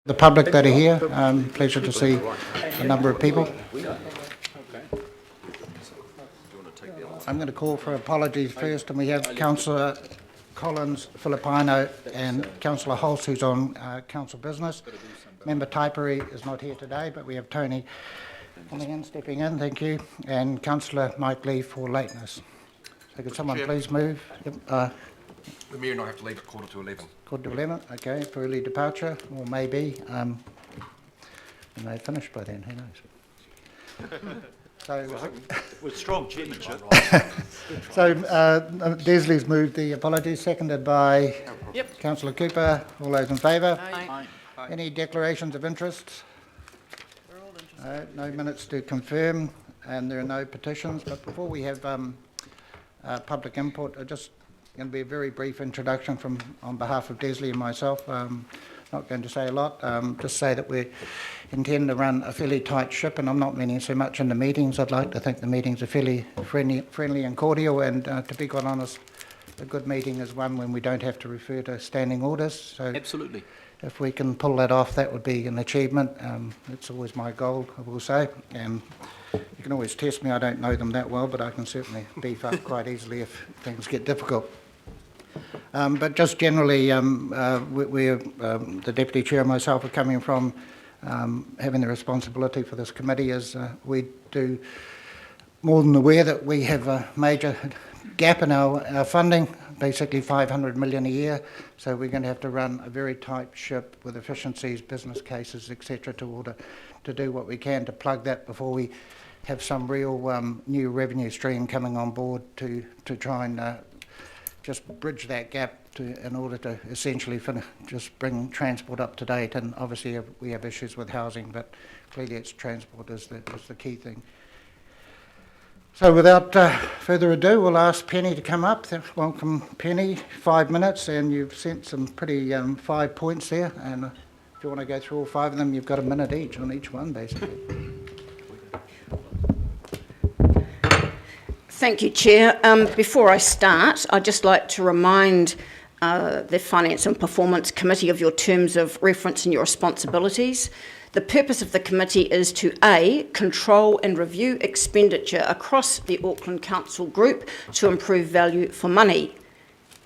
The public that are here, pleasure to see a number of people. I'm going to call for apologies first, and we have Councillor Collins, Filipino and Councillor Hulse, who's on council business. Member Taiperi is not here today, but we have Tony stepping in, thank you, and Councillor Mike Lee for lateness. So could someone please move? Yep. The Mayor and I have to leave at 11:15. 11:15, okay, for early departure, or maybe we may finish by then, who knows? So, with strong chairmanship. so Desley's moved the apologies, seconded by Councillor Cooper. All those in favour? Aye. Any declarations of interest? No minutes to confirm, and there are no petitions. But before we have public input, just going to be a very brief introduction on behalf of Desley and myself. Not going to say a lot, just say that we intend to run a fairly tight ship, and I'm not meaning so much in the meetings. I'd like to think the meetings are fairly friendly and cordial, and to be quite honest, a good meeting is one when we don't have to refer to standing orders. So Absolutely. if we can pull that off, that would be an achievement. It's always my goal, I will say, and you can always test me. I don't know them that well, but I can certainly beef up quite easily if things get difficult. But just generally, the Deputy Chair and myself are coming from having the responsibility for this committee is we do more than aware that we have a major gap in our funding, basically 500 million a year, so we're going to have to run a very tight ship with efficiencies, business cases, etc. to do what we can to plug that before we have some real new revenue stream coming on board to try and just bridge that gap in order to essentially just bring transport up to date. And obviously we have issues with housing, but clearly it's transport is the key thing. So without further ado, we'll ask Penny to come up. Welcome, Penny. 5 minutes, and you've sent some pretty 5 points there. And if you want to go through all 5 of them, you've got a minute each on each one, basically. Thank you, Chair. Before I start, I'd just like to remind the Finance and Performance Committee of your terms of reference and your responsibilities. The purpose of the committee is to A, control and review expenditure across the Auckland Council Group to improve value for money.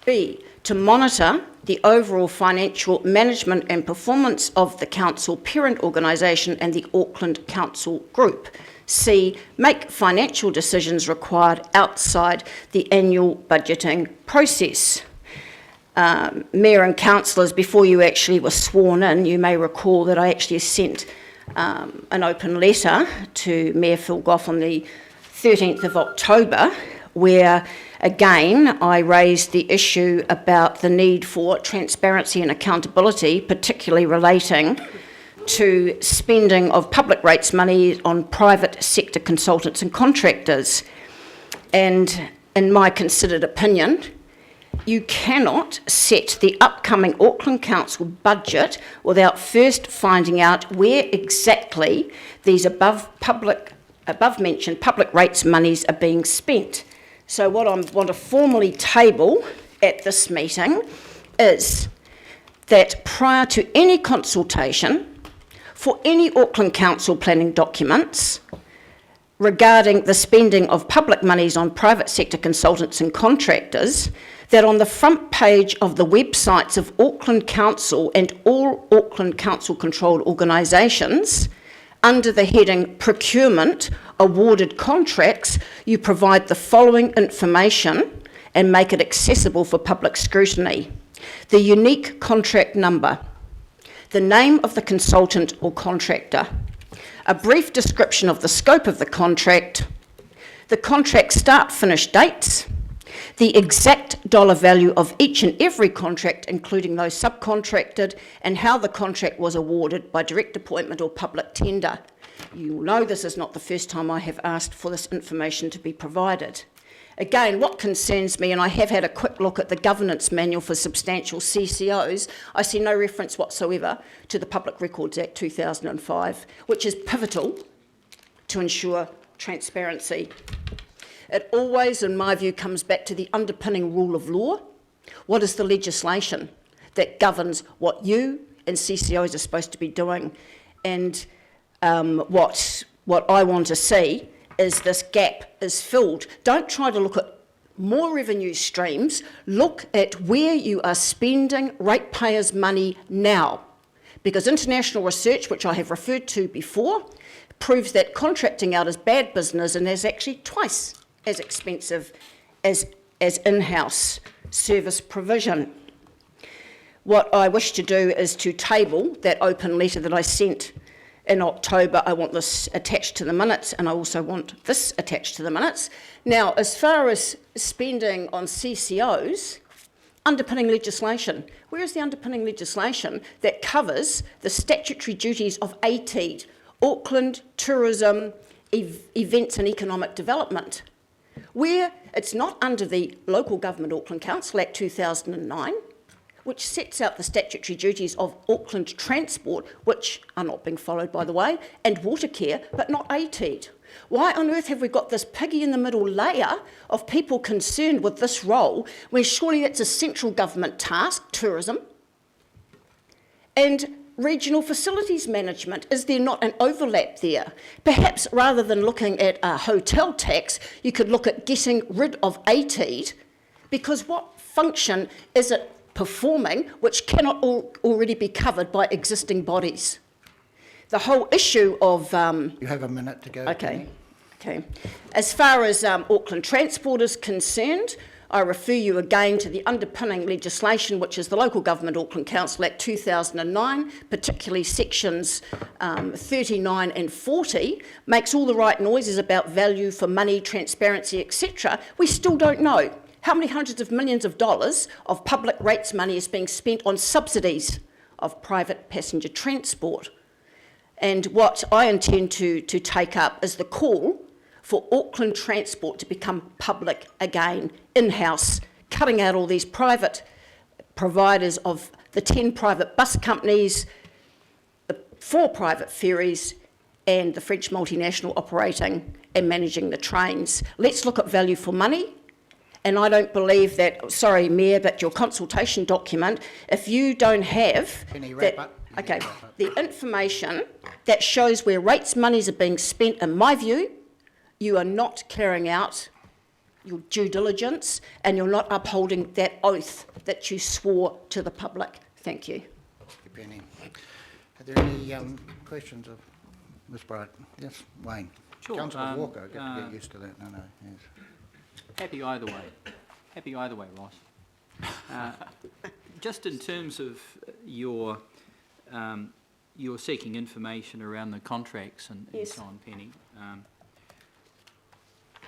B, to monitor the overall financial management and performance of the council parent organisation and the Auckland Council Group. C, make financial decisions required outside the annual budgeting process. Mayor and councillors, before you actually were sworn in, you may recall that I actually sent an open letter to Mayor Phil Goff on the 13th of October, where again I raised the issue about the need for transparency and accountability, particularly relating to spending of public rates money on private sector consultants and contractors. And in my considered opinion, you cannot set the upcoming Auckland Council budget without first finding out where exactly these above-mentioned public rates monies are being spent. So what I want to formally table at this meeting is that prior to any consultation for any Auckland Council planning documents regarding the spending of public monies on private sector consultants and contractors, that on the front page of the websites of Auckland Council and all Auckland Council controlled organisations, under the heading Procurement Awarded Contracts, you provide the following information and make it accessible for public scrutiny. The unique contract number, the name of the consultant or contractor, a brief description of the scope of the contract start-finish dates, the exact dollar value of each and every contract, including those subcontracted, and how the contract was awarded by direct appointment or public tender. You know this is not the first time I have asked for this information to be provided. Again, what concerns me, and I have had a quick look at the governance manual for substantial CCOs, I see no reference whatsoever to the Public Records Act 2005, which is pivotal to ensure transparency. It always, in my view, comes back to the underpinning rule of law. What is the legislation that governs what you and CCOs are supposed to be doing. And what I want to see is this gap is filled. Don't try to look at more revenue streams. Look at where you are spending ratepayers' money now. Because international research, which I have referred to before, proves that contracting out is bad business and is actually twice as expensive as in-house service provision. What I wish to do is to table that open letter that I sent in October. I want this attached to the minutes, and I also want this attached to the minutes. Now, as far as spending on CCOs, underpinning legislation. Where is the underpinning legislation that covers the statutory duties of ATED, Auckland Tourism, Events and Economic Development? Where it's not under the Local Government Auckland Council Act 2009, which sets out the statutory duties of Auckland Transport, which are not being followed, by the way, and Watercare, but not ATED. Why on earth have we got this piggy in the middle layer of people concerned with this role when surely it's a central government task, tourism, and regional facilities management? Is there not an overlap there? Perhaps rather than looking at a hotel tax, you could look at getting rid of ATED, because what function is it performing which cannot already be covered by existing bodies? The whole issue of... You have a minute to go. Okay. As far as Auckland Transport is concerned, I refer you again to the underpinning legislation, which is the Local Government Auckland Council Act 2009, particularly sections 39 and 40, makes all the right noises about value for money, transparency, etc. We still don't know how many hundreds of millions of dollars of public rates money is being spent on subsidies of private passenger transport. And what I intend to take up is the call for Auckland Transport to become public again, in-house, cutting out all these private providers of the 10 private bus companies, the 4 private ferries, and the French multinational operating and managing the trains. Let's look at value for money. And I don't believe that, sorry, Mayor, but your consultation document, if you don't have... Can you wrap up? Okay, the information that shows where rates monies are being spent, in my view, you are not carrying out your due diligence and you're not upholding that oath that you swore to the public. Thank you. Thank you, Penny. Are there any questions of Ms. Bright? Yes, Wayne. Sure. Councillor Walker, I've got to get used to that. No, yes. Happy either way. Happy either way, Ross. Just in terms of you're seeking information around the contracts and Yes. so on, Penny.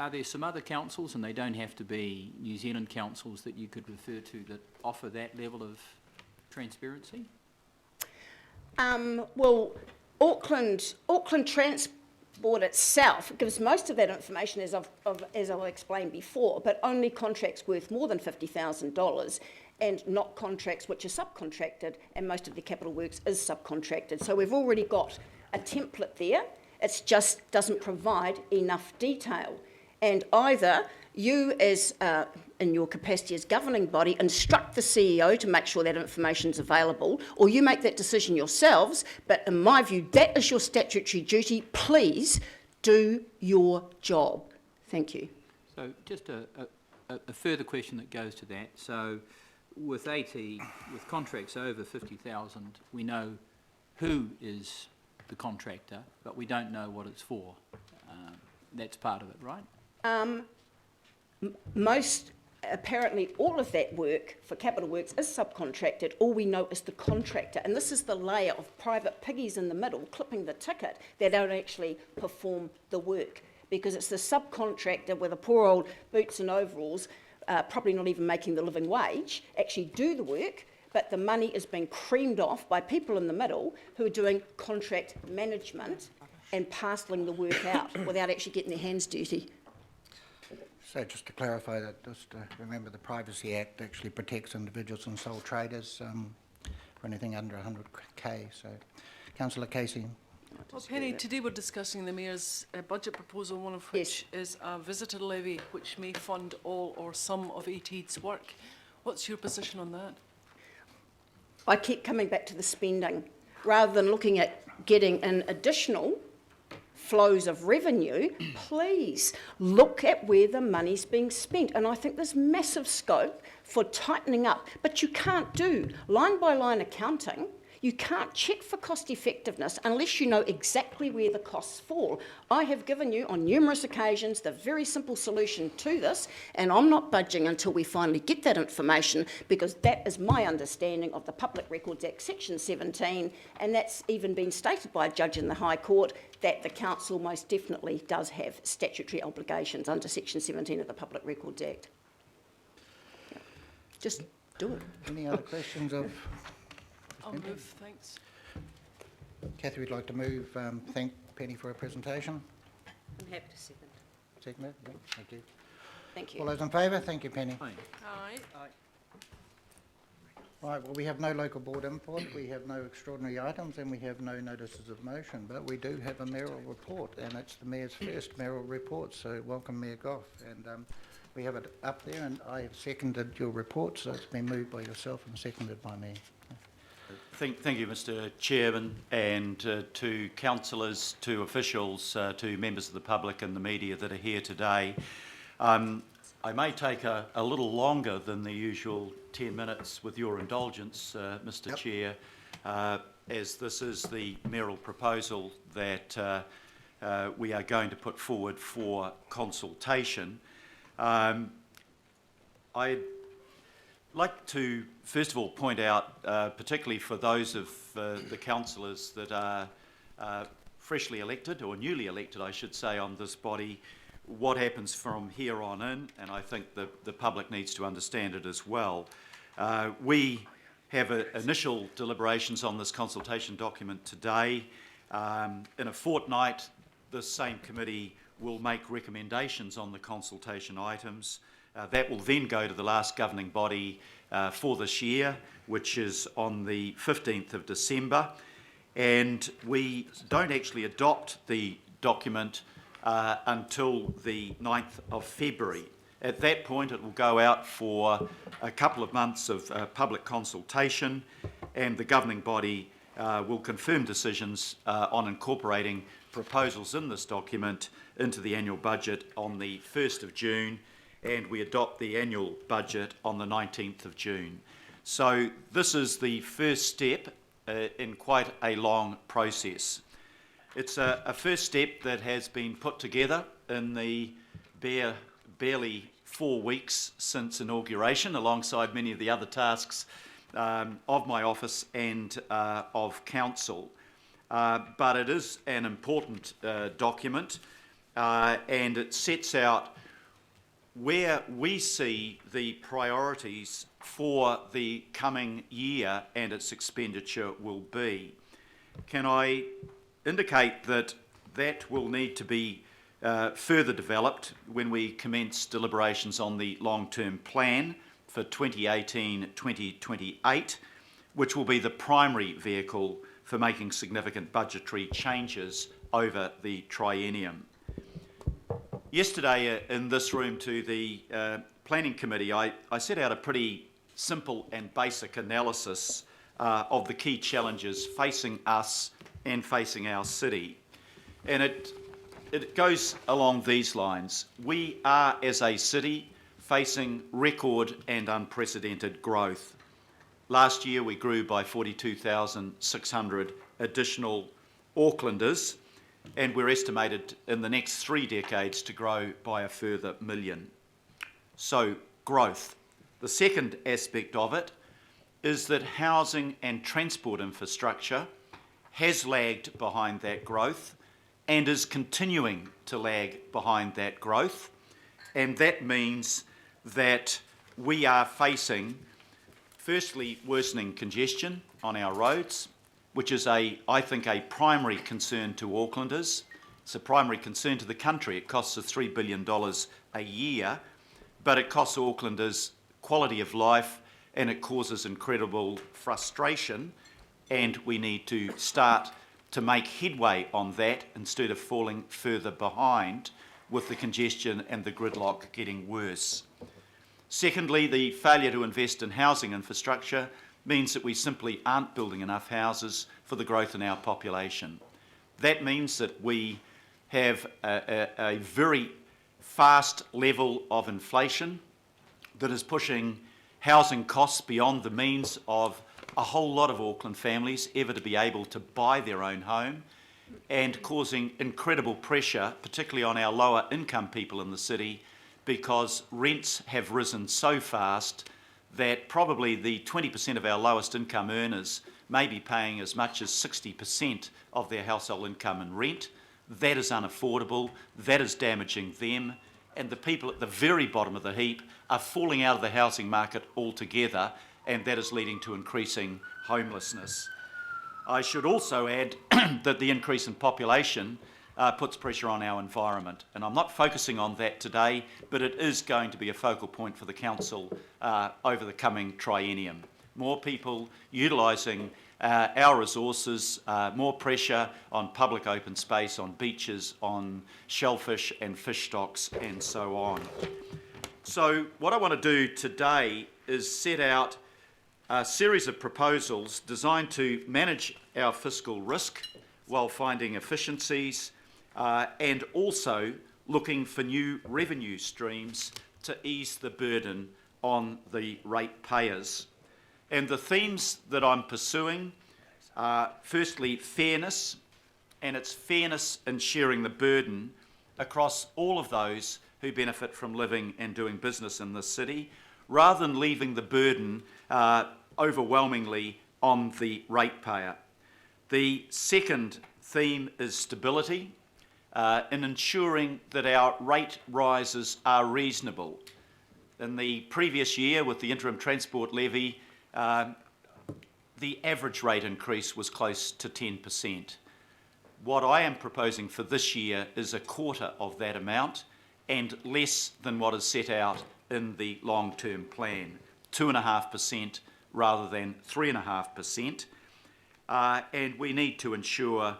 Are there some other councils, and they don't have to be New Zealand councils, that you could refer to that offer that level of transparency? Well, Auckland Transport itself gives most of that information, as I've explained before, but only contracts worth more than $50,000 and not contracts which are subcontracted, and most of the capital works is subcontracted. So we've already got a template there. It just doesn't provide enough detail. And either you, as in your capacity as governing body, instruct the CEO to make sure that information is available, or you make that decision yourselves. But in my view, that is your statutory duty. Please do your job. Thank you. So just a further question that goes to that. So with with contracts over 50,000, we know who is the contractor, but we don't know what it's for. That's part of it, right? Apparently all of that work for capital works is subcontracted. All we know is the contractor, and this is the layer of private piggies in the middle clipping the ticket. They don't actually perform the work, because it's the subcontractor with the poor old boots and overalls, probably not even making the living wage, actually do the work, but the money is being creamed off by people in the middle who are doing contract management and parcelling the work out without actually getting their hands dirty. So just to clarify that, just remember the Privacy Act actually protects individuals and sole traders for anything under 100k. So, Councillor Casey. Well, Penny, today we're discussing the Mayor's budget proposal, one of which is a visitor levy, which may fund all or some of ATED's work. What's your position on that? I keep coming back to the spending, rather than looking at getting in additional flows of revenue. Please look at where the money's being spent. And I think there's massive scope for tightening up, but you can't do line by line accounting. You can't check for cost effectiveness unless you know exactly where the costs fall. I have given you on numerous occasions the very simple solution to this, and I'm not budging until we finally get that information, because that is my understanding of the Public Records Act, Section 17, and that's even been stated by a judge in the High Court that the council most definitely does have statutory obligations under Section 17 of the Public Records Act. Yeah. Just do it. Any other questions of... I'll move, thanks. Kathy would like to move, thank Penny for her presentation. I'm happy to second. Second it? Yeah, thank you. Thank you. All those in favour? Thank you, Penny. Aye. Aye. Right, well, we have no local board input, we have no extraordinary items, and we have no notices of motion, but we do have a mayoral report, and it's the Mayor's first mayoral report, so welcome, Mayor Goff. And we have it up there, and I have seconded your report, so it's been moved by yourself and seconded by me. Thank you, Mr Chairman, and to councillors, to officials, to members of the public and the media that are here today. I may take a little longer than the usual 10 minutes with your indulgence, Mr Chair, as this is the mayoral proposal that we are going to put forward for consultation. I'd like to first of all point out, particularly for those of the councillors that are freshly elected, or newly elected I should say, on this body, what happens from here on in, and I think the public needs to understand it as well. We have initial deliberations on this consultation document today. In a fortnight, this same committee will make recommendations on the consultation items. That will then go to the last governing body for this year, which is on the 15th of December. And we don't actually adopt the document until the 9th of February. At that point, it will go out for a couple of months of public consultation, and the governing body will confirm decisions on incorporating proposals in this document into the annual budget on the 1st of June, and we adopt the annual budget on the 19th of June. So this is the first step in quite a long process. It's a first step that has been put together in the barely 4 weeks since inauguration, alongside many of the other tasks of my office and of council. But it is an important document, and it sets out where we see the priorities for the coming year and its expenditure will be. Can I indicate that that will need to be further developed when we commence deliberations on the long-term plan for 2018-2028, which will be the primary vehicle for making significant budgetary changes over the triennium. Yesterday in this room to the Planning Committee, I set out a pretty simple and basic analysis of the key challenges facing us and facing our city. And it goes along these lines. We are, as a city, facing record and unprecedented growth. Last year we grew by 42,600 additional Aucklanders, and we're estimated in the next 3 decades to grow by a further 1 million. So, growth. The second aspect of it is that housing and transport infrastructure has lagged behind that growth and is continuing to lag behind that growth, and that means that we are facing, firstly, worsening congestion on our roads, which is, I think, a primary concern to Aucklanders. It's a primary concern to the country. It costs us $3 billion a year, but it costs Aucklanders quality of life, and it causes incredible frustration, and we need to start to make headway on that instead of falling further behind with the congestion and the gridlock getting worse. Secondly, the failure to invest in housing infrastructure means that we simply aren't building enough houses for the growth in our population. That means that we have a very fast level of inflation that is pushing housing costs beyond the means of a whole lot of Auckland families ever to be able to buy their own home, and causing incredible pressure, particularly on our lower income people in the city, because rents have risen so fast that probably the 20% of our lowest income earners may be paying as much as 60% of their household income in rent. That is unaffordable, that is damaging them, and the people at the very bottom of the heap are falling out of the housing market altogether, and that is leading to increasing homelessness. I should also add that the increase in population puts pressure on our environment, and I'm not focusing on that today, but it is going to be a focal point for the Council over the coming triennium. More people utilising our resources, more pressure on public open space, on beaches, on shellfish and fish stocks, and so on. So what I want to do today is set out a series of proposals designed to manage our fiscal risk while finding efficiencies and also looking for new revenue streams to ease the burden on the ratepayers. And the themes that I'm pursuing are, firstly, fairness, and it's fairness in sharing the burden across all of those who benefit from living and doing business in this city, rather than leaving the burden overwhelmingly on the ratepayer. The second theme is stability, in ensuring that our rate rises are reasonable. In the previous year, with the interim transport levy, the average rate increase was close to 10%. What I am proposing for this year is a quarter of that amount and less than what is set out in the long-term plan, 2.5% rather than 3.5%. And we need to ensure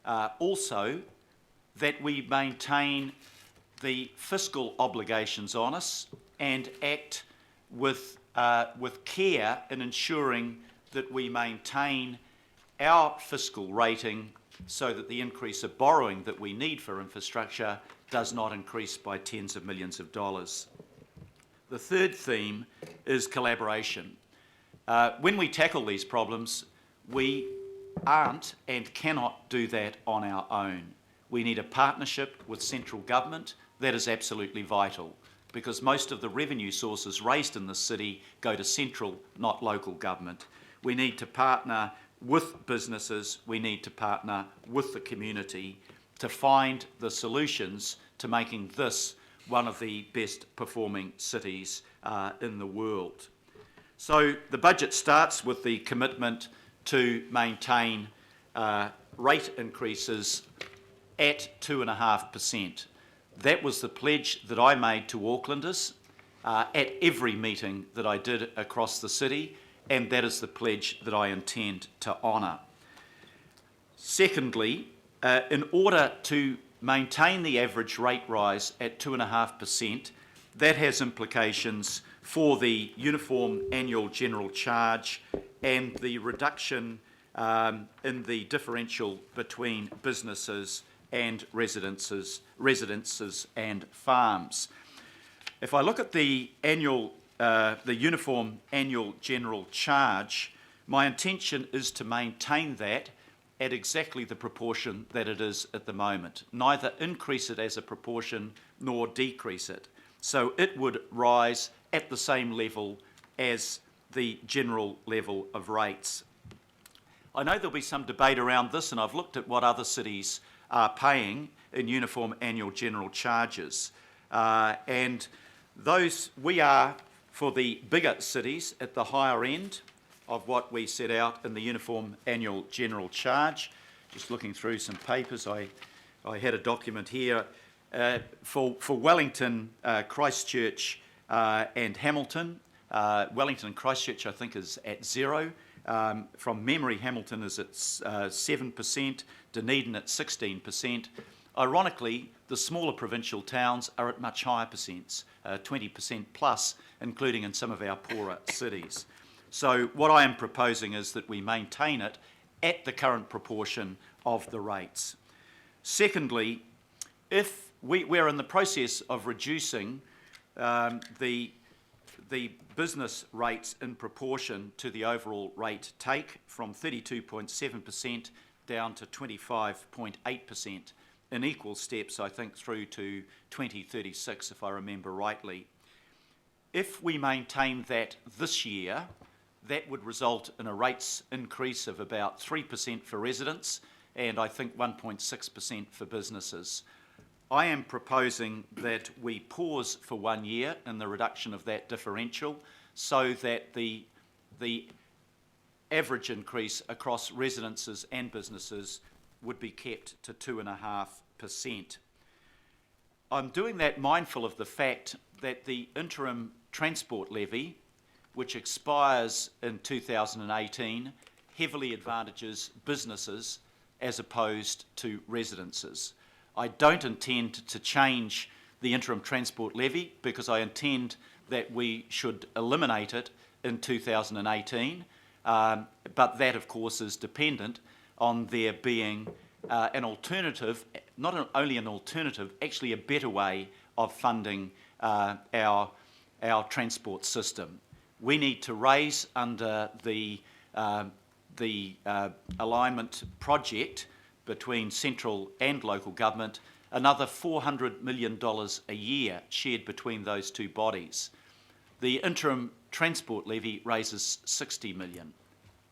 also that we maintain the fiscal obligations on us and act with care in ensuring that we maintain our fiscal rating so that the increase of borrowing that we need for infrastructure does not increase by tens of millions of dollars. The third theme is collaboration. When we tackle these problems, we aren't and cannot do that on our own. We need a partnership with central government. That is absolutely vital, because most of the revenue sources raised in the city go to central, not local government. We need to partner with businesses, we need to partner with the community to find the solutions to making this one of the best performing cities in the world. So the budget starts with the commitment to maintain rate increases at 2.5%. That was the pledge that I made to Aucklanders at every meeting that I did across the city, and that is the pledge that I intend to honour. Secondly, in order to maintain the average rate rise at 2.5%, that has implications for the uniform annual general charge and the reduction in the differential between businesses and residences and farms. If I look at the uniform annual general charge, my intention is to maintain that at exactly the proportion that it is at the moment, neither increase it as a proportion nor decrease it. So it would rise at the same level as the general level of rates. I know there'll be some debate around this, and I've looked at what other cities are paying in uniform annual general charges. And those, we are, for the bigger cities, at the higher end of what we set out in the uniform annual general charge. Just looking through some papers, I had a document here for Wellington, Christchurch and Hamilton. Wellington and Christchurch I think is at 0. From memory, Hamilton is at 7%, Dunedin at 16%. Ironically, the smaller provincial towns are at much higher percents, 20% plus, including in some of our poorer cities. So what I am proposing is that we maintain it at the current proportion of the rates. Secondly, if we're in the process of reducing the business rates in proportion to the overall rate take from 32.7% down to 25.8% in equal steps, I think, through to 2036, if I remember rightly. If we maintain that this year, that would result in a rates increase of about 3% for residents and I think 1.6% for businesses. I am proposing that we pause for 1 year in the reduction of that differential so that the average increase across residences and businesses would be kept to 2.5%. I'm doing that mindful of the fact that the interim transport levy, which expires in 2018, heavily advantages businesses as opposed to residences. I don't intend to change the interim transport levy because I intend that we should eliminate it in 2018, but that of course is dependent on there being an alternative, not only an alternative, actually a better way of funding our transport system. We need to raise under the alignment project between central and local government another $400 million a year shared between those two bodies. The interim transport levy raises $60 million.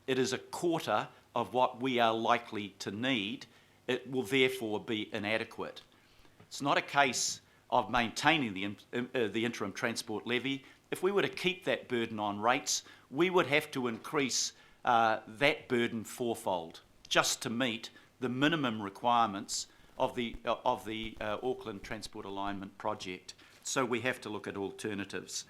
It is a quarter of what we are likely to need. It will therefore be inadequate. It's not a case of maintaining the interim transport levy. If we were to keep that burden on rates, we would have to increase that burden fourfold just to meet the minimum requirements of the Auckland Transport Alignment Project. So we have to look at alternatives.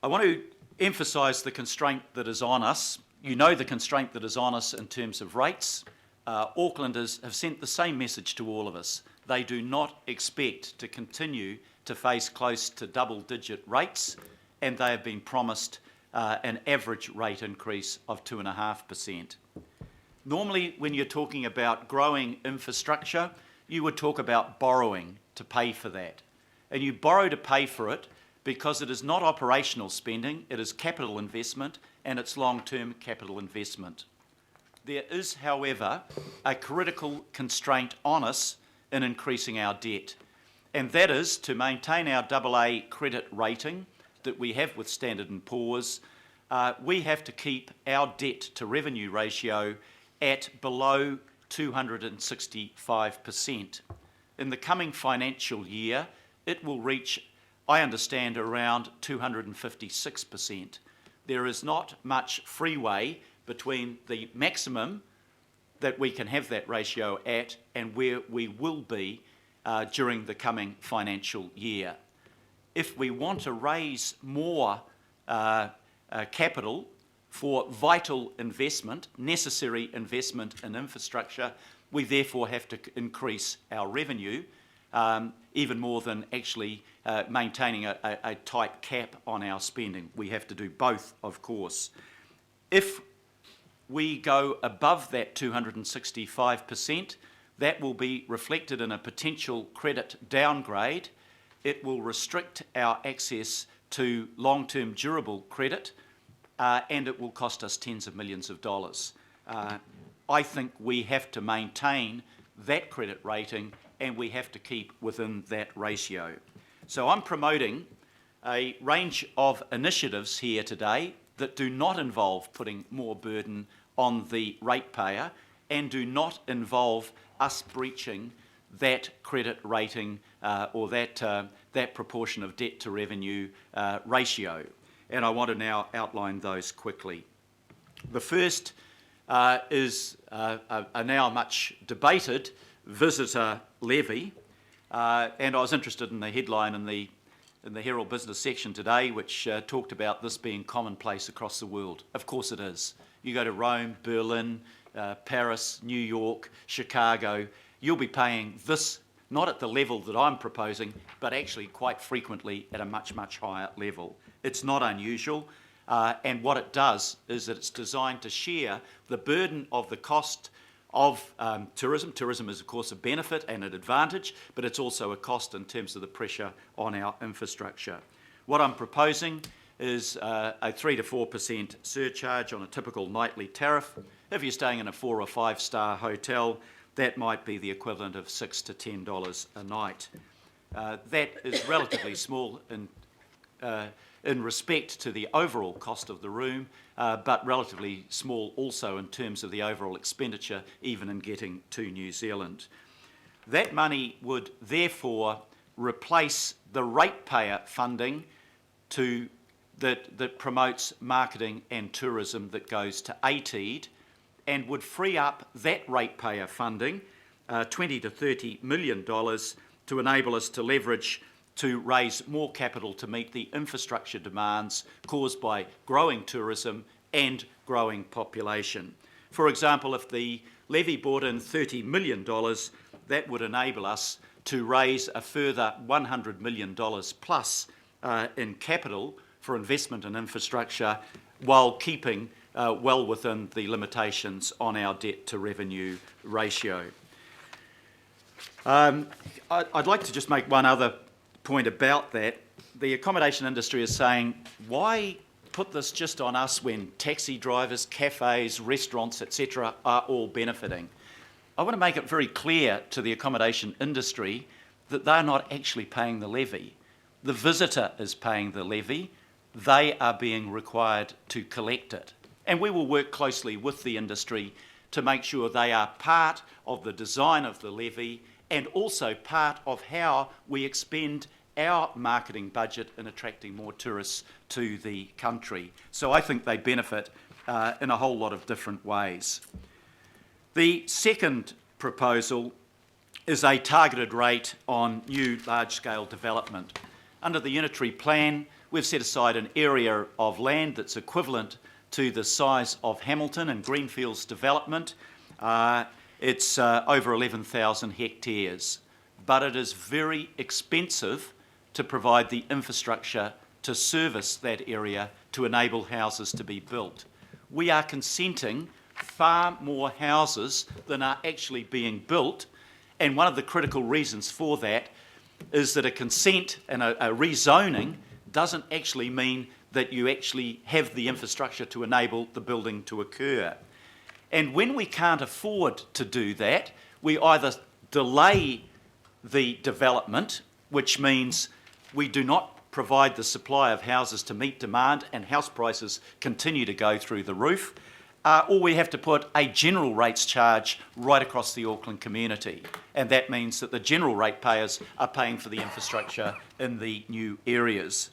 I want to emphasise the constraint that is on us. You know the constraint that is on us in terms of rates. Aucklanders have sent the same message to all of us. They do not expect to continue to face close to double-digit rates, and they have been promised an average rate increase of 2.5%. Normally, when you're talking about growing infrastructure, you would talk about borrowing to pay for that. And you borrow to pay for it because it is not operational spending, it is capital investment, and it's long-term capital investment. There is, however, a critical constraint on us in increasing our debt, and that is to maintain our AA credit rating that we have with Standard & Poor's. We have to keep our debt to revenue ratio at below 265%. In the coming financial year, it will reach, I understand, around 256%. There is not much freeway between the maximum that we can have that ratio at and where we will be during the coming financial year. If we want to raise more capital for vital investment, necessary investment in infrastructure, we therefore have to increase our revenue even more than actually maintaining a tight cap on our spending. We have to do both, of course. If we go above that 265%, that will be reflected in a potential credit downgrade. It will restrict our access to long-term durable credit, and it will cost us tens of millions of dollars. I think we have to maintain that credit rating and we have to keep within that ratio. So I'm promoting a range of initiatives here today that do not involve putting more burden on the ratepayer and do not involve us breaching that credit rating or that proportion of debt to revenue ratio. And I want to now outline those quickly. The first is a now much debated visitor levy, and I was interested in the headline in the Herald Business section today, which talked about this being commonplace across the world. Of course it is. You go to Rome, Berlin, Paris, New York, Chicago, you'll be paying this not at the level that I'm proposing, but actually quite frequently at a much, much higher level. It's not unusual. and what it does is that it's designed to share the burden of the cost of tourism. Tourism is, of course, a benefit and an advantage, but it's also a cost in terms of the pressure on our infrastructure. What I'm proposing is a 3 to 4% surcharge on a typical nightly tariff. If you're staying in a 4 or 5 star hotel, that might be the equivalent of $6 to $10 a night. That is relatively small in respect to the overall cost of the room, but relatively small also in terms of the overall expenditure, even in getting to New Zealand. That money would therefore replace the ratepayer funding that promotes marketing and tourism that goes to ATEED, and would free up that ratepayer funding, $20 to $30 million, to enable us to leverage to raise more capital to meet the infrastructure demands caused by growing tourism and growing population. For example, if the levy brought in $30 million, that would enable us to raise a further $100 million plus in capital for investment in infrastructure, while keeping well within the limitations on our debt to revenue ratio. I'd like to just make one other point about that. The accommodation industry is saying, why put this just on us when taxi drivers, cafes, restaurants, etc. are all benefiting? I want to make it very clear to the accommodation industry that they're not actually paying the levy. The visitor is paying the levy. They are being required to collect it. And we will work closely with the industry to make sure they are part of the design of the levy and also part of how we expend our marketing budget in attracting more tourists to the country. So I think they benefit in a whole lot of different ways. The second proposal is a targeted rate on new large-scale development. Under the unitary plan, we've set aside an area of land that's equivalent to the size of Hamilton and Greenfields development. It's over 11,000 hectares, but it is very expensive to provide the infrastructure to service that area to enable houses to be built. We are consenting far more houses than are actually being built, and one of the critical reasons for that is that a consent and a rezoning doesn't actually mean that you actually have the infrastructure to enable the building to occur. And when we can't afford to do that, we either delay the development, which means we do not provide the supply of houses to meet demand and house prices continue to go through the roof, or we have to put a general rates charge right across the Auckland community. And that means that the general ratepayers are paying for the infrastructure in the new areas.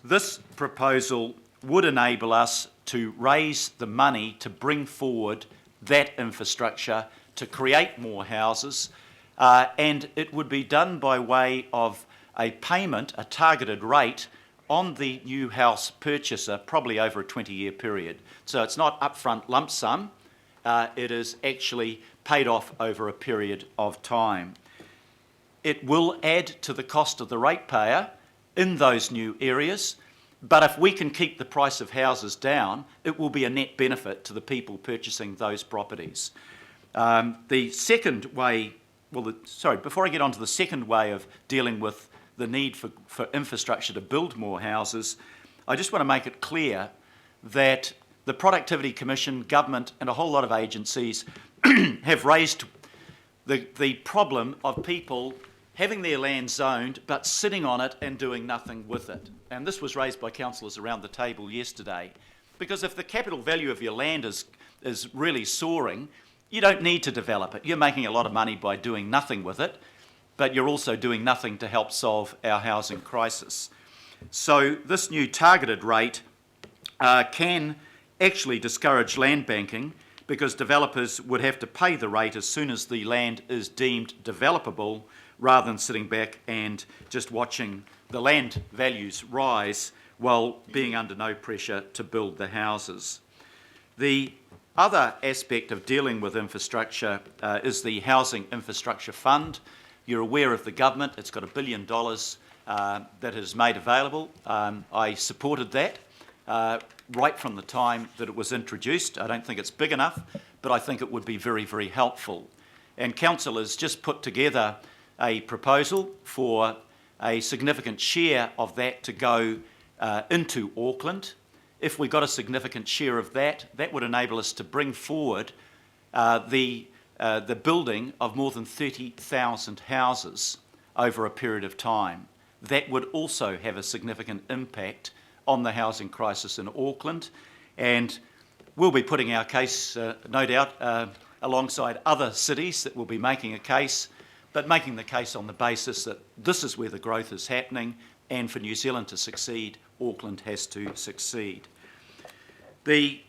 This proposal would enable us to raise the money to bring forward that infrastructure to create more houses, and it would be done by way of a payment, a targeted rate, on the new house purchaser, probably over a 20-year period. So it's not upfront lump sum, it is actually paid off over a period of time. It will add to the cost of the ratepayer in those new areas, but if we can keep the price of houses down, it will be a net benefit to the people purchasing those properties. The second way, before I get on to the second way of dealing with the need for infrastructure to build more houses, I just want to make it clear that the Productivity Commission, government and a whole lot of agencies have raised the problem of people having their land zoned but sitting on it and doing nothing with it. And this was raised by councillors around the table yesterday, because if the capital value of your land is really soaring, you don't need to develop it. You're making a lot of money by doing nothing with it, but you're also doing nothing to help solve our housing crisis. So this new targeted rate can actually discourage land banking, because developers would have to pay the rate as soon as the land is deemed developable, rather than sitting back and just watching the land values rise while being under no pressure to build the houses. The other aspect of dealing with infrastructure is the Housing Infrastructure Fund. You're aware of the government. It's got $1 billion that is made available. I supported that. right from the time that it was introduced. I don't think it's big enough, but I think it would be very, very helpful. And Council has just put together a proposal for a significant share of that to go into Auckland. If we got a significant share of that, that would enable us to bring forward the building of more than 30,000 houses over a period of time. That would also have a significant impact on the housing crisis in Auckland, and we'll be putting our case, no doubt, alongside other cities that will be making a case, but making the case on the basis that this is where the growth is happening, and for New Zealand to succeed, Auckland has to succeed. The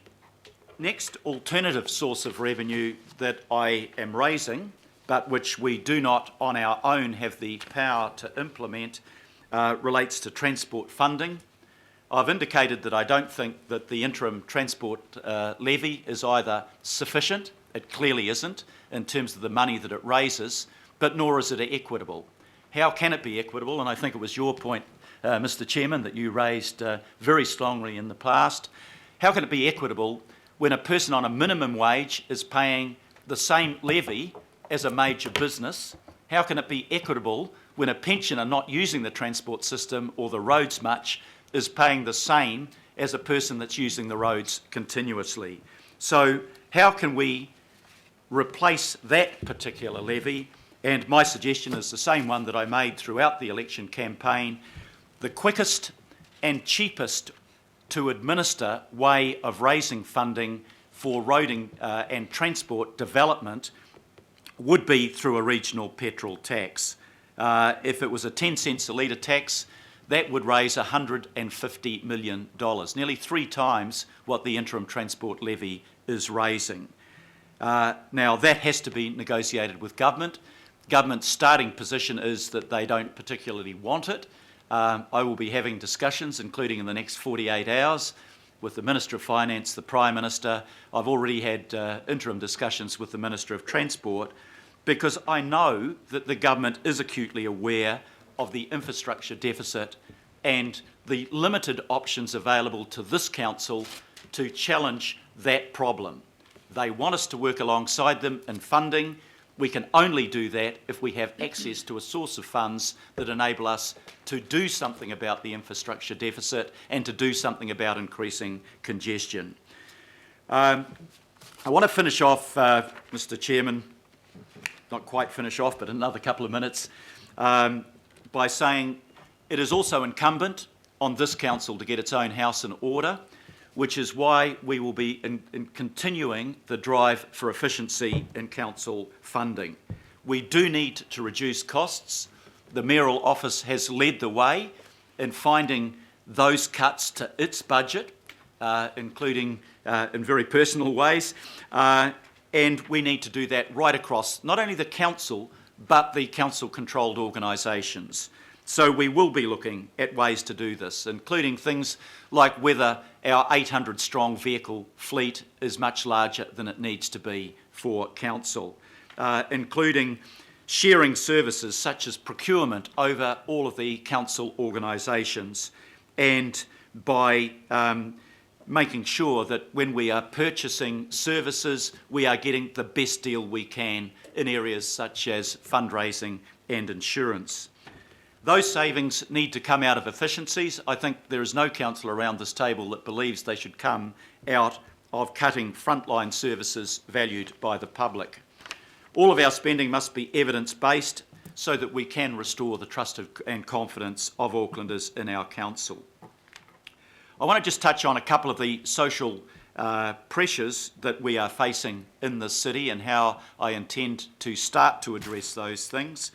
next alternative source of revenue that I am raising, but which we do not on our own have the power to implement, relates to transport funding. I've indicated that I don't think that the interim transport levy is either sufficient, it clearly isn't, in terms of the money that it raises, but nor is it equitable. How can it be equitable? And I think it was your point, Mr. Chairman, that you raised very strongly in the past. How can it be equitable when a person on a minimum wage is paying the same levy as a major business? How can it be equitable when a pensioner not using the transport system or the roads much is paying the same as a person that's using the roads continuously? So how can we replace that particular levy? And my suggestion is the same one that I made throughout the election campaign. The quickest and cheapest to administer way of raising funding for roading and transport development would be through a regional petrol tax. If it was a 10 cents a litre tax, that would raise $150 million, nearly 3 times what the interim transport levy is raising. Now, that has to be negotiated with government. Government's starting position is that they don't particularly want it. I will be having discussions, including in the next 48 hours, with the Minister of Finance, the Prime Minister. I've already had interim discussions with the Minister of Transport, because I know that the government is acutely aware of the infrastructure deficit and the limited options available to this council to challenge that problem. They want us to work alongside them in funding. We can only do that if we have access to a source of funds that enable us to do something about the infrastructure deficit and to do something about increasing congestion. I want to finish off, Mr. Chairman, not quite finish off, but another couple of minutes, by saying it is also incumbent on this council to get its own house in order, which is why we will be in continuing the drive for efficiency in council funding. We do need to reduce costs. The mayoral office has led the way in finding those cuts to its budget, including in very personal ways, and we need to do that right across not only the council, but the council-controlled organisations. So we will be looking at ways to do this, including things like whether our 800-strong vehicle fleet is much larger than it needs to be for council, including sharing services such as procurement over all of the council organisations, and by making sure that when we are purchasing services, we are getting the best deal we can in areas such as fundraising and insurance. Those savings need to come out of efficiencies. I think there is no council around this table that believes they should come out of cutting frontline services valued by the public. All of our spending must be evidence-based so that we can restore the trust and confidence of Aucklanders in our council. I want to just touch on a couple of the social pressures that we are facing in this city and how I intend to start to address those things.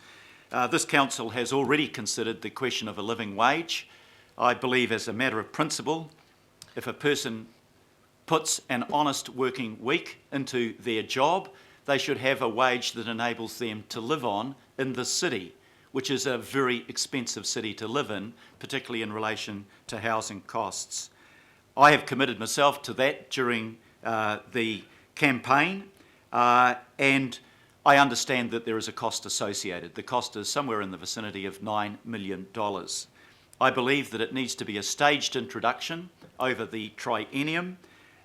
This council has already considered the question of a living wage. I believe, as a matter of principle, if a person puts an honest working week into their job, they should have a wage that enables them to live on in the city, which is a very expensive city to live in, particularly in relation to housing costs. I have committed myself to that during the campaign, and I understand that there is a cost associated. The cost is somewhere in the vicinity of $9 million. I believe that it needs to be a staged introduction over the triennium.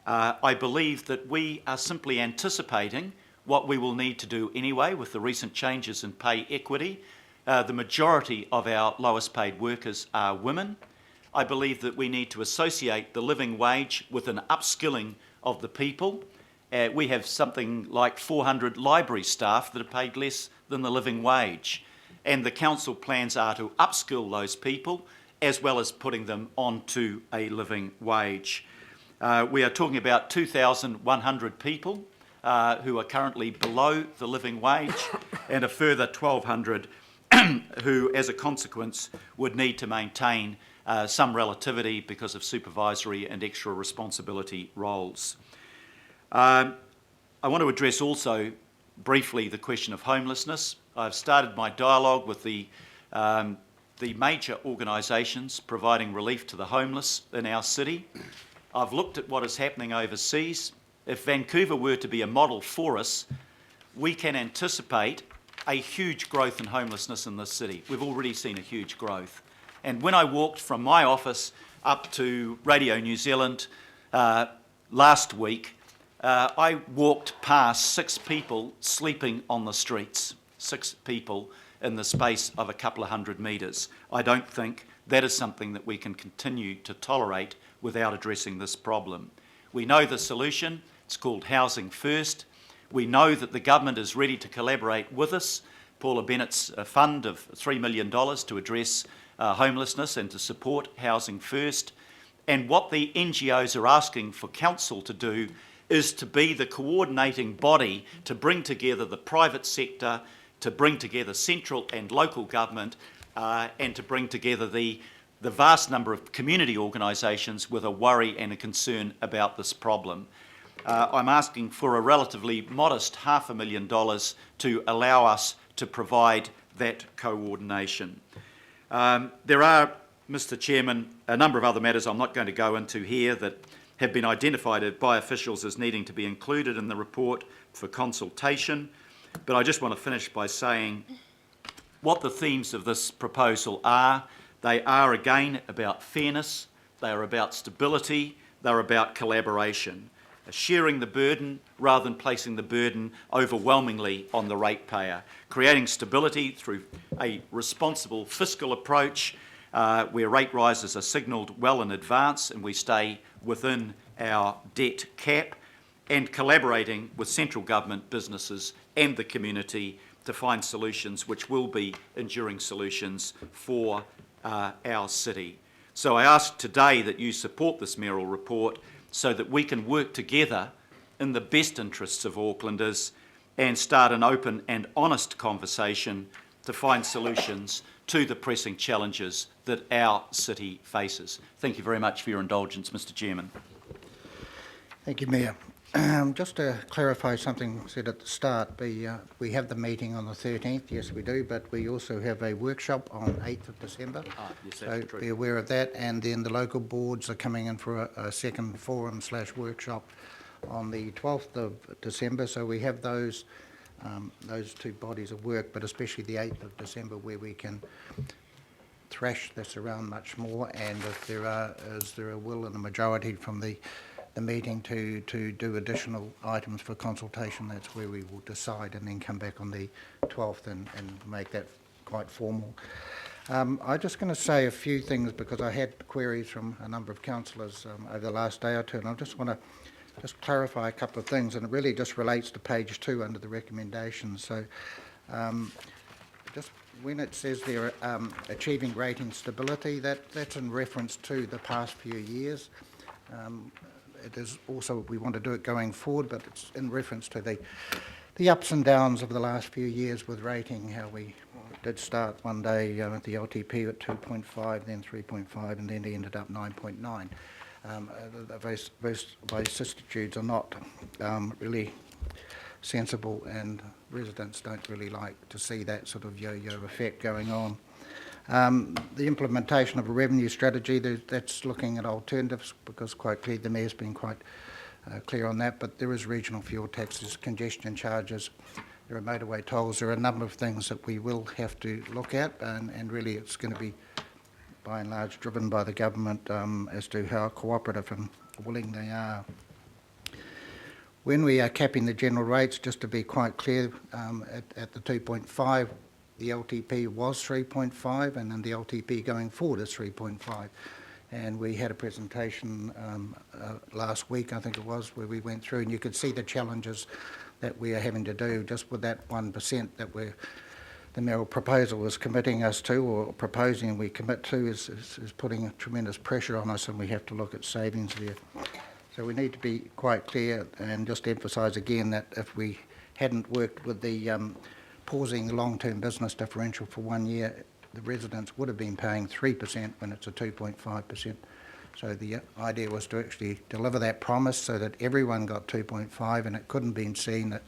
I believe that we are simply anticipating what we will need to do anyway with the recent changes in pay equity. The majority of our lowest paid workers are women. I believe that we need to associate the living wage with an upskilling of the people. We have something like 400 library staff that are paid less than the living wage. And the council plans are to upskill those people as well as putting them onto a living wage. We are talking about 2,100 people who are currently below the living wage and a further 1,200 who, as a consequence, would need to maintain some relativity because of supervisory and extra responsibility roles. I want to address also briefly the question of homelessness. I've started my dialogue with the major organisations providing relief to the homeless in our city. I've looked at what is happening overseas. If Vancouver were to be a model for us, we can anticipate a huge growth in homelessness in this city. We've already seen a huge growth. And when I walked from my office up to Radio New Zealand last week, I walked past 6 people sleeping on the streets, 6 people in the space of a couple of 100 metres. I don't think that is something that we can continue to tolerate without addressing this problem. We know the solution. It's called Housing First. We know that the government is ready to collaborate with us. Paula Bennett's fund of $3 million to address homelessness and to support Housing First. And what the NGOs are asking for council to do is to be the coordinating body to bring together the private sector, to bring together central and local government, and to bring together the vast number of community organisations with a worry and a concern about this problem. I'm asking for a relatively modest $500,000 to allow us to provide that coordination. There are, Mr Chairman, a number of other matters I'm not going to go into here that have been identified by officials as needing to be included in the report for consultation, but I just want to finish by saying what the themes of this proposal are. They are again about fairness, they are about stability, they're about collaboration, sharing the burden rather than placing the burden overwhelmingly on the ratepayer, creating stability through a responsible fiscal approach where rate rises are signalled well in advance and we stay within our debt cap, and collaborating with central government, businesses and the community to find solutions which will be enduring solutions for our city. So I ask today that you support this mayoral report so that we can work together in the best interests of Aucklanders and start an open and honest conversation to find solutions to the pressing challenges that our city faces. Thank you very much for your indulgence, Mr Chairman. Thank you, Mayor. Just to clarify something said at the start, we have the meeting on the 13th, yes we do, but we also have a workshop on 8th of December. Yes, so that's true. Be aware of that, and then the local boards are coming in for a second forum/workshop on the 12th of December, so we have those 2 bodies of work, but especially the 8th of December where we can thrash this around much more, and if is there a will and a majority from the meeting to do additional items for consultation, that's where we will decide and then come back on the 12th and make that quite formal. I'm just going to say a few things because I had queries from a number of councillors over the last day or two, and I just want to clarify a couple of things, and it really just relates to page 2 under the recommendations. So just when it says there achieving rating stability, that's in reference to the past few years. It is also, we want to do it going forward, but it's in reference to the ups and downs of the last few years with rating, how we did start one day at the LTP at 2.5, then 3.5, and then it ended up 9.9. Those vicissitudes are not really sensible, and residents don't really like to see that sort of yo-yo effect going on. The implementation of a revenue strategy, that's looking at alternatives because quite clearly the Mayor's been quite clear on that, but there is regional fuel taxes, congestion charges, there are motorway tolls, there are a number of things that we will have to look at, and really it's going to be by and large driven by the government as to how cooperative and willing they are. When we are capping the general rates, just to be quite clear, at the 2.5, the LTP was 3.5, and then the LTP going forward is 3.5. And we had a presentation last week, I think it was, where we went through, and you could see the challenges that we are having to do just with that 1% that the mayoral proposal is committing us to, or proposing we commit to, is putting tremendous pressure on us, and we have to look at savings there. So we need to be quite clear and just emphasise again that if we hadn't worked with the pausing the long-term business differential for 1 year, the residents would have been paying 3% when it's a 2.5%. So the idea was to actually deliver that promise so that everyone got 2.5, and it couldn't be seen that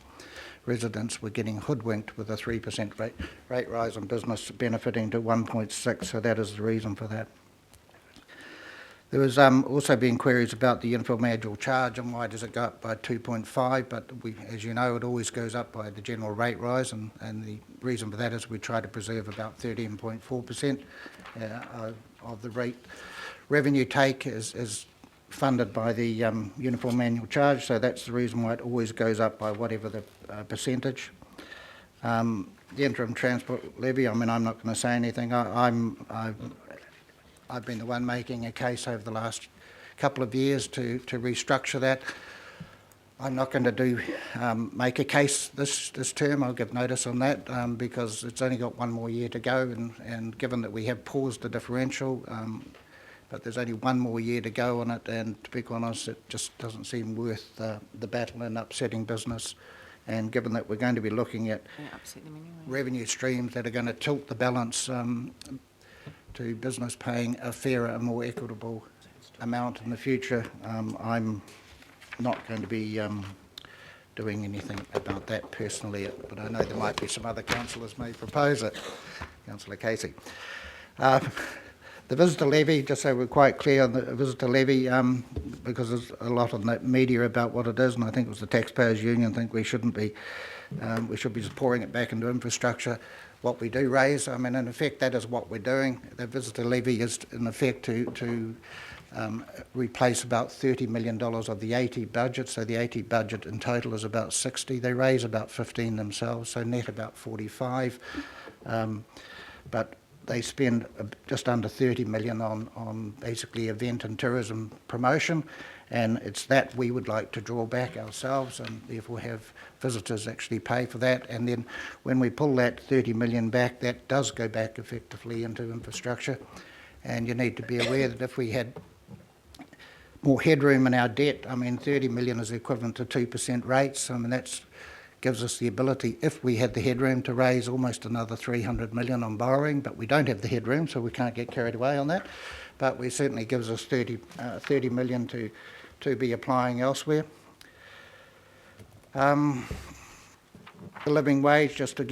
residents were getting hoodwinked with a 3% rate rise on business benefiting to 1.6, so that is the reason for that. There was also been queries about the uniform annual charge and why does it go up by 2.5, but as you know, it always goes up by the general rate rise, and the reason for that is we try to preserve about 13.4% of the rate revenue take is funded by the uniform annual charge, so that's the reason why it always goes up by whatever the percentage. The interim transport levy, I mean, I'm not going to say anything. I've been the one making a case over the last couple of years to restructure that. I'm not going to make a case this term. I'll give notice on that because it's only got 1 more year to go, and given that we have paused the differential, but there's only 1 more year to go on it, and to be quite honest, it just doesn't seem worth the battle and upsetting business. And given that we're going to be looking at revenue streams that are going to tilt the balance to business paying a fairer and more equitable amount in the future, I'm not going to be doing anything about that personally, but I know there might be some other councillors may propose it. Councillor Casey. The visitor levy, just so we're quite clear on the visitor levy, because there's a lot of media about what it is, and I think it was the Taxpayers Union think we shouldn't be, we should be just pouring it back into infrastructure. What we do raise, I mean, in effect, that is what we're doing. The visitor levy is, in effect, to replace about $30 million of the 80 budget. So the 80 budget in total is about 60. They raise about 15 themselves, so net about 45. But they spend just under 30 million on basically event and tourism promotion, and it's that we would like to draw back ourselves and therefore have visitors actually pay for that. And then when we pull that 30 million back, that does go back effectively into infrastructure. And you need to be aware that if we had more headroom in our debt, I mean 30 million is equivalent to 2% rates. I mean that gives us the ability, if we had the headroom, to raise almost another 300 million on borrowing, but we don't have the headroom, so we can't get carried away on that. But we certainly gives us 30 million to be applying elsewhere. The living wage, just to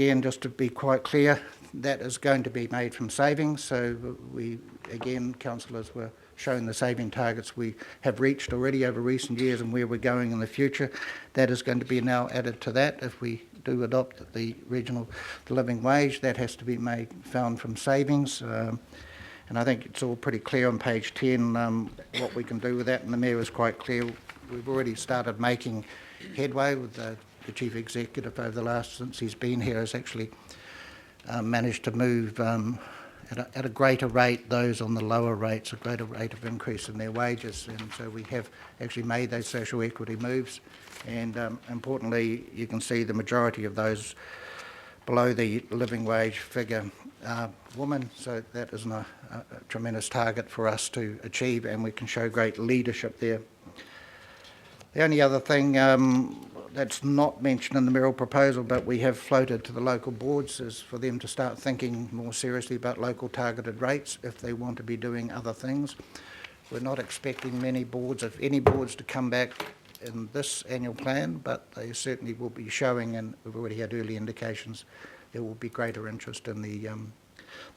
be quite clear, that is going to be made from savings. So we, again, councillors were shown the saving targets we have reached already over recent years and where we're going in the future. That is going to be now added to that. If we do adopt the living wage, that has to be found from savings. And I think it's all pretty clear on page 10 what we can do with that, and the Mayor was quite clear. We've already started making headway with the Chief Executive over the last, since he's been here, has actually managed to move at a greater rate those on the lower rates, a greater rate of increase in their wages, and so we have actually made those social equity moves. And importantly, you can see the majority of those below the living wage figure are women, so that is a tremendous target for us to achieve, and we can show great leadership there. The only other thing that's not mentioned in the mayoral proposal, but we have floated to the local boards, is for them to start thinking more seriously about local targeted rates if they want to be doing other things. We're not expecting many boards, if any boards, to come back in this annual plan, but they certainly will be showing, and we've already had early indications, there will be greater interest in the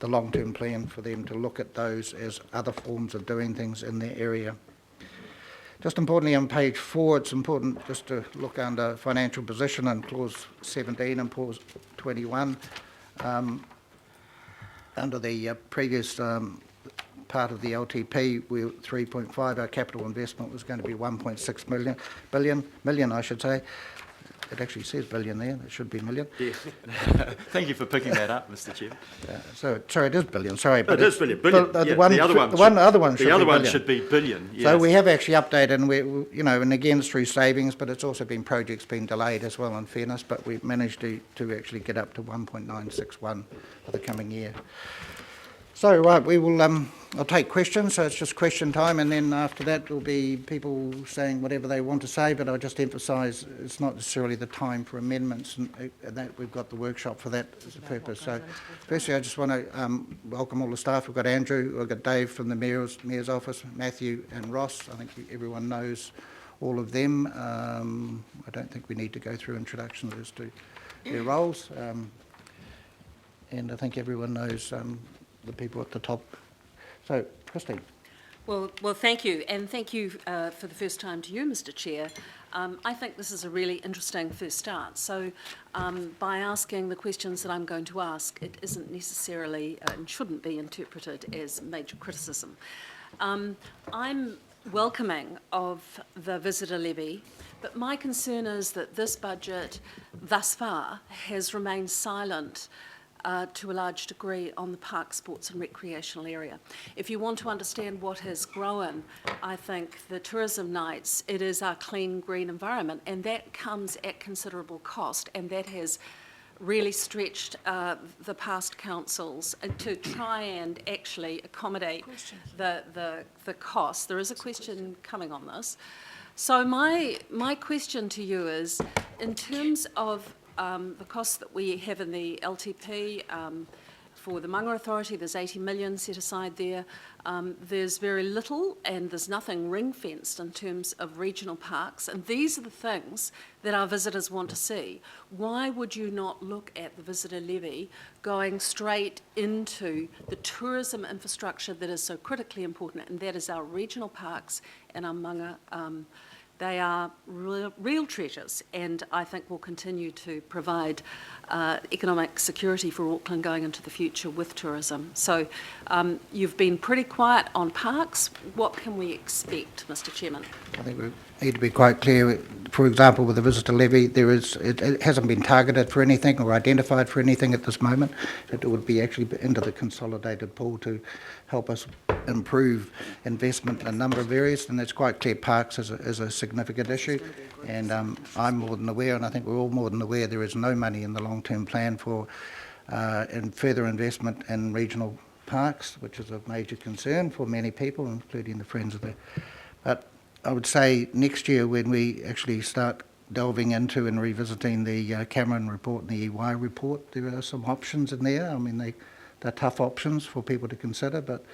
long-term plan for them to look at those as other forms of doing things in their area. Just importantly, on page 4, it's important just to look under financial position and clause 17 and clause 21. Under the previous part of the LTP, we were 3.5, our capital investment was going to be 1.6 million, I should say. It actually says billion there, it should be million. Yeah. Thank you for picking that up, Mr. Chair. Sorry, it is billion, sorry. It is billion. The other one should be billion. Yes. So we have actually updated, and and again it's through savings, but it's also been projects been delayed as well, in fairness. But we've managed to actually get up to 1.961 for the coming year. So right, we will. I'll take questions. So it's just question time, and then after that will be people saying whatever they want to say. But I'll just emphasise it's not necessarily the time for amendments, and that we've got the workshop for that as a purpose. So firstly, I just want to welcome all the staff. We've got Andrew, we've got Dave from the Mayor's office, Matthew and Ross. I think everyone knows all of them. I don't think we need to go through introductions as to their roles, and I think everyone knows the people at the top. So, Christine. Well, thank you, and thank you for the first time to you, Mr. Chair. I think this is a really interesting first start. So, by asking the questions that I'm going to ask, it isn't necessarily and shouldn't be interpreted as major criticism. I'm welcoming of the visitor levy, but my concern is that this budget, thus far, has remained silent to a large degree on the park, sports and recreational area. If you want to understand what has grown, I think the tourism nights, it is our clean, green environment, and that comes at considerable cost, and that has really stretched the past councils to try and actually accommodate the cost. There is a question coming on this. So my question to you is, in terms of the costs that we have in the LTP for the Manga Authority, there's 80 million set aside there. There's very little, and there's nothing ring-fenced in terms of regional parks, and these are the things that our visitors want to see. Why would you not look at the visitor levy going straight into the tourism infrastructure that is so critically important, and that is our regional parks and our Manga. They are real treasures, and I think will continue to provide economic security for Auckland going into the future with tourism. So you've been pretty quiet on parks. What can we expect, Mr. Chairman? I think we need to be quite clear. For example, with the visitor levy, it hasn't been targeted for anything or identified for anything at this moment. It would be actually into the consolidated pool to help us improve investment in a number of areas, and it's quite clear parks is a significant issue, and I'm more than aware, and I think we're all more than aware, there is no money in the long-term plan for further investment in regional parks, which is a major concern for many people, including the Friends of the... But I would say next year, when we actually start delving into and revisiting the Cameron report and the EY report, there are some options in there. I mean, they're tough options for people to consider, but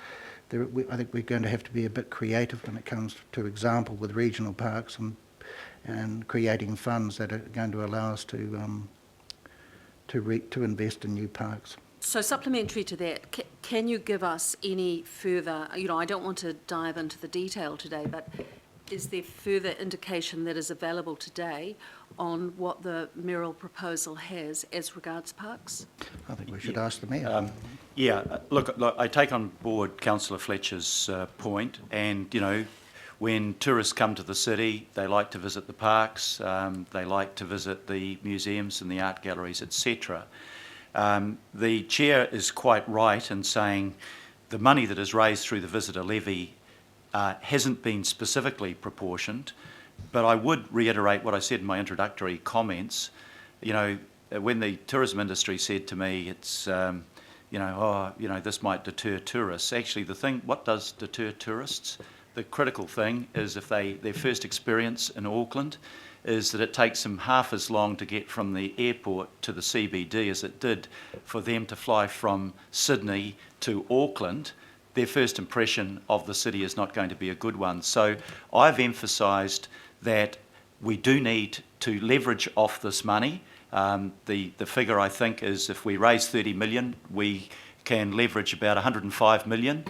I think we're going to have to be a bit creative when it comes to example with regional parks and creating funds that are going to allow us to invest in new parks. So supplementary to that, can you give us any further, I don't want to dive into the detail today, but is there further indication that is available today on what the mayoral proposal has as regards parks? I think we should ask the Mayor. Look, I take on board Councillor Fletcher's point, and, when tourists come to the city, they like to visit the parks, they like to visit the museums and the art galleries, etc. The Chair is quite right in saying the money that is raised through the visitor levy hasn't been specifically proportioned, but I would reiterate what I said in my introductory comments. When the tourism industry said to me, it's, this might deter tourists. Actually, what does deter tourists? The critical thing is if their first experience in Auckland is that it takes them half as long to get from the airport to the CBD as it did for them to fly from Sydney to Auckland. Their first impression of the city is not going to be a good one. So I've emphasised that we do need to leverage off this money. The figure, I think, is if we raise 30 million, we can leverage about 105 million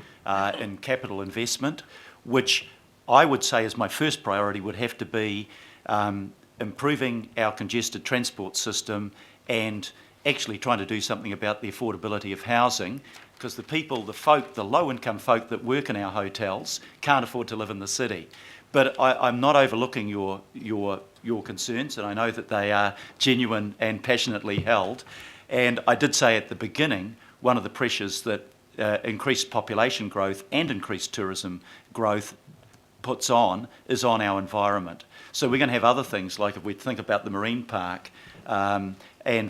in capital investment, which I would say is my first priority would have to be improving our congested transport system and actually trying to do something about the affordability of housing. because the people, the folk, the low-income folk that work in our hotels can't afford to live in the city. But I'm not overlooking your concerns, and I know that they are genuine and passionately held. And I did say at the beginning, one of the pressures that increased population growth and increased tourism growth puts on is on our environment. So we're going to have other things, like if we think about the marine park and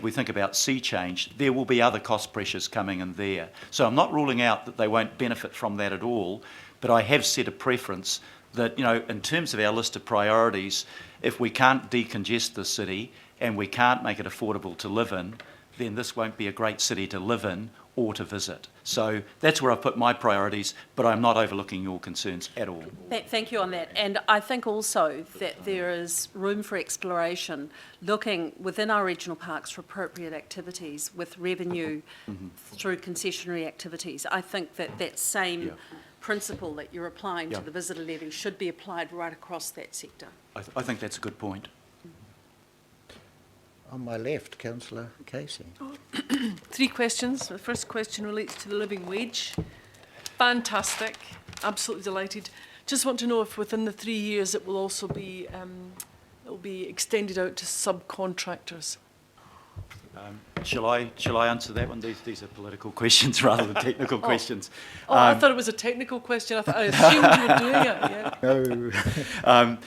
we think about sea change, there will be other cost pressures coming in there. So I'm not ruling out that they won't benefit from that at all, but I have set a preference that, you know, in terms of our list of priorities, if we can't decongest the city and we can't make it affordable to live in, then this won't be a great city to live in or to visit. So that's where I've put my priorities, but I'm not overlooking your concerns at all. Thank you on that. And I think also that there is room for exploration, looking within our regional parks for appropriate activities with revenue through concessionary activities. I think that that same principle that you're applying to the visitor levy should be applied right across that sector. I think that's a good point. On my left, Councillor Casey. 3 questions. The first question relates to the living wage. Fantastic. Absolutely delighted. Just want to know if within the 3 years it will also be extended out to subcontractors. Shall I answer that one? These are political questions rather than technical questions. I thought it was a technical question. I assumed you were doing it. Yeah. No.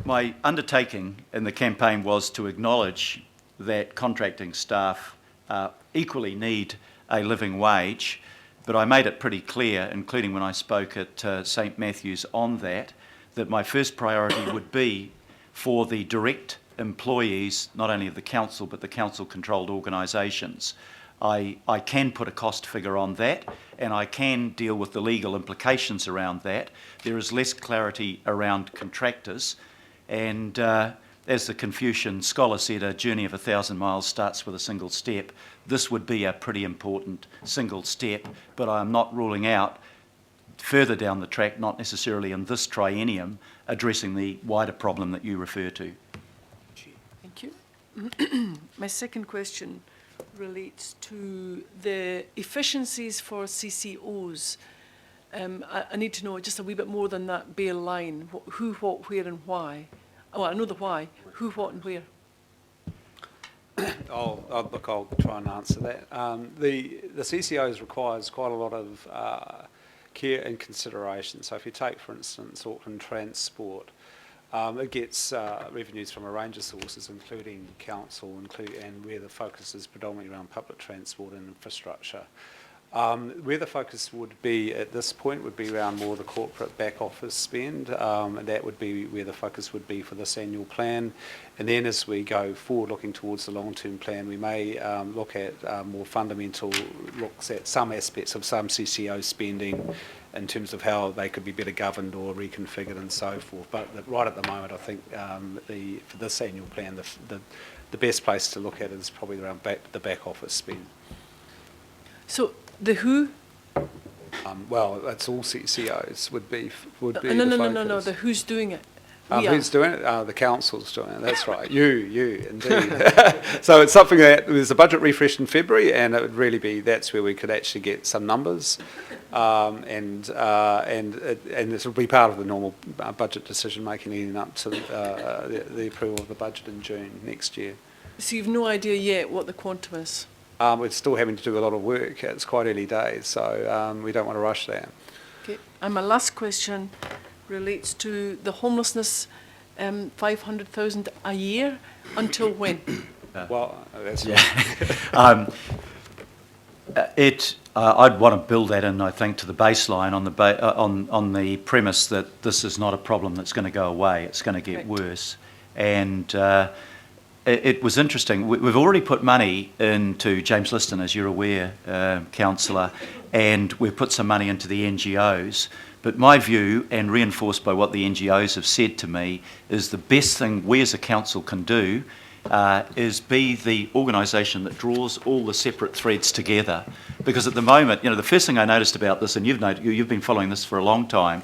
My undertaking in the campaign was to acknowledge that contracting staff equally need a living wage, but I made it pretty clear, including when I spoke at St Matthew's on that my first priority would be for the direct employees, not only of the council, but the council-controlled organisations. I can put a cost figure on that, and I can deal with the legal implications around that. There is less clarity around contractors, and as the Confucian scholar said, a journey of 1,000 miles starts with a single step. This would be a pretty important single step, but I'm not ruling out further down the track, not necessarily in this triennium, addressing the wider problem that you refer to. Thank you. My second question relates to the efficiencies for CCOs. I need to know just a wee bit more than that bare line. Who, what, where and why. Oh, I know the why. Who, what and where. I'll try and answer that. The CCOs requires quite a lot of care and consideration. So if you take, for instance, Auckland Transport, it gets revenues from a range of sources, including council, and where the focus is predominantly around public transport and infrastructure. Where the focus would be at this point would be around more the corporate back office spend, and that would be where the focus would be for this annual plan. And then as we go forward looking towards the long-term plan, we may look at more fundamental looks at some aspects of some CCO spending in terms of how they could be better governed or reconfigured and so forth. But right at the moment, I think for this annual plan, the best place to look at is probably around the back office spend. So the who? Well, that's all CCOs would be No. the focus. The who's doing it? Who's doing it? The council's doing it. That's right. You, indeed. So it's something that there's a budget refresh in February, and it would really be that's where we could actually get some numbers, and this will be part of the normal budget decision making leading up to the approval of the budget in June next year. So you've no idea yet what the quantum is? We're still having to do a lot of work. It's quite early days, so we don't want to rush that. Okay. And my last question relates to the homelessness, 500,000 a year, until when? Well, that's I'd want to build that in, I think, to the baseline on the premise that this is not a problem that's going to go away. It's going to get worse. And it was interesting. We've already put money into James Liston, as you're aware, Councillor, and we've put some money into the NGOs. But my view, and reinforced by what the NGOs have said to me, is the best thing we as a council can do is be the organisation that draws all the separate threads together. Because at the moment, the first thing I noticed about this, and you've been following this for a long time,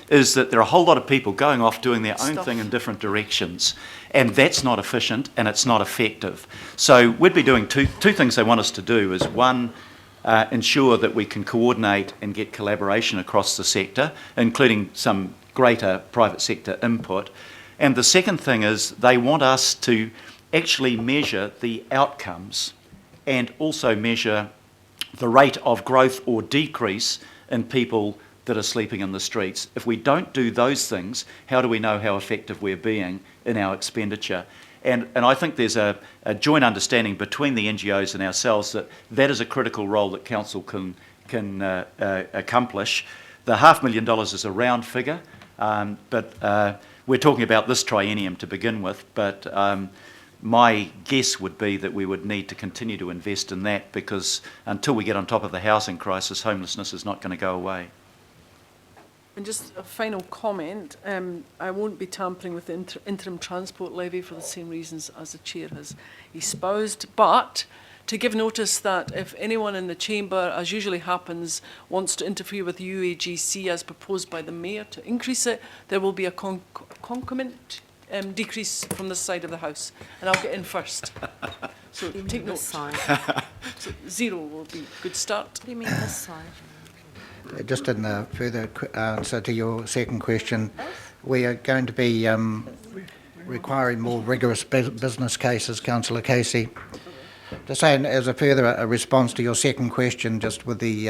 is that there are a whole lot of people going off doing their own thing in different directions. And that's not efficient and it's not effective. So we'd be doing two things they want us to do is, one, ensure that we can coordinate and get collaboration across the sector, including some greater private sector input. And the second thing is they want us to actually measure the outcomes and also measure the rate of growth or decrease in people that are sleeping in the streets. If we don't do those things, how do we know how effective we're being in our expenditure? And I think there's a joint understanding between the NGOs and ourselves that that is a critical role that council can accomplish. The $500,000 is a round figure, but we're talking about this triennium to begin with, but my guess would be that we would need to continue to invest in that, because until we get on top of the housing crisis, homelessness is not going to go away. And just a final comment, I won't be tampering with the interim transport levy for the same reasons as the chair has espoused, but to give notice that if anyone in the chamber, as usually happens, wants to interfere with UAGC as proposed by the mayor to increase it, there will be a concomitant decrease from this side of the house, and I'll get in first. So take note. So 0 will be a good start. What do you mean this side? Just in the further answer to your second question, we are going to be requiring more rigorous business cases, Councillor Casey. Just saying, as a further response to your second question, just with the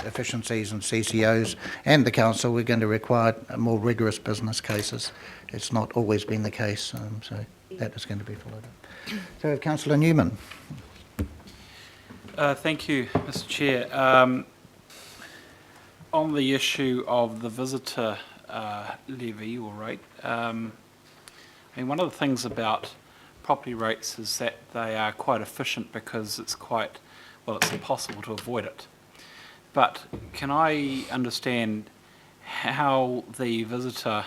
efficiencies and CCOs and the council, we're going to require more rigorous business cases. It's not always been the case, so that is going to be followed up. So, Councillor Newman. Thank you, Mr. Chair. On the issue of the visitor levy or rate, I mean, one of the things about property rates is that they are quite efficient because it's quite, well, it's impossible to avoid it. But can I understand how the visitor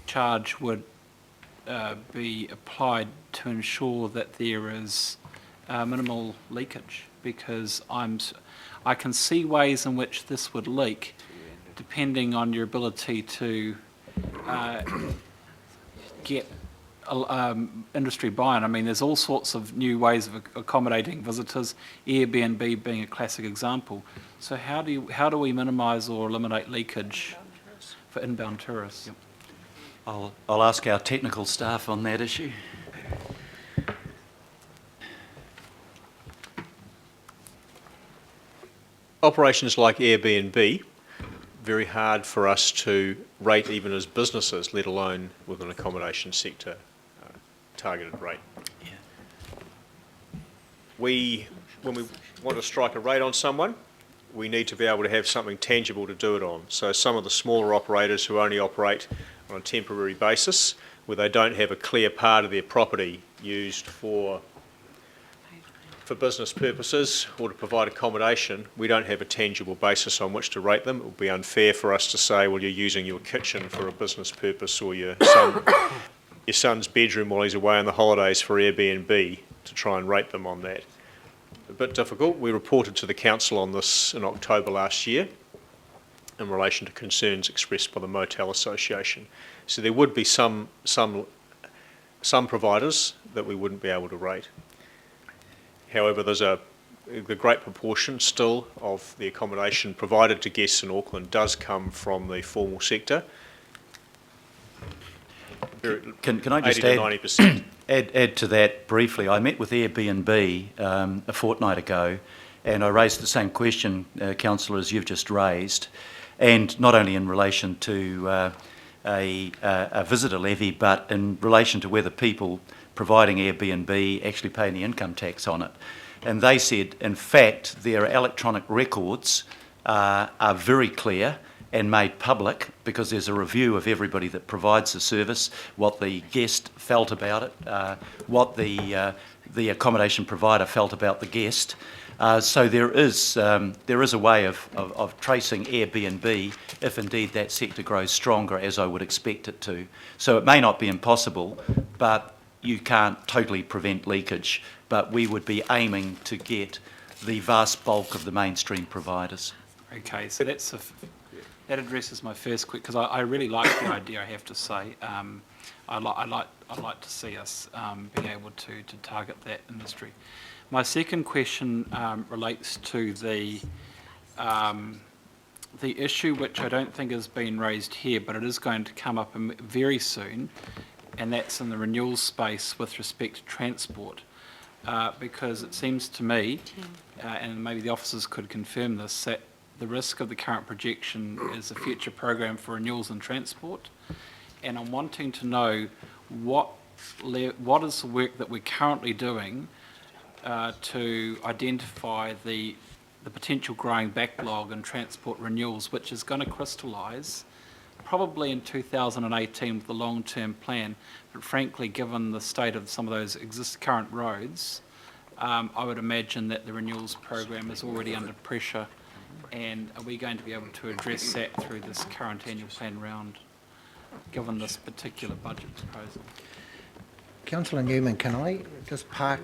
charge would be applied to ensure that there is minimal leakage? Because I can see ways in which this would leak depending on your ability to get industry buy-in. I mean, there's all sorts of new ways of accommodating visitors, Airbnb being a classic example. So how do we minimise or eliminate leakage for inbound tourists? Yep. I'll ask our technical staff on that issue. Operations like Airbnb, very hard for us to rate even as businesses, let alone with an accommodation sector targeted rate. Yeah. When we want to strike a rate on someone, we need to be able to have something tangible to do it on. So some of the smaller operators who only operate on a temporary basis, where they don't have a clear part of their property used for business purposes or to provide accommodation, we don't have a tangible basis on which to rate them. It would be unfair for us to say, well, you're using your kitchen for a business purpose, or your son's bedroom while he's away on the holidays for Airbnb, to try and rate them on that. A bit difficult. We reported to the council on this in October last year in relation to concerns expressed by the Motel Association. So there would be some providers that we wouldn't be able to rate. However, there's the great proportion still of the accommodation provided to guests in Auckland does come from the formal sector. Can I just 80 to 90%. add to that briefly? I met with Airbnb a fortnight ago, and I raised the same question, Councillor, as you've just raised, and not only in relation to a visitor levy, but in relation to whether people providing Airbnb actually pay any income tax on it. And they said, in fact, their electronic records are very clear and made public, because there's a review of everybody that provides the service, what the guest felt about it, what the accommodation provider felt about the guest. So there is a way of tracing Airbnb if indeed that sector grows stronger, as I would expect it to. So it may not be impossible, but you can't totally prevent leakage, but we would be aiming to get the vast bulk of the mainstream providers. Okay, so that addresses my first question, because I really like the idea, I have to say. I'd like to see us being able to target that industry. My second question relates to the issue which I don't think has been raised here, but it is going to come up very soon, and that's in the renewal space with respect to transport. Because it seems to me, and maybe the officers could confirm this, that the risk of the current projection is a future program for renewals and transport. And I'm wanting to know what is the work that we're currently doing to identify the potential growing backlog in transport renewals, which is going to crystallise probably in 2018 with the long-term plan, but frankly, given the state of some of those current roads, I would imagine that the renewals program is already under pressure, and are we going to be able to address that through this current annual plan round, given this particular budget proposal? Councillor Newman, can I just park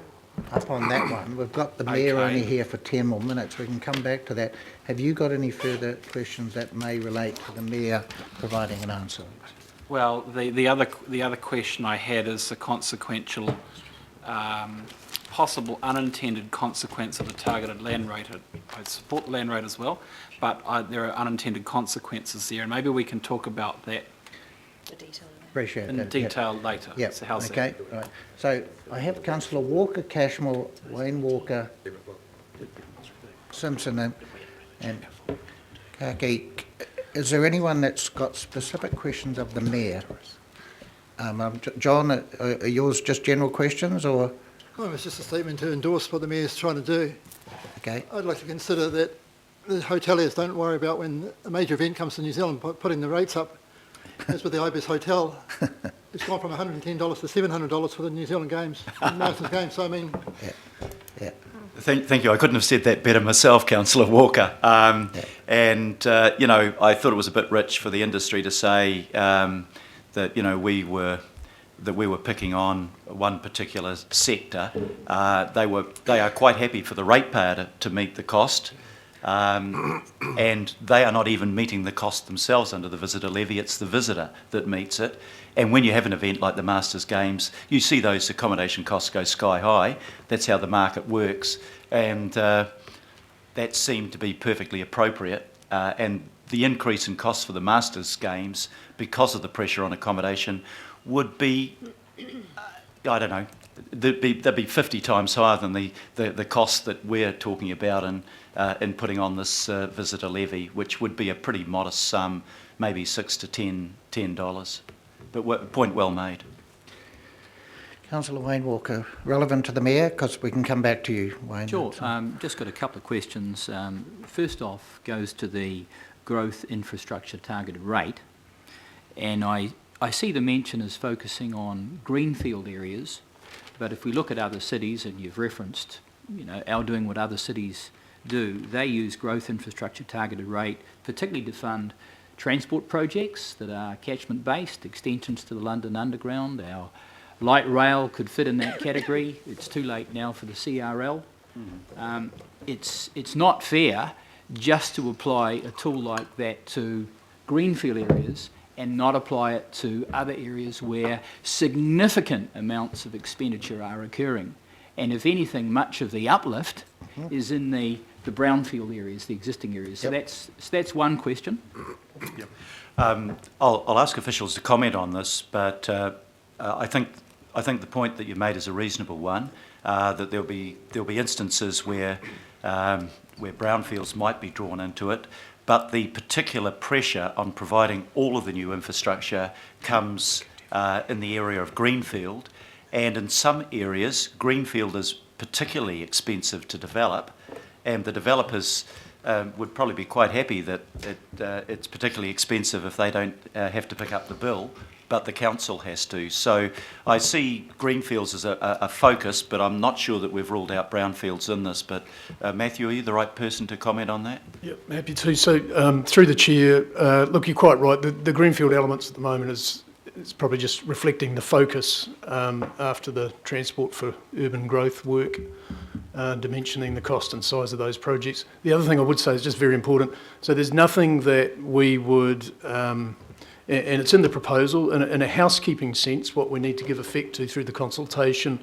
up on that one? We've got the Mayor only here for 10 more minutes. We can come back to that. Have you got any further questions that may relate to the Mayor providing an answer? Well, the other question I had is the consequential, possible unintended consequence of the targeted land rate. I support the land rate as well, but there are unintended consequences there, and maybe we can talk about that Appreciate in that. detail later. Yeah. So how's Okay. Right. So I have Councillor Walker, Cashmore, Wayne Walker, Simpson, and Kaki. Is there anyone that's got specific questions of the Mayor? John, are yours just general questions, or? Well, it's just a statement to endorse what the Mayor's trying to do. Okay. I'd like to consider that the hoteliers don't worry about when a major event comes to New Zealand putting the rates up. As with the Ibis Hotel, it's gone from $110 to $700 for the New Zealand Games, Masters Games. So I mean, Yeah. Thank you. I couldn't have said that better myself, Councillor Walker. And I thought it was a bit rich for the industry to say that we were picking on one particular sector. They are quite happy for the ratepayer to meet the cost. And they are not even meeting the cost themselves under the visitor levy. It's the visitor that meets it. And when you have an event like the Masters Games, you see those accommodation costs go sky high. That's how the market works. And that seemed to be perfectly appropriate. And the increase in costs for the Masters Games, because of the pressure on accommodation, would be, I don't know, they'd be 50 times higher than the cost that we're talking about in putting on this visitor levy, which would be a pretty modest sum, maybe $6 to $10. But point well made. Councillor Wayne Walker, relevant to the Mayor, because we can come back to you, Wayne. Sure. Just got a couple of questions. First off goes to the growth infrastructure targeted rate. And I see the mention as focusing on greenfield areas, but if we look at other cities, and you've referenced, our doing what other cities do, they use growth infrastructure targeted rate, particularly to fund transport projects that are catchment based, extensions to the London Underground. Our light rail could fit in that category. It's too late now for the CRL. It's not fair just to apply a tool like that to greenfield areas and not apply it to other areas where significant amounts of expenditure are occurring. And if anything, much of the uplift is in the brownfield areas, the existing areas. Yep. So that's one question. Yep. I'll ask officials to comment on this, but I think the point that you made is a reasonable one. That there'll be instances where brownfields might be drawn into it, but the particular pressure on providing all of the new infrastructure comes in the area of greenfield, and in some areas greenfield is particularly expensive to develop, and the developers would probably be quite happy that it's particularly expensive if they don't have to pick up the bill, but the council has to. So I see greenfields as a focus, but I'm not sure that we've ruled out brownfields in this. But Matthew, are you the right person to comment on that? Yep, happy to. So through the chair, look, you're quite right. The greenfield elements at the moment is probably just reflecting the focus after the Transport for Urban Growth work, dimensioning the cost and size of those projects. The other thing I would say is just very important. So there's nothing that we would and it's in the proposal. In a housekeeping sense, what we need to give effect to through the consultation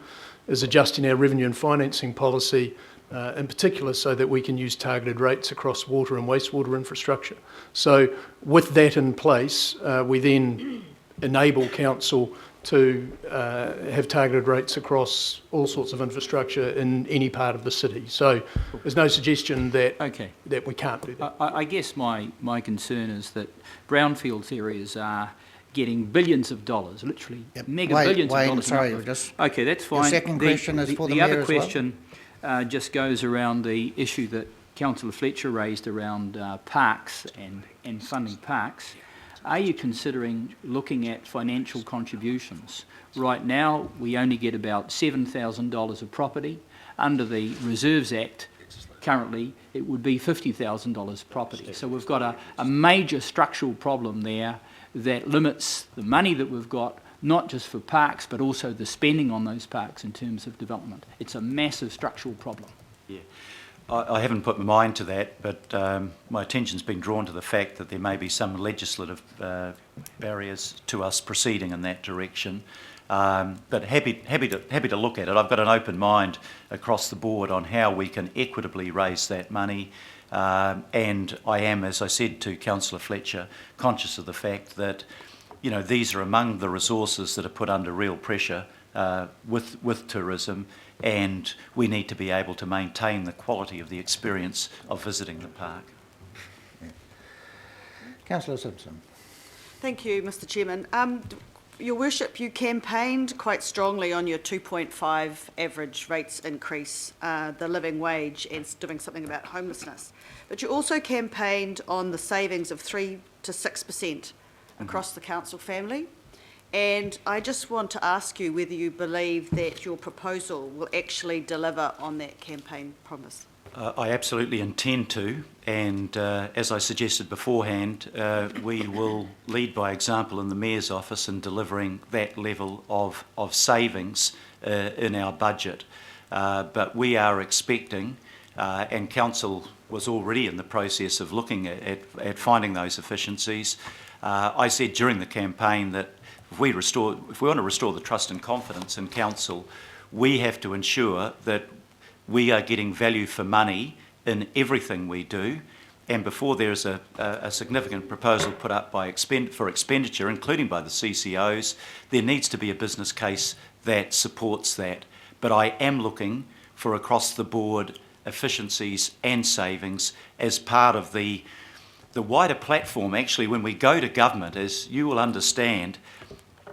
is adjusting our revenue and financing policy, in particular so that we can use targeted rates across water and wastewater infrastructure. So with that in place, we then enable council to have targeted rates across all sorts of infrastructure in any part of the city. So there's no suggestion that that we can't do that. I guess my concern is that brownfields areas are getting billions of dollars, literally mega billions of dollars. Sorry, just okay, that's fine. The second question is for the mayor mayor as well. The other question just goes around the issue that Councillor Fletcher raised around parks and funding parks. Are you considering looking at financial contributions? Right now, we only get about $7,000 of property. Under the Reserves Act, currently, it would be $50,000 property. So we've got a major structural problem there that limits the money that we've got, not just for parks, but also the spending on those parks in terms of development. It's a massive structural problem. Yeah. I haven't put my mind to that, but my attention's been drawn to the fact that there may be some legislative barriers to us proceeding in that direction. But happy to look at it. I've got an open mind across the board on how we can equitably raise that money. And I am, as I said to Councillor Fletcher, conscious of the fact that, you know, these are among the resources that are put under real pressure with tourism, and we need to be able to maintain the quality of the experience of visiting the park. Yeah. Councillor Simpson. Thank you, Mr Chairman. Your Worship, you campaigned quite strongly on your 2.5 average rates increase, the living wage, and doing something about homelessness. But you also campaigned on the savings of 3 to 6% across the council family. And I just want to ask you whether you believe that your proposal will actually deliver on that campaign promise. I absolutely intend to, and as I suggested beforehand, we will lead by example in the Mayor's office in delivering that level of savings in our budget. But we are expecting, and Council was already in the process of looking at finding those efficiencies. I said during the campaign that if we want to restore the trust and confidence in Council, we have to ensure that we are getting value for money in everything we do, and before there's a significant proposal put up for expenditure, including by the CCOs, there needs to be a business case that supports that. But I am looking for across-the-board efficiencies and savings as part of the wider platform. Actually, when we go to government, as you will understand,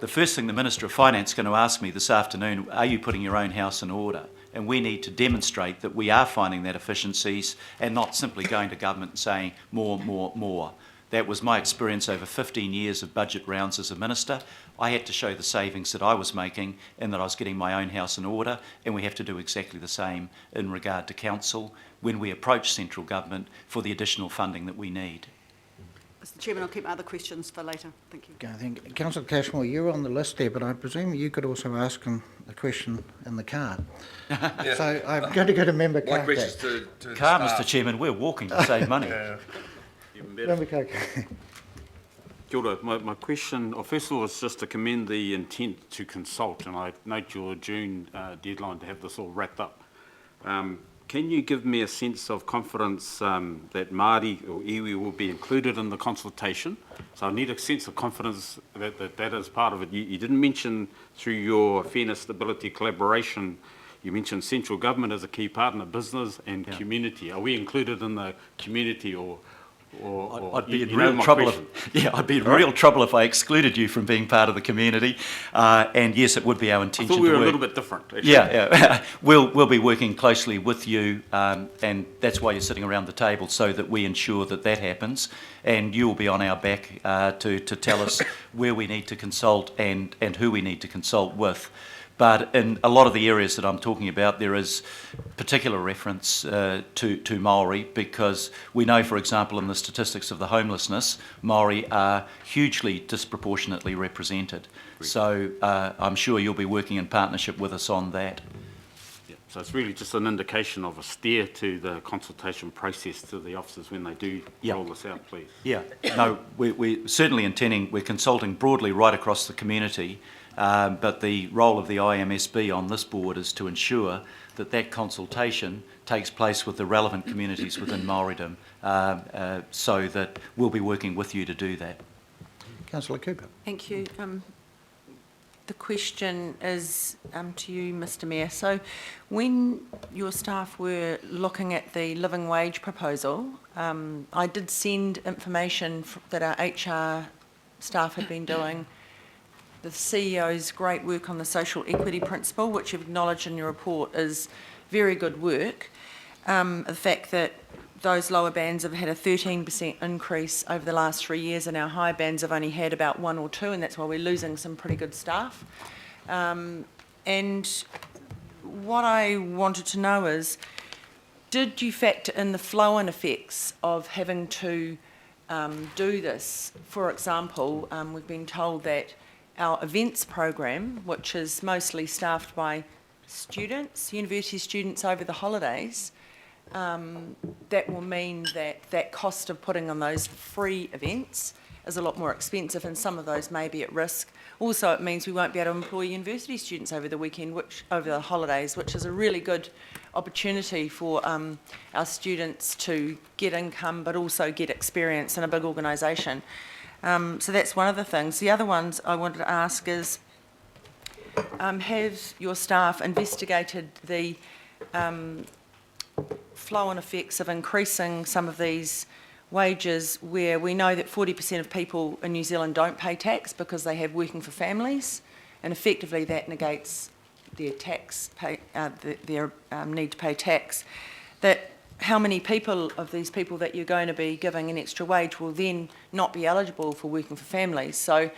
the first thing the Minister of Finance is going to ask me this afternoon, are you putting your own house in order? And we need to demonstrate that we are finding that efficiencies and not simply going to government and saying more, more, more. That was my experience over 15 years of budget rounds as a minister. I had to show the savings that I was making and that I was getting my own house in order, and we have to do exactly the same in regard to council when we approach central government for the additional funding that we need. Mr Chairman, I'll keep my other questions for later. Thank you. Okay, I think Councillor Cashmore, you're on the list there, but I presume you could also ask him the question in the car. Yeah. So I'm going to go to Member My Carter. question's to the Car, staff. Mr Chairman, we're walking to save money. Member Carter. Kia ora. My question, first of all, is just to commend the intent to consult, and I note your June deadline to have this all wrapped up. Can you give me a sense of confidence that Māori or iwi will be included in the consultation? So I need a sense of confidence that is part of it. You didn't mention through your fairness, stability, collaboration, you mentioned central government as a key partner, business and community. Are we included in the community or I'd be in real trouble I'd be in real trouble if I excluded you from being part of the community. And yes, it would be our intention. I thought we were to work. a little bit different. Actually. Yeah. We'll be working closely with you, and that's why you're sitting around the table, so that we ensure that happens. And you will be on our back to tell us where we need to consult and who we need to consult with. But in a lot of the areas that I'm talking about, there is particular reference to Maori, because we know, for example, in the statistics of the homelessness, Maori are hugely disproportionately represented. So I'm sure you'll be working in partnership with us on that. Yeah. So it's really just an indication of a steer to the consultation process to the officers when they do roll this out, please. Yeah, no, we're certainly we're consulting broadly right across the community, but the role of the IMSB on this board is to ensure that that consultation takes place with the relevant communities within Māoridom, so that we'll be working with you to do that. Councillor Cooper. Thank you. The question is to you, Mr Mayor. So when your staff were looking at the living wage proposal, I did send information that our HR staff had been doing, the CEO's great work on the social equity principle, which you've acknowledged in your report is very good work. The fact that those lower bands have had a 13% increase over the last 3 years and our high bands have only had about 1 or 2, and that's why we're losing some pretty good staff. And what I wanted to know is, did you factor in the flow-on effects of having to do this? For example, we've been told that our events program, which is mostly staffed by students, university students over the holidays, that will mean that that cost of putting on those free events is a lot more expensive, and some of those may be at risk. Also, it means we won't be able to employ university students over the weekend, over the holidays, which is a really good opportunity for our students to get income but also get experience in a big organisation. So that's one of the things. The other ones I wanted to ask is, have your staff investigated the flow-on effects of increasing some of these wages, where we know that 40% of people in New Zealand don't pay tax because they have working for families, and effectively that negates their need to pay tax. That how many people of these people that you're going to be giving an extra wage will then not be eligible for working for families? So,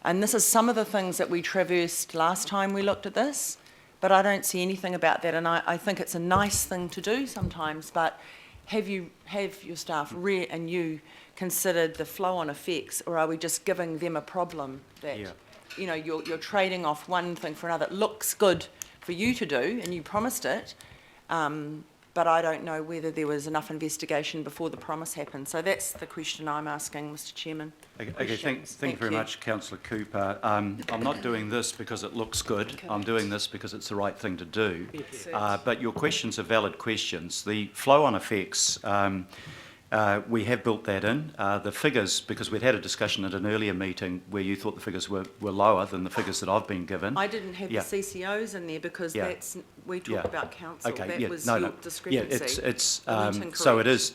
and this is some of the things that we traversed last time we looked at this, but I don't see anything about that, and I think it's a nice thing to do sometimes, but have your staff and you considered the flow-on effects, or are we just giving them a problem that, you know, you're trading off one thing for another? It looks good for you to do, and you promised it, but I don't know whether there was enough investigation before the promise happened. So that's the question I'm asking, Mr Chairman. Okay, thank you very much, Councillor Cooper. I'm not doing this because it looks good. Correct. I'm doing this because it's the right thing to do. But your questions are valid questions. The flow-on effects, we have built that in. The figures, because we'd had a discussion at an earlier meeting where you thought the figures were lower than the figures that I've been given. I didn't have the CCOs in there because that's, we talked about council. Okay, that was your discrepancy. So it is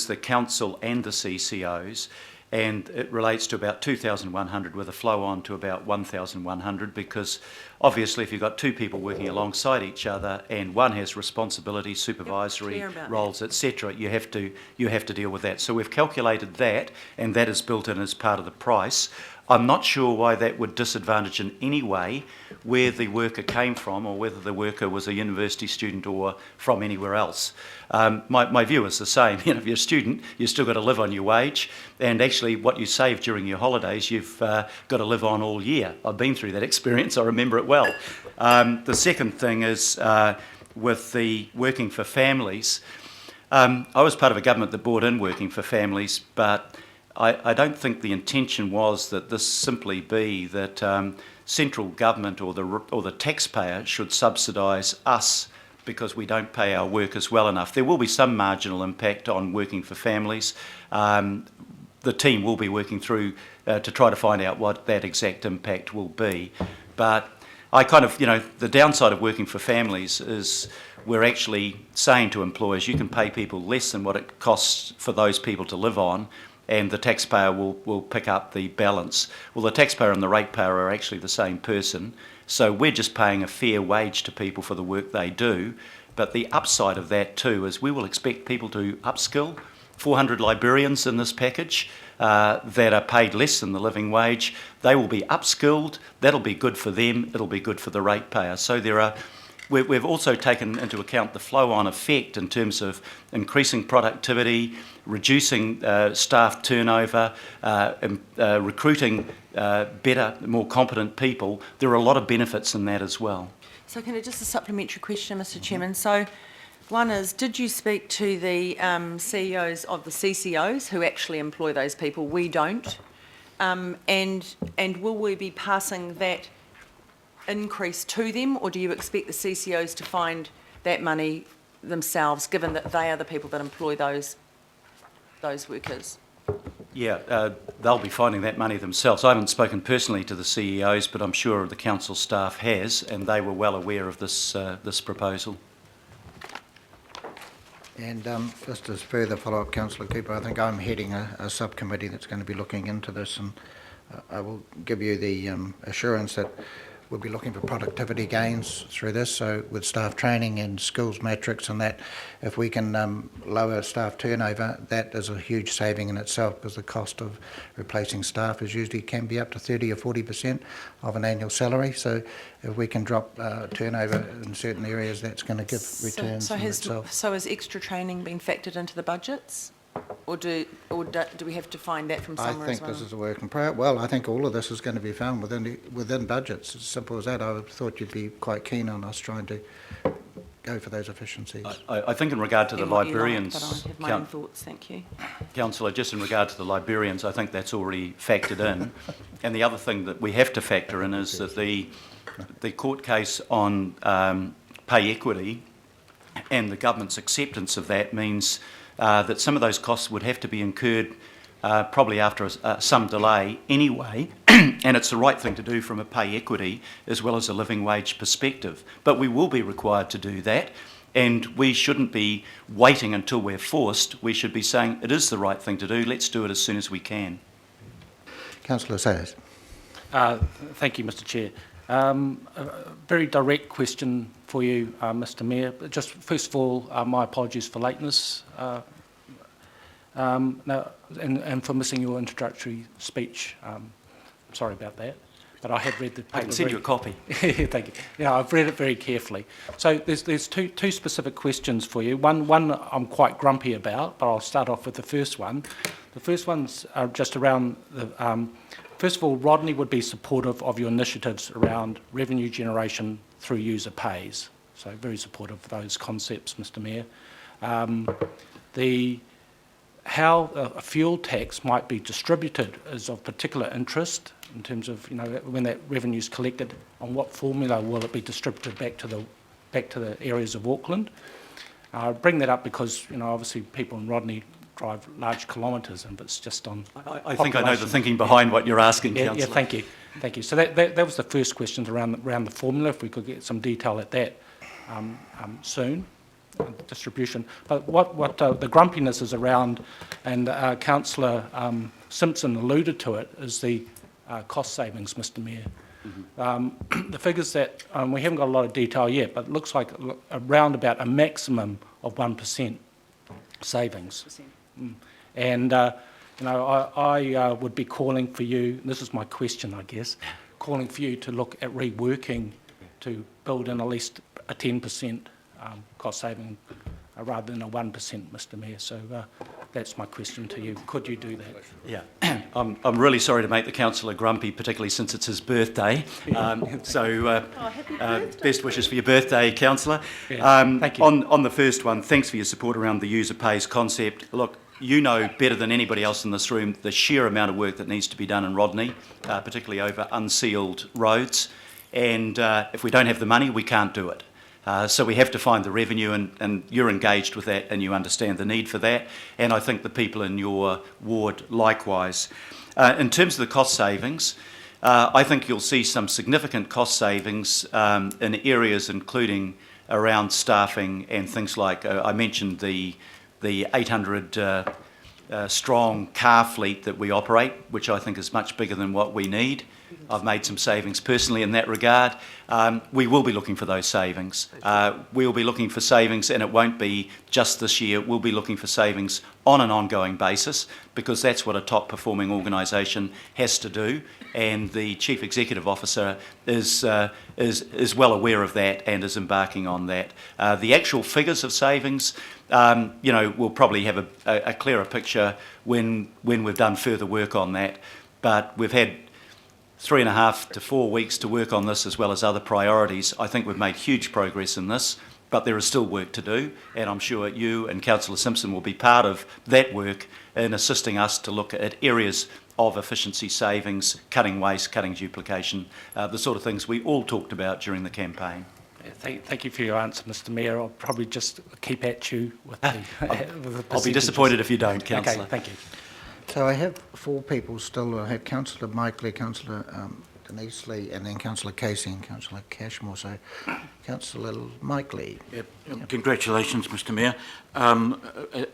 the council and the CCOs, and it relates to about 2,100 with a flow on to about 1,100, because obviously if you've got two people working alongside each other and one has responsibilities, supervisory roles, etc., you have to deal with that. So we've calculated that, and that is built in as part of the price. I'm not sure why that would disadvantage in any way where the worker came from, or whether the worker was a university student or from anywhere else. My view is the same. You know, if you're a student, you've still got to live on your wage, and actually what you save during your holidays, you've got to live on all year. I've been through that experience, I remember it well. The second thing is with the working for families. I was part of a government that brought in working for families, but I don't think the intention was that this simply be that central government or the taxpayer should subsidise us because we don't pay our workers well enough. There will be some marginal impact on working for families. The team will be working through to try to find out what that exact impact will be. But I kind of, you know, the downside of working for families is we're actually saying to employers, you can pay people less than what it costs for those people to live on, and the taxpayer will pick up the balance. Well, the taxpayer and the ratepayer are actually the same person, so we're just paying a fair wage to people for the work they do. But the upside of that too is we will expect people to upskill. 400 librarians in this package that are paid less than the living wage. They will be upskilled. That'll be good for them. It'll be good for the ratepayer. So we've also taken into account the flow-on effect in terms of increasing productivity, reducing staff turnover, recruiting better, more competent people. There are a lot of benefits in that as well. So can I just a supplementary question, Mr. Chairman? So one is, did you speak to the CEOs of the CCOs who actually employ those people? We don't. And will we be passing that increase to them, or do you expect the CCOs to find that money themselves, given that they are the people that employ those workers? Yeah, they'll be finding that money themselves. I haven't spoken personally to the CEOs, but I'm sure the council staff has, and they were well aware of this proposal. And just as further follow-up, Councillor Cooper, I think I'm heading a subcommittee that's going to be looking into this, and I will give you the assurance that we'll be looking for productivity gains through this, so with staff training and skills metrics and that, if we can lower staff turnover, that is a huge saving in itself, because the cost of replacing staff is usually can be up to 30 or 40% of an annual salary. So if we can drop turnover in certain areas, that's going to give returns in itself. So has extra training been factored into the budgets? Or do we have to find that from somewhere as well? I think this is a work in progress. Well, I think all of this is going to be found within budgets. As simple as that. I thought you'd be quite keen on us trying to go for those efficiencies. I think in regard to the librarians, but I have my own thoughts. Thank you, Councillor. Just in regard to the librarians, I think that's already factored in. And the other thing that we have to factor in is that the court case on pay equity and the government's acceptance of that means that some of those costs would have to be incurred probably after some delay anyway, and it's the right thing to do from a pay equity as well as a living wage perspective. But we will be required to do that, and we shouldn't be waiting until we're forced. We should be saying it is the right thing to do, let's do it as soon as we can. Councillor Sayers. Thank you, Mr. Chair. A very direct question for you, Mr. Mayor. Just first of all, my apologies for lateness and for missing your introductory speech. Sorry about that, but I have read the paper. I can send you a copy. Thank you. Yeah, I've read it very carefully. So there's two specific questions for you. One I'm quite grumpy about, but I'll start off with the first one. The first one's just around the. First of all, Rodney would be supportive of your initiatives around revenue generation through user pays. So very supportive of those concepts, Mr. Mayor. How a fuel tax might be distributed is of particular interest in terms of, you know, when that revenue is collected, on what formula will it be distributed back to the areas of Auckland. I bring that up because, you know, obviously people in Rodney drive large kilometres, and it's just on. I think I know the thinking behind what you're asking, Councillor. Yeah, thank you. So that was the first question around the formula. If we could get some detail at that soon, distribution. But what the grumpiness is around, and Councillor Simpson alluded to it, is the cost savings, Mr. Mayor. Mm-hmm. The figures that we haven't got a lot of detail yet, but it looks like around about a maximum of 1% savings. And you know, I would be calling for you, and this is my question, I guess, calling for you to look at reworking to build in at least a 10% cost saving rather than a 1%, Mr. Mayor. So that's my question to you. Could you do that? Yeah, I'm really sorry to make the councillor grumpy, particularly since it's his birthday. Best wishes for your birthday, councillor. Yeah, thank you. On the first one, thanks for your support around the user pays concept. Look, you know better than anybody else in this room the sheer amount of work that needs to be done in Rodney, particularly over unsealed roads. And if we don't have the money, we can't do it. So we have to find the revenue, and you're engaged with that and you understand the need for that. And I think the people in your ward likewise. In terms of the cost savings, I think you'll see some significant cost savings in areas including around staffing and things like, I mentioned the 800 strong car fleet that we operate, which I think is much bigger than what we need. I've made some savings personally in that regard. We will be looking for those savings. We'll be looking for savings, and it won't be just this year. We'll be looking for savings on an ongoing basis, because that's what a top performing organisation has to do, and the Chief Executive Officer is well aware of that and is embarking on that. The actual figures of savings, you know, we'll probably have a clearer picture when we've done further work on that, but we've had 3.5 to 4 weeks to work on this as well as other priorities, I think we've made huge progress in this, but there is still work to do, and I'm sure you and Councillor Simpson will be part of that work in assisting us to look at areas of efficiency savings, cutting waste, cutting duplication, the sort of things we all talked about during the campaign. Thank you for your answer, Mr Mayor. I'll probably just keep at you with the, with the I'll be disappointed if you don't, Councillor. Okay, thank you. So I have 4 people still. I have Councillor Mike Lee, Councillor Denise Lee, and then Councillor Casey and Councillor Cashmore. So Councillor Mike Lee. Yep. Congratulations, Mr Mayor,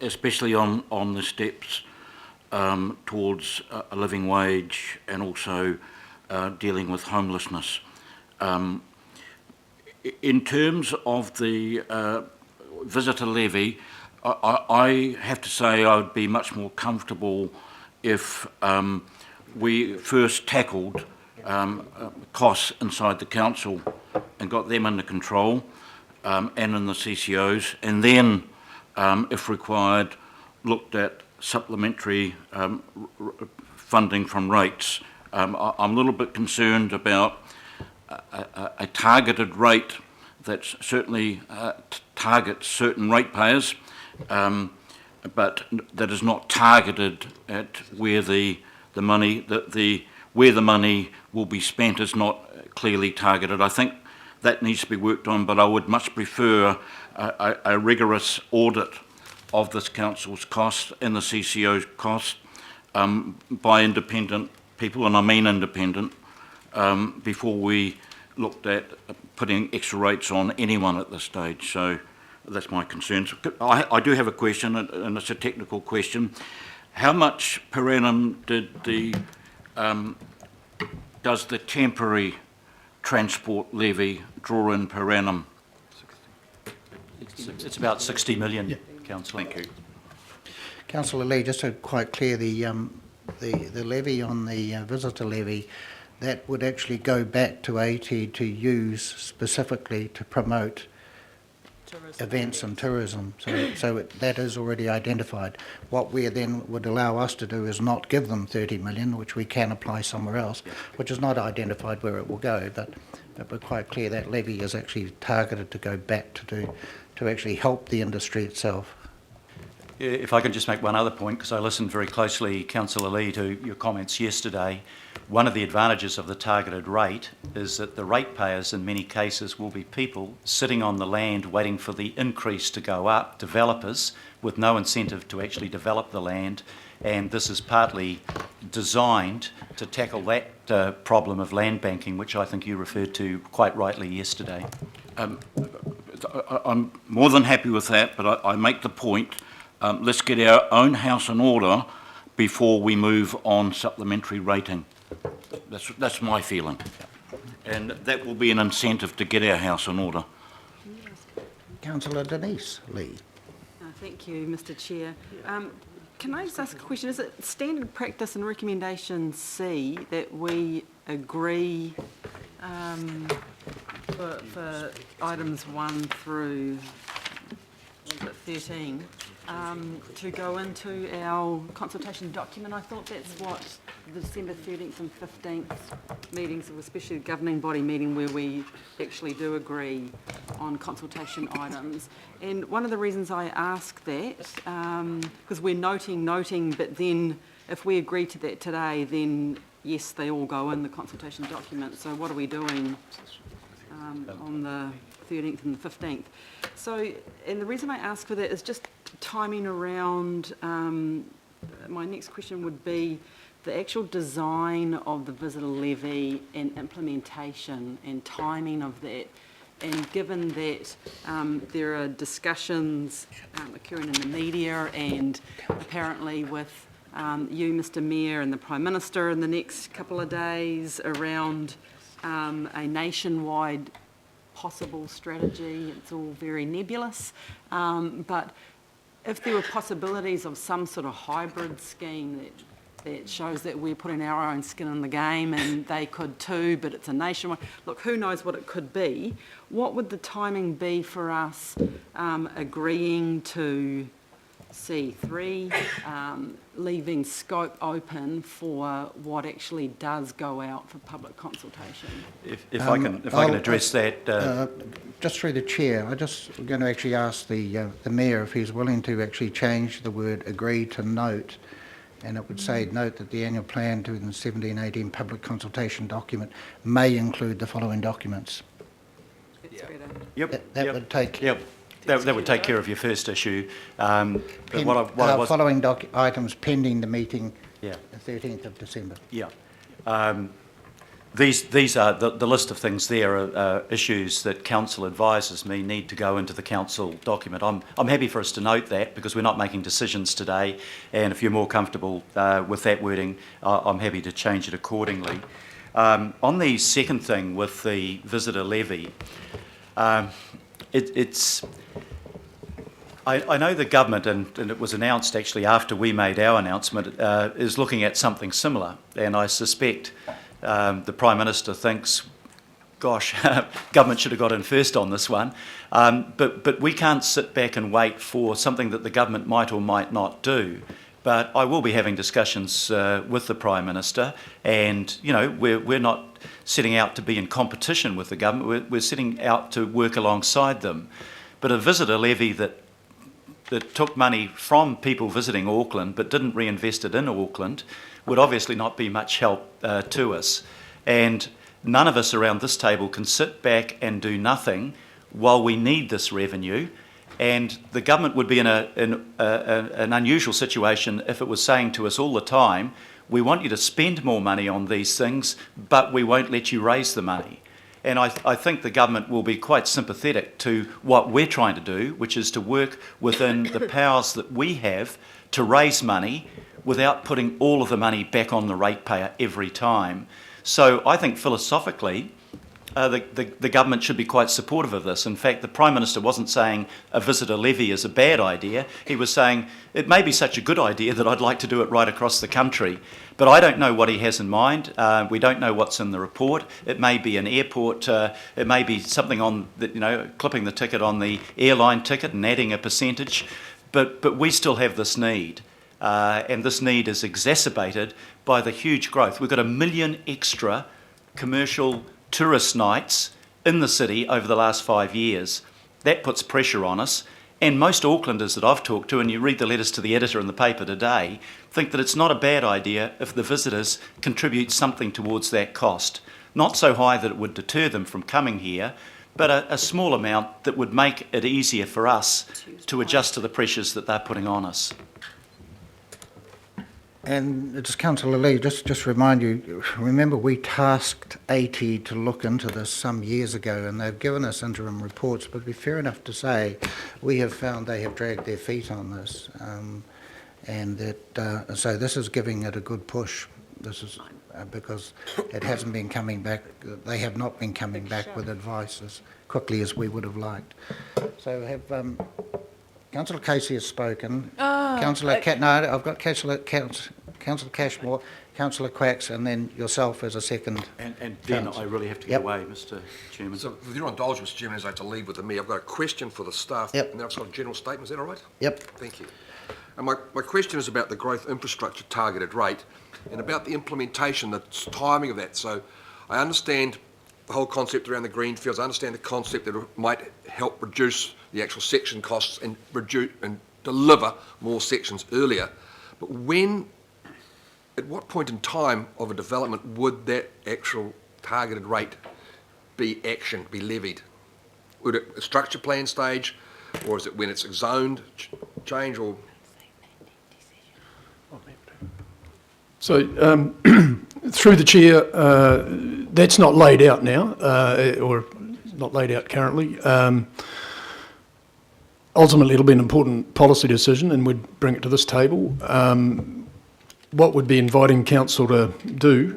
especially on the steps towards a living wage and also dealing with homelessness. In terms of the visitor levy, I have to say I would be much more comfortable if we first tackled costs inside the council and got them under control and in the CCOs, and then, if required, looked at supplementary funding from rates. I'm a little bit concerned about a targeted rate that certainly targets certain ratepayers, but that is not targeted at where the money where the money will be spent is not clearly targeted. I think that needs to be worked on, but I would much prefer a rigorous audit of this council's costs and the CCO's costs by independent people, and I mean independent, before we looked at putting extra rates on anyone at this stage. So that's my concerns. I do have a question, and it's a technical question. How much per annum does the temporary transport levy draw in per annum? It's about 60 million, Councillor. Thank you. Councillor Lee, just to quite clear, the levy on the visitor levy, that would actually go back to AT to use specifically to promote events and tourism. So that is already identified. What we then would allow us to do is not give them 30 million, which we can apply somewhere else, which is not identified where it will go, but we're quite clear that levy is actually targeted to go back to actually help the industry itself. If I can just make one other point, because I listened very closely, Councillor Lee, to your comments yesterday. One of the advantages of the targeted rate is that the ratepayers in many cases will be people sitting on the land waiting for the increase to go up, developers with no incentive to actually develop the land, and this is partly designed to tackle that problem of land banking, which I think you referred to quite rightly yesterday. I'm more than happy with that, but I make the point, let's get our own house in order before we move on supplementary rating. That's my feeling. And that will be an incentive to get our house in order. Councillor Denise Lee. Thank you, Mr Chair. Can I just ask a question? Is it standard practice and recommendation C that we agree for items 1 through 13 to go into our consultation document? I thought that's what the December 13th and 15th meetings, especially the governing body meeting, where we actually do agree on consultation items. And one of the reasons I ask that, because we're noting, but then if we agree to that today, then yes, they all go in the consultation document. So what are we doing on the 13th and the 15th? So, and the reason I ask for that is just timing around, my next question would be the actual design of the visitor levy and implementation and timing of that. And given that there are discussions occurring in the media and apparently with you, Mr Mayor, and the Prime Minister in the next couple of days around a nationwide possible strategy, it's all very nebulous, but if there were possibilities of some sort of hybrid scheme that shows that we're putting our own skin in the game and they could too, but it's a nationwide, look, who knows what it could be, what would the timing be for us agreeing to C3, leaving scope open for what actually does go out for public consultation. If I can address that. Just through the chair, I just going to actually ask the mayor if he's willing to actually change the word agree to note, and it would say note that the annual plan 2017-18 public consultation document may include the following documents. That's better. Yep. That would take. Yep. That would take care of your first issue. But what I was following items pending the meeting. Yeah. The 13th of December. Yeah. These are the list of things there are issues that council advises me need to go into the council document. I'm happy for us to note that because we're not making decisions today, and if you're more comfortable with that wording, I'm happy to change it accordingly. On the second thing with the visitor levy, I know the government, and it was announced actually after we made our announcement, is looking at something similar, and I suspect the Prime Minister thinks, gosh, government should have got in first on this one, but we can't sit back and wait for something that the government might or might not do. But I will be having discussions with the Prime Minister, and you know we're not setting out to be in competition with the government. We're setting out to work alongside them. But a visitor levy that took money from people visiting Auckland but didn't reinvest it in Auckland would obviously not be much help to us. And none of us around this table can sit back and do nothing while we need this revenue. And the government would be in an unusual situation if it was saying to us all the time, we want you to spend more money on these things, but we won't let you raise the money. And I think the government will be quite sympathetic to what we're trying to do, which is to work within the powers that we have to raise money without putting all of the money back on the ratepayer every time. So I think philosophically, the government should be quite supportive of this. In fact, the Prime Minister wasn't saying a visitor levy is a bad idea. He was saying it may be such a good idea that I'd like to do it right across the country. But I don't know what he has in mind. We don't know what's in the report. It may be an airport. It may be something on, clipping the ticket on the airline ticket and adding a percentage. But we still have this need. And this need is exacerbated by the huge growth. We've got 1 million extra commercial tourist nights in the city over the last 5 years. That puts pressure on us. And most Aucklanders that I've talked to, and you read the letters to the editor in the paper today, think that it's not a bad idea if the visitors contribute something towards that cost. Not so high that it would deter them from coming here, but a small amount that would make it easier for us to adjust to the pressures that they're putting on us. And it's Councillor Lee, just remind you, remember we tasked AT to look into this some years ago, and they've given us interim reports, but it'd be fair enough to say we have found they have dragged their feet on this, and that so this is giving it a good push. This is because it hasn't been coming back, they have not been coming back with advice as quickly as we would have liked. So have Councillor Casey has spoken. Councillor I've got Councillor Cashmore, Councillor Quacks, and then yourself as a second. And then I really have to get away, Mr. Chairman. So with your indulgence, Mr. Chairman, as I have to leave with the mayor, I've got a question for the staff. Yep. And then I've got a general statement. Is that all right? Yep. Thank you. And my question is about the growth infrastructure targeted rate and about the implementation, the timing of that. So I understand the whole concept around the greenfields. I understand the concept that it might help reduce the actual section costs and deliver more sections earlier. But at what point in time of a development would that actual targeted rate be actioned, be levied? Would it a structure plan stage, or is it when it's a zoned change, or? So through the chair, that's not laid out now, or not laid out currently. Ultimately, it'll be an important policy decision, and we'd bring it to this table. What would be inviting council to do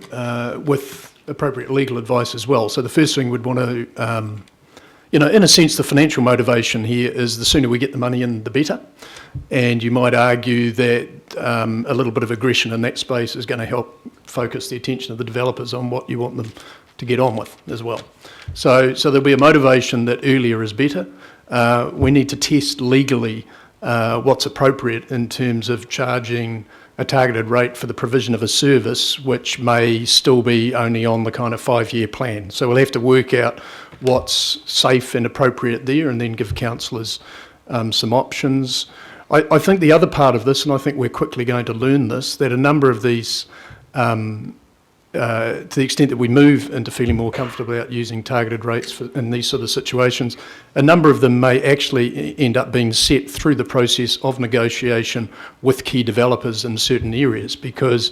with appropriate legal advice as well. So the first thing we'd want to, in a sense, the financial motivation here is the sooner we get the money in, the better. And you might argue that a little bit of aggression in that space is going to help focus the attention of the developers on what you want them to get on with as well. So there'll be a motivation that earlier is better. We need to test legally what's appropriate in terms of charging a targeted rate for the provision of a service which may still be only on the kind of 5-year plan. So we'll have to work out what's safe and appropriate there and then give councillors some options. I think the other part of this, and I think we're quickly going to learn this, that a number of these, to the extent that we move into feeling more comfortable about using targeted rates in these sort of situations, a number of them may actually end up being set through the process of negotiation with key developers in certain areas, because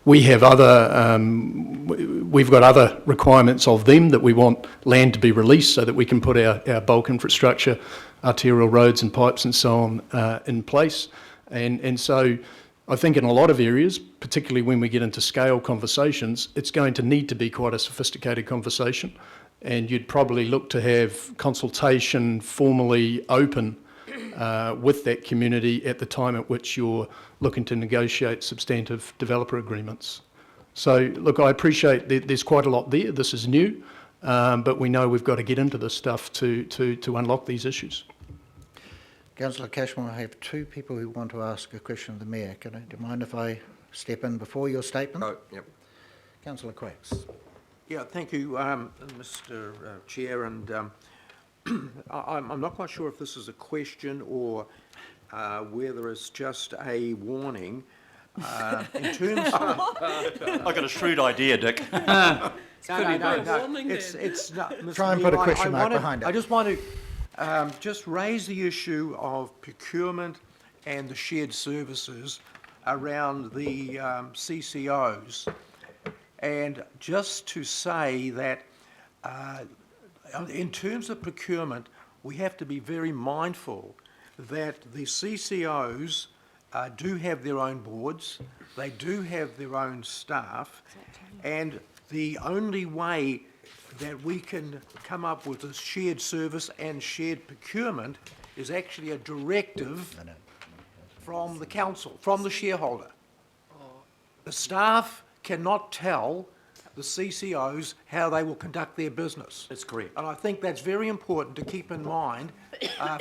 we have we've got other requirements of them, that we want land to be released so that we can put our bulk infrastructure, arterial roads and pipes and so on in place. And so I think in a lot of areas, particularly when we get into scale conversations, it's going to need to be quite a sophisticated conversation, and you'd probably look to have consultation formally open with that community at the time at which you're looking to negotiate substantive developer agreements. So look, I appreciate that there's quite a lot there. This is new, but we know we've got to get into this stuff to unlock these issues. Councillor Cashmore, I have two people who want to ask a question of the Mayor. Do you mind if I step in before your statement? Oh, yep. Councillor Quacks. Yeah, thank you, Mr. Chair. And I'm not quite sure if this is a question or whether it's just a warning. In terms of... I got a shrewd idea, Dick. No. It's not, Mr. Try and put a question mark behind it. I just want to just raise the issue of procurement and the shared services around the CCOs. And just to say that in terms of procurement, we have to be very mindful that the CCOs do have their own boards, they do have their own staff, and the only way that we can come up with a shared service and shared procurement is actually a directive from the council, from the shareholder. The staff cannot tell the CCOs how they will conduct their business. That's correct. And I think that's very important to keep in mind,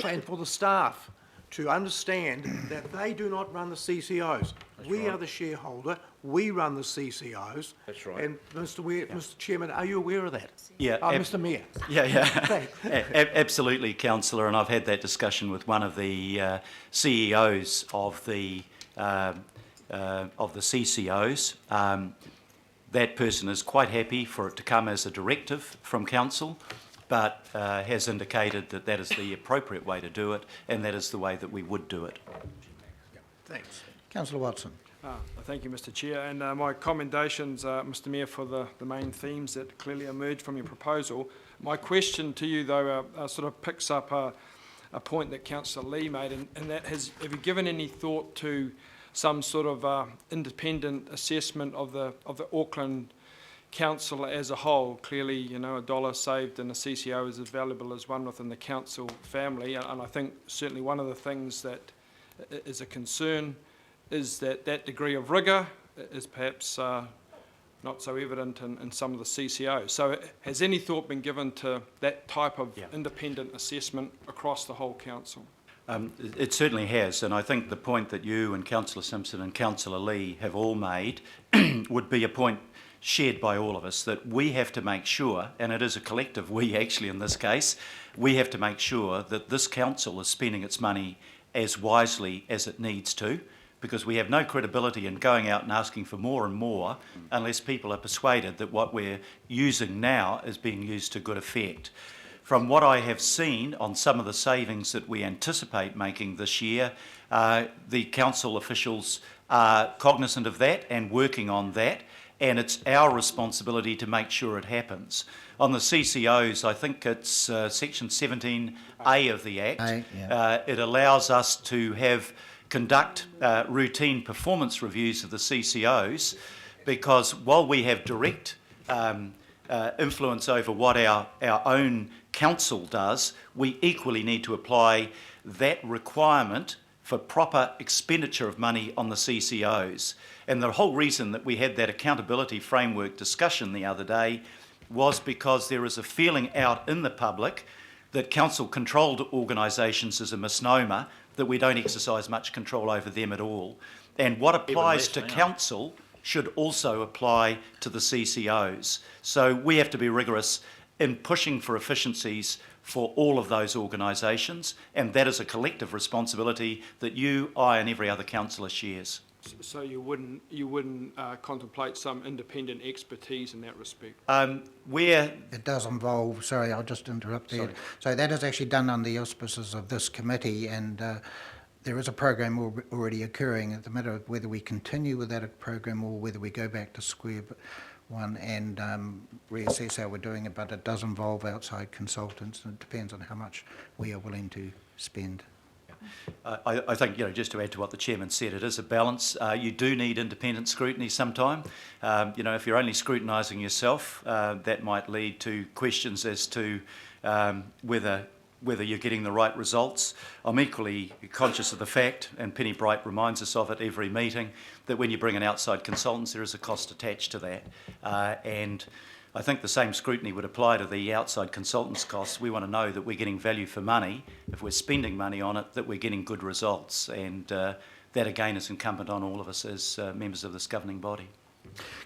and for the staff to understand that they do not run the CCOs. We are the shareholder, we run the CCOs. That's right. And Mr. Chairman, are you aware of that? Yeah. Mr. Mayor. Yeah. Absolutely, Councillor, and I've had that discussion with one of the CEOs of the CCOs. That person is quite happy for it to come as a directive from council, but has indicated that that is the appropriate way to do it, and that is the way that we would do it. Thanks. Councillor Watson. Thank you, Mr. Chair, and my commendations, Mr. Mayor, for the main themes that clearly emerged from your proposal. My question to you, though, sort of picks up a point that Councillor Lee made, and that have you given any thought to some sort of independent assessment of the Auckland Council as a whole? Clearly, you know, $1 saved in a CCO is as valuable as one within the council family, and I think certainly one of the things that is a concern is that degree of rigour is perhaps not so evident in some of the CCOs. So has any thought been given to that type of independent assessment across the whole council? It certainly has, and I think the point that you and Councillor Simpson and Councillor Lee have all made would be a point shared by all of us, that we have to make sure, and it is a collective we actually in this case, we have to make sure that this council is spending its money as wisely as it needs to, because we have no credibility in going out and asking for more and more unless people are persuaded that what we're using now is being used to good effect. From what I have seen on some of the savings that we anticipate making this year, the council officials are cognizant of that and working on that, and it's our responsibility to make sure it happens. On the CCOs, I think it's section 17A of the Act. It allows us to conduct routine performance reviews of the CCOs, because while we have direct influence over what our own council does, we equally need to apply that requirement for proper expenditure of money on the CCOs. And the whole reason that we had that accountability framework discussion the other day was because there is a feeling out in the public that council-controlled organisations is a misnomer, that we don't exercise much control over them at all. And what applies to council should also apply to the CCOs. So we have to be rigorous in pushing for efficiencies for all of those organisations, and that is a collective responsibility that you, I and every other councillor shares. So you wouldn't contemplate some independent expertise in that respect? Where it does involve, sorry, I'll just interrupt there. Sorry. So that is actually done under the auspices of this committee, and there is a program already occurring. It's a matter of whether we continue with that program or whether we go back to square one and reassess how we're doing it, but it does involve outside consultants, and it depends on how much we are willing to spend. I think, just to add to what the chairman said, it is a balance. You do need independent scrutiny sometime. If you're only scrutinising yourself, that might lead to questions as to whether you're getting the right results. I'm equally conscious of the fact, and Penny Bright reminds us of it every meeting, that when you bring in outside consultants, there is a cost attached to that. And I think the same scrutiny would apply to the outside consultants' costs. We want to know that we're getting value for money. If we're spending money on it, that we're getting good results. And that, again, is incumbent on all of us as members of this governing body.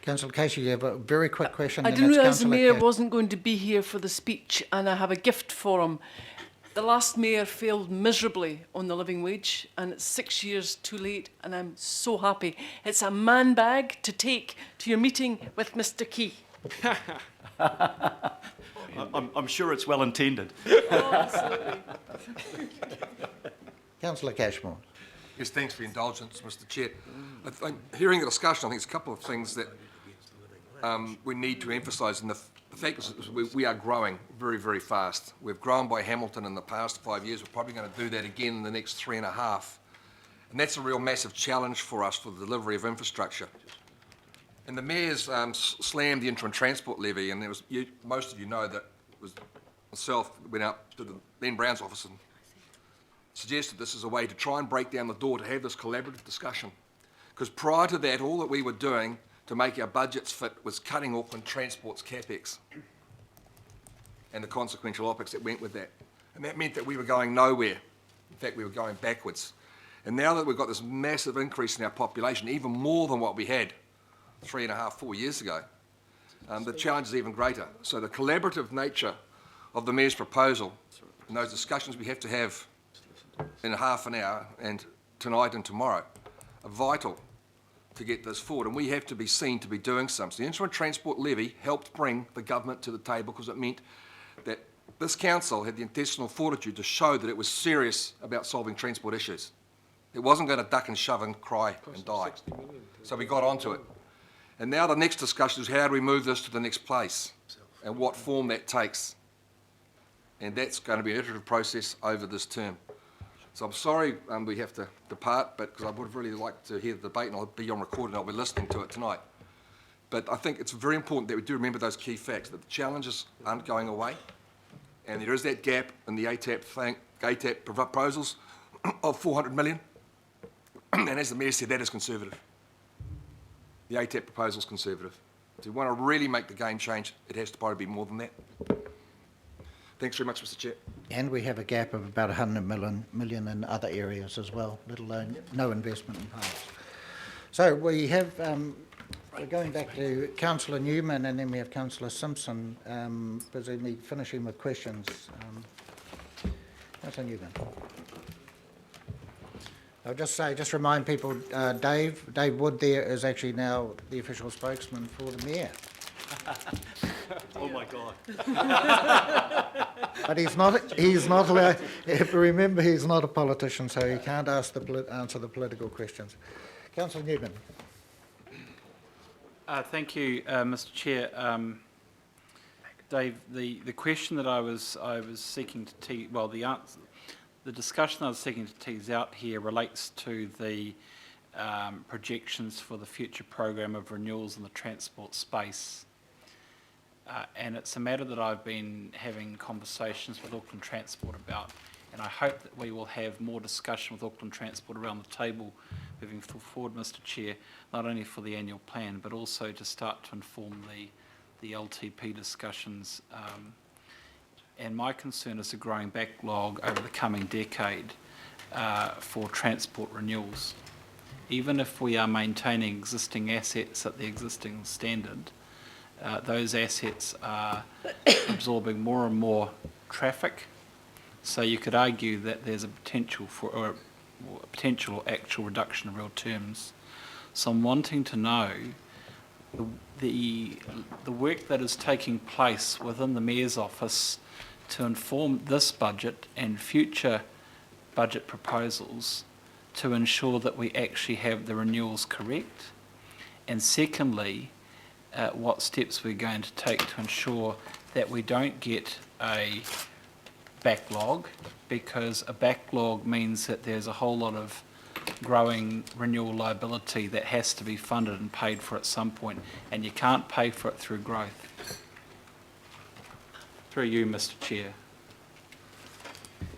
Councillor Casey, you have a very quick question. I didn't realise the Mayor wasn't going to be here for the speech, and I have a gift for him. The last Mayor failed miserably on the living wage, and it's 6 years too late, and I'm so happy. It's a man bag to take to your meeting with Mr. Key. I'm sure it's well intended. Oh, absolutely. Councillor Cashmore. Yes, thanks for your indulgence, Mr. Chair. Hearing the discussion, I think there's a couple of things that we need to emphasise, and the fact is we are growing very, very fast. We've grown by Hamilton in the past 5 years. We're probably going to do that again in the next 3.5. And that's a real massive challenge for us for the delivery of infrastructure. And the Mayor's slammed the interim transport levy, and most of you know that it was myself went out to the Ben Brown's office and suggested this as a way to try and break down the door to have this collaborative discussion. Because prior to that, all that we were doing to make our budgets fit was cutting Auckland Transport's capex and the consequential OPEX that went with that. And that meant that we were going nowhere. In fact, we were going backwards. And now that we've got this massive increase in our population, even more than what we had 3.5, 4 years ago, the challenge is even greater. So the collaborative nature of the Mayor's proposal and those discussions we have to have in half an hour and tonight and tomorrow are vital to get this forward, and we have to be seen to be doing something. The interim transport levy helped bring the government to the table because it meant that this council had the intestinal fortitude to show that it was serious about solving transport issues. It wasn't going to duck and shove and cry and die. So we got onto it. And now the next discussion is how do we move this to the next place and what form that takes. And that's going to be an iterative process over this term. So I'm sorry we have to depart, but because I would have really liked to hear the debate, and I'll be on recording, I'll be listening to it tonight. But I think it's very important that we do remember those key facts, that the challenges aren't going away, and there is that gap in the ATAP proposals of 400 million. And as the Mayor said, that is conservative. The ATAP proposal is conservative. If we want to really make the game change, it has to probably be more than that. Thanks very much, Mr. Chair. And we have a gap of about 100 million in other areas as well, let alone no investment in parks. So we have, we're going back to Councillor Newman, and then we have Councillor Simpson, busily finishing with questions. Councillor Newman. I'll just remind people, Dave Wood there is actually now the official spokesman for the Mayor. Oh my God. But he's not allowed, remember he's not a politician, so he can't answer the political questions. Councillor Newman. Thank you, Mr. Chair. Dave, the question that I was seeking to the discussion I was seeking to tease out here relates to the projections for the future program of renewals in the transport space. And it's a matter that I've been having conversations with Auckland Transport about, and I hope that we will have more discussion with Auckland Transport around the table moving forward, Mr. Chair, not only for the annual plan, but also to start to inform the LTP discussions And my concern is the growing backlog over the coming decade for transport renewals. Even if we are maintaining existing assets at the existing standard, those assets are absorbing more and more traffic. So you could argue that there's a potential for, or a potential actual reduction in real terms. So I'm wanting to know the work that is taking place within the Mayor's office to inform this budget and future budget proposals to ensure that we actually have the renewals correct. And secondly, what steps we're going to take to ensure that we don't get a backlog, because a backlog means that there's a whole lot of growing renewal liability that has to be funded and paid for at some point, and you can't pay for it through growth. Through you, Mr. Chair.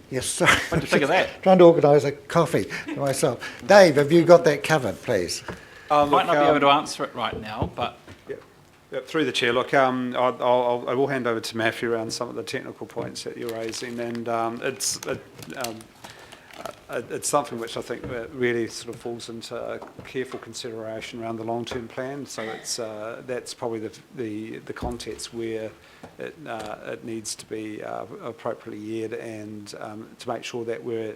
Yes, sorry. What do you think of that? Trying to organise a coffee for myself. Dave, have you got that covered, please? Might not be able to answer it right now, but... Through the chair, look, I will hand over to Matthew around some of the technical points that you're raising, and it's something which I think really sort of falls into careful consideration around the long-term plan. So that's probably the context where it needs to be appropriately geared, and to make sure that we're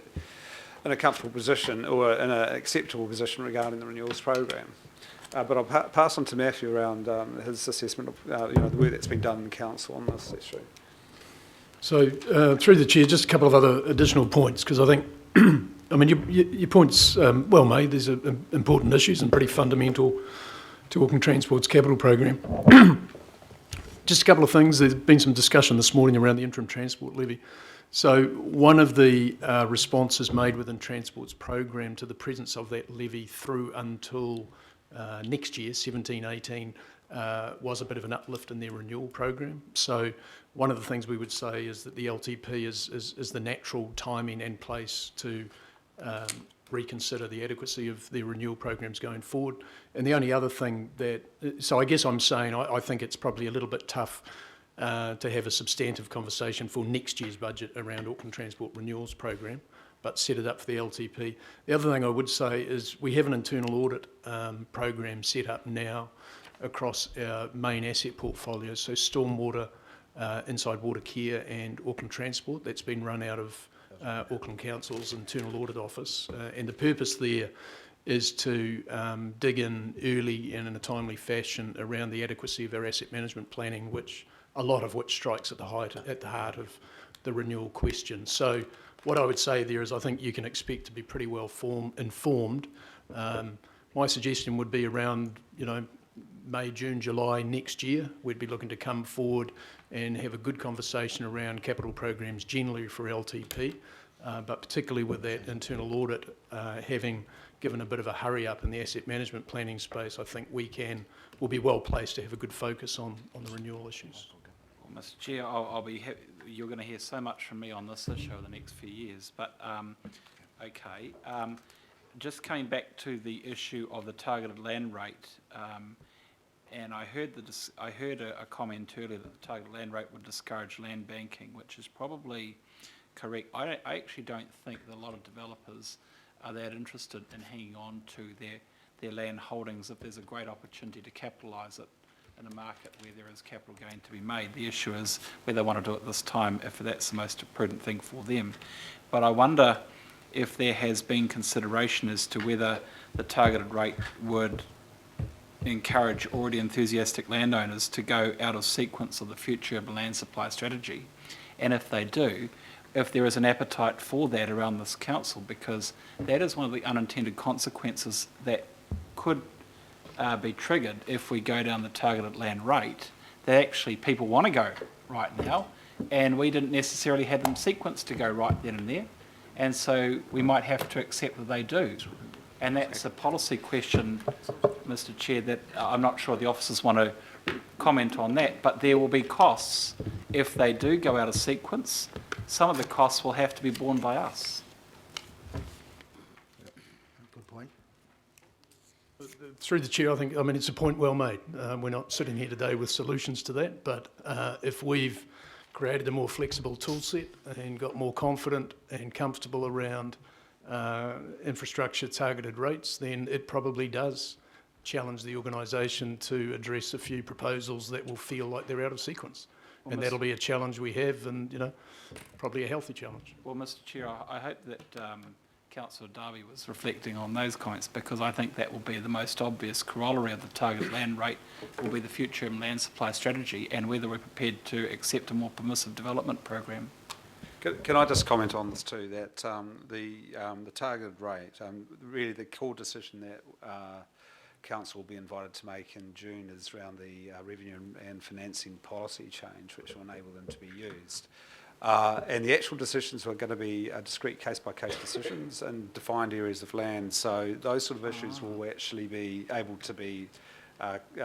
in a comfortable position or in an acceptable position regarding the renewals program. But I'll pass on to Matthew around his assessment of the work that's been done in council on this issue. So through the chair, just a couple of other additional points, because I think, I mean, your point's well made. These are important issues and pretty fundamental to Auckland Transport's capital program. Just a couple of things. There's been some discussion this morning around the interim transport levy. So one of the responses made within Transport's program to the presence of that levy through until next year, 17-18, was a bit of an uplift in their renewal program. So one of the things we would say is that the LTP is the natural timing and place to reconsider the adequacy of their renewal programs going forward. And the only other thing that, so I guess I'm saying I think it's probably a little bit tough to have a substantive conversation for next year's budget around Auckland Transport Renewals Program, but set it up for the LTP. The other thing I would say is we have an internal audit program set up now across our main asset portfolios, so stormwater, inside water care and Auckland Transport. That's been run out of Auckland Council's internal audit office, and the purpose there is to dig in early and in a timely fashion around the adequacy of our asset management planning, which a lot of which strikes at the heart of the renewal question. So what I would say there is I think you can expect to be pretty well informed. My suggestion would be around, May, June, July next year, we'd be looking to come forward and have a good conversation around capital programs generally for LTP, but particularly with that internal audit having given a bit of a hurry up in the asset management planning space, I think we'll be well placed to have a good focus on the renewal issues. Well, Mr. Chair, you're going to hear so much from me on this issue over the next few years, but okay. Just coming back to the issue of the targeted land rate, and I heard a comment earlier that the targeted land rate would discourage land banking, which is probably correct. I actually don't think that a lot of developers are that interested in hanging on to their land holdings if there's a great opportunity to capitalise it in a market where there is capital gain to be made. The issue is whether they want to do it this time, if that's the most prudent thing for them. But I wonder if there has been consideration as to whether the targeted rate would encourage already enthusiastic landowners to go out of sequence of the future urban land supply strategy. And if they do, if there is an appetite for that around this council, because that is one of the unintended consequences that could be triggered if we go down the targeted land rate, that actually people want to go right now, and we didn't necessarily have them sequenced to go right then and there, and so we might have to accept that they do. And that's a policy question, Mr. Chair, that I'm not sure the officers want to comment on that, but there will be costs if they do go out of sequence. Some of the costs will have to be borne by us. Good point. Through the chair, I mean, it's a point well made. We're not sitting here today with solutions to that, but if we've created a more flexible tool set and got more confident and comfortable around infrastructure targeted rates, then it probably does challenge the organisation to address a few proposals that will feel like they're out of sequence. Well, And that'll be a challenge we have, and, you know, probably a healthy challenge. Well, Mr Chair, I hope that Councillor Darby was reflecting on those comments, because I think that will be the most obvious corollary of the target land rate will be the future land supply strategy and whether we're prepared to accept a more permissive development program. Can I just comment on this too, that the targeted rate, really the core decision that Council will be invited to make in June is around the revenue and financing policy change, which will enable them to be used. And the actual decisions are going to be discrete case-by-case decisions and defined areas of land. So those sort of issues will actually be able to be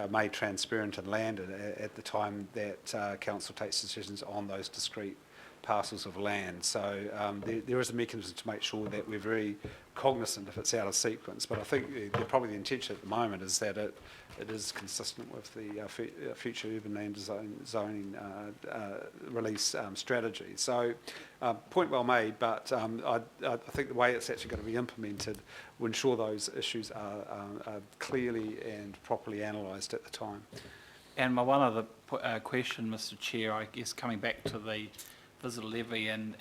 made transparent and landed at the time that Council takes decisions on those discrete parcels of land. So there is a mechanism to make sure that we're very cognisant if it's out of sequence. But I think probably the intention at the moment is that it is consistent with the future urban land zoning release strategy. So point well made, but I think the way it's actually going to be implemented will ensure those issues are clearly and properly analysed at the time. And my one other question, Mr Chair, I guess coming back to the visitor levy and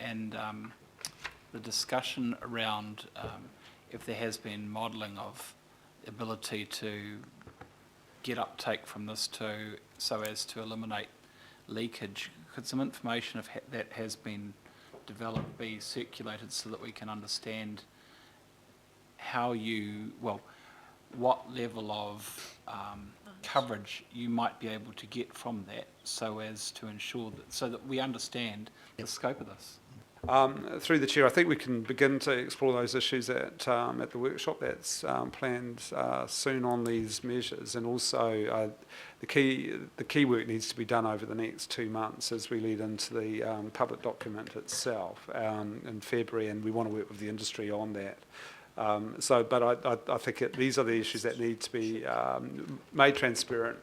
the discussion around if there has been modelling of ability to get uptake from this so as to eliminate leakage. Could some information that has been developed be circulated so that we can understand how what level of coverage you might be able to get from that so as to ensure that, so that we understand the scope of this? Through the Chair, I think we can begin to explore those issues at the workshop that's planned soon on these measures, and also the key work needs to be done over the next 2 months as we lead into the public document itself in February, and we want to work with the industry on that. But I think these are the issues that need to be made transparent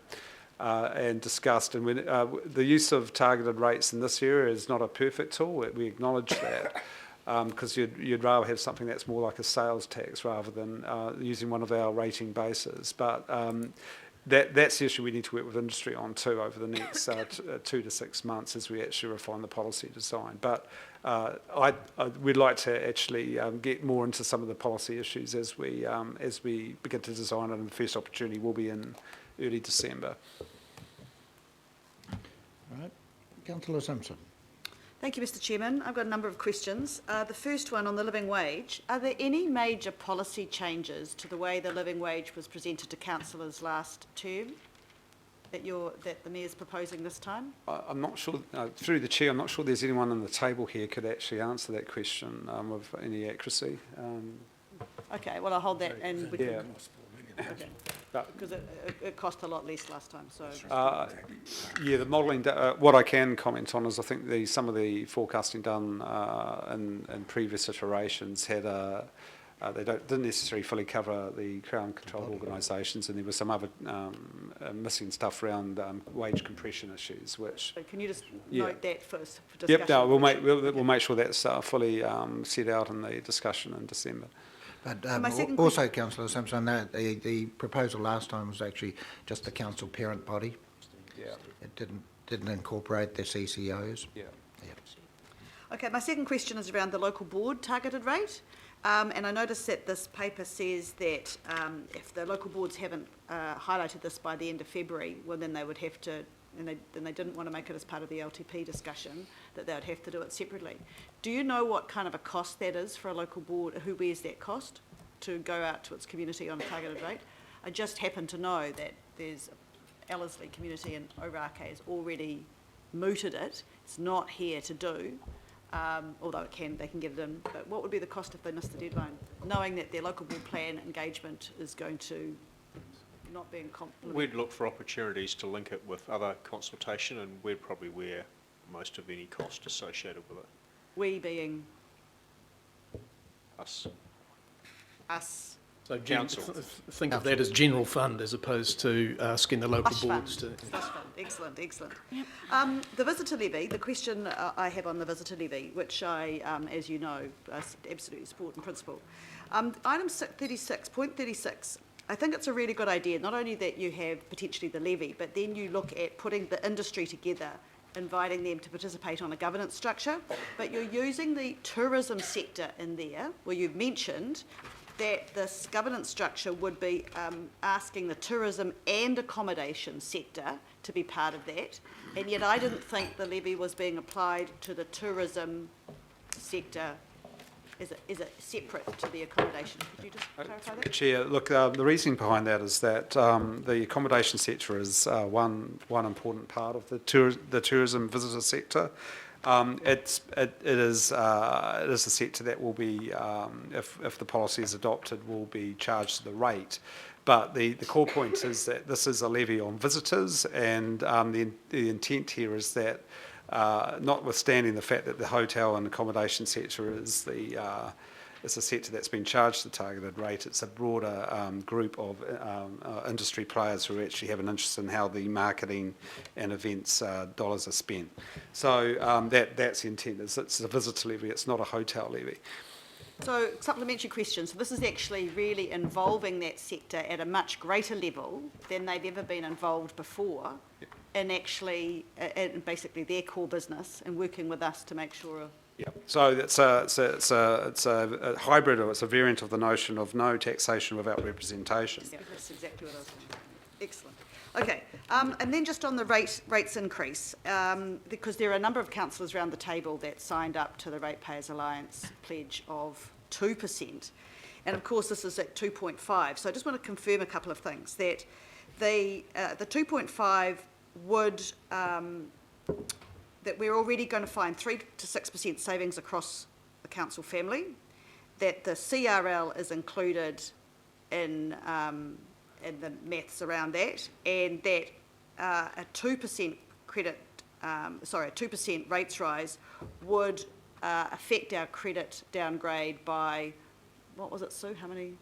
and discussed. And when, the use of targeted rates in this area is not a perfect tool. We acknowledge that, because you'd rather have something that's more like a sales tax rather than using one of our rating bases. But that's the issue we need to work with industry on too over the next 2 to 6 months as we actually refine the policy design. But we'd like to actually get more into some of the policy issues as we begin to design it, and the first opportunity will be in early December. All right. Councillor Simpson. Thank you, Mr Chairman. I've got a number of questions. The first one on the living wage. Are there any major policy changes to the way the living wage was presented to councillors last term that the Mayor's proposing this time? I'm not sure, through the Chair, I'm not sure there's anyone on the table here could actually answer that question with any accuracy. Okay, well, I'll hold that and we yeah. Okay. Because it cost a lot less last time. So yeah, the modelling. What I can comment on is I think some of the forecasting done in previous iterations had didn't necessarily fully cover the Crown-controlled organisations, and there was some other missing stuff around wage compression issues. Which so can you just note that first for discussion? Yep. No, we'll make sure that's fully set out in the discussion in December. But also, Councillor Simpson, the proposal last time was actually just the council parent body. Yeah. It didn't incorporate the CCOs. Yeah. Okay, my second question is around the local board targeted rate. And I noticed that this paper says that if the local boards haven't highlighted this by the end of February, well, then they would have to, and they didn't want to make it as part of the LTP discussion, that they would have to do it separately. Do you know what kind of a cost that is for a local board? Who bears that cost to go out to its community on a targeted rate? I just happen to know that there's Ellerslie community and Ōrākei has already mooted it. It's not here to do. Although they can get it in, but what would be the cost if they missed the deadline, knowing that their local board plan engagement is going to not be in complement? We'd look for opportunities to link it with other consultation, and we'd probably wear most of any cost associated with it. We being? Us. Us. So council. think of that as general fund as opposed to asking the local Slush boards fund. to... Slush fund. Excellent, excellent. The visitor levy, the question I have on the visitor levy, which I, as you know, absolutely support in principle. Item 36.36, I think it's a really good idea, not only that you have potentially the levy, but then you look at putting the industry together, inviting them to participate on a governance structure, but you're using the tourism sector in there, where you've mentioned that this governance structure would be asking the tourism and accommodation sector to be part of that, and yet I didn't think the levy was being applied to the tourism sector. Is it separate to the accommodation? Could you just clarify that? Chair, look, the reasoning behind that is that the accommodation sector is one important part of the tourism visitor sector. It is a sector that will be, if the policy is adopted, will be charged the rate. But the core point is that this is a levy on visitors, and the intent here is that, notwithstanding the fact that the hotel and accommodation sector is it's a sector that's been charged the targeted rate, it's a broader group of industry players who actually have an interest in how the marketing and events dollars are spent. So that's the intent. It's a visitor levy, it's not a hotel levy. So, supplementary question. So this is actually really involving that sector at a much greater level than they've ever been involved before, in actually, in basically their core business, and working with us to make sure. Yeah. So it's a hybrid, or it's a variant of the notion of no taxation without representation. Yeah, that's exactly what I was thinking. Excellent. Okay, and then just on the rates increase, because there are a number of councillors around the table that signed up to the Ratepayers Alliance pledge of 2%, and of course this is at 2.5. So I just want to confirm a couple of things, that the 2.5 would, that we're already going to find 3 to 6% savings across the council family, that the CRL is included in the maths around that, and that a 2% credit, a 2% rates rise would affect our credit downgrade by, what was it, Sue? How many?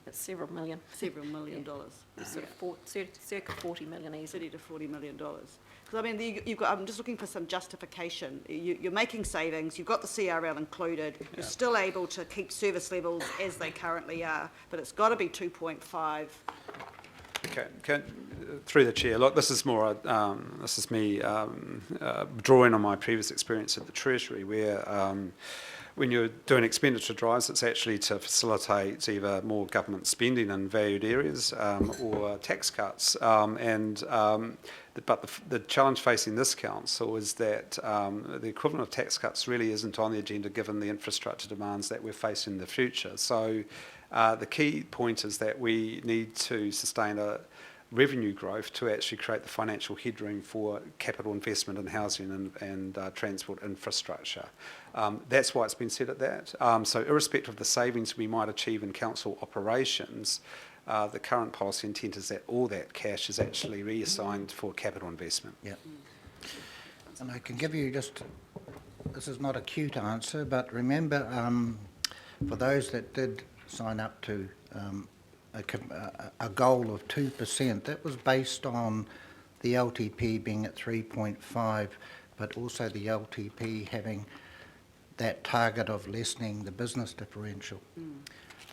It's several million. Several million dollars. Sort of circa 40 million easily. 30 to 40 million dollars. Because I mean, you've got, I'm just looking for some justification. You're making savings, you've got the CRL included, you're still able to keep service levels as they currently are, but it's got to be 2.5. Okay, through the chair. Look, this is more. This is me drawing on my previous experience at the Treasury, where when you're doing expenditure drives, it's actually to facilitate either more government spending in valued areas or tax cuts. But the challenge facing this council is that the equivalent of tax cuts really isn't on the agenda, given the infrastructure demands that we're facing in the future. So the key point is that we need to sustain a revenue growth to actually create the financial headroom for capital investment in housing and transport infrastructure. That's why it's been set at that. So irrespective of the savings we might achieve in council operations, the current policy intent is that all that cash is actually reassigned for capital investment. Yeah. And I can give you just, this is not a cute answer, but remember, for those that did sign up to a goal of 2%, that was based on the LTP being at 3.5, but also the LTP having that target of lessening the business differential.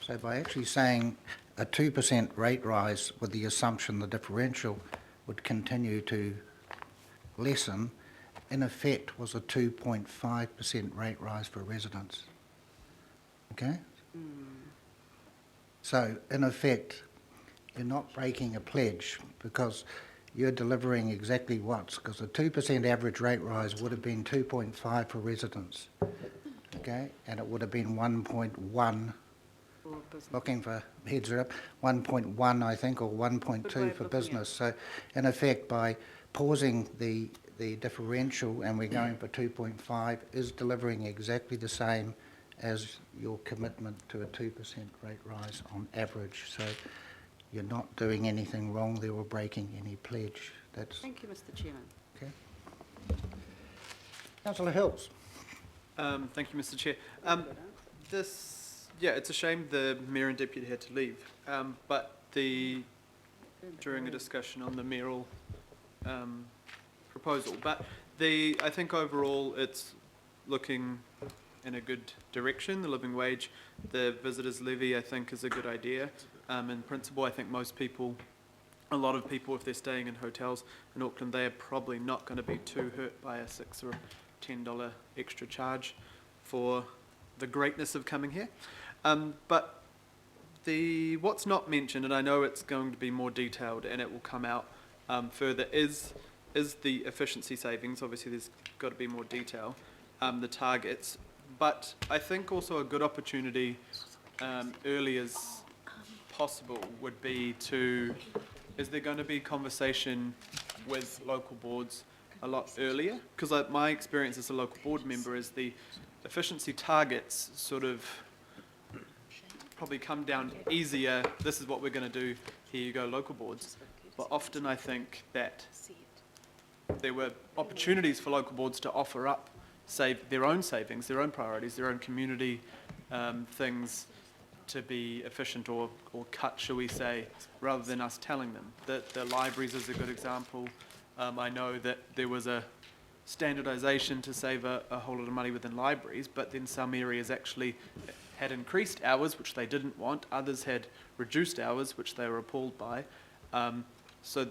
So by actually saying a 2% rate rise with the assumption the differential would continue to lessen, in effect was a 2.5% rate rise for residents. Okay? So in effect, you're not breaking a pledge because you're delivering exactly what's, because a 2% average rate rise would have been 2.5 for residents, okay, and it would have been 1.1, looking for heads are up, 1.1 I think, or 1.2 for business. So in effect, by pausing the differential and we're going for 2.5 is delivering exactly the same as your commitment to a 2% rate rise on average. So you're not doing anything wrong there or breaking any pledge. That's Thank you, Mr. Chairman. okay. Councillor Hills. Thank you, Mr. Chair. It's a shame the Mayor and Deputy had to leave, but during a discussion on the mayoral proposal. But I think overall it's looking in a good direction. The living wage, the visitors levy, I think is a good idea. In principle, I think most people, a lot of people, if they're staying in hotels in Auckland, they are probably not going to be too hurt by a $6 or $10 extra charge for the greatness of coming here. But what's not mentioned, and I know it's going to be more detailed and it will come out further, is the efficiency savings. Obviously there's got to be more detail, the targets, but I think also a good opportunity early as possible would be is there going to be conversation with local boards a lot earlier? Because my experience as a local board member is the efficiency targets sort of probably come down easier. This is what we're going to do. Here you go, local boards. But often I think that there were opportunities for local boards to offer up, their own savings, their own priorities, their own community things to be efficient or cut, shall we say, rather than us telling them. The libraries is a good example. I know that there was a standardisation to save a whole lot of money within libraries, but then some areas actually had increased hours, which they didn't want. Others had reduced hours, which they were appalled by. So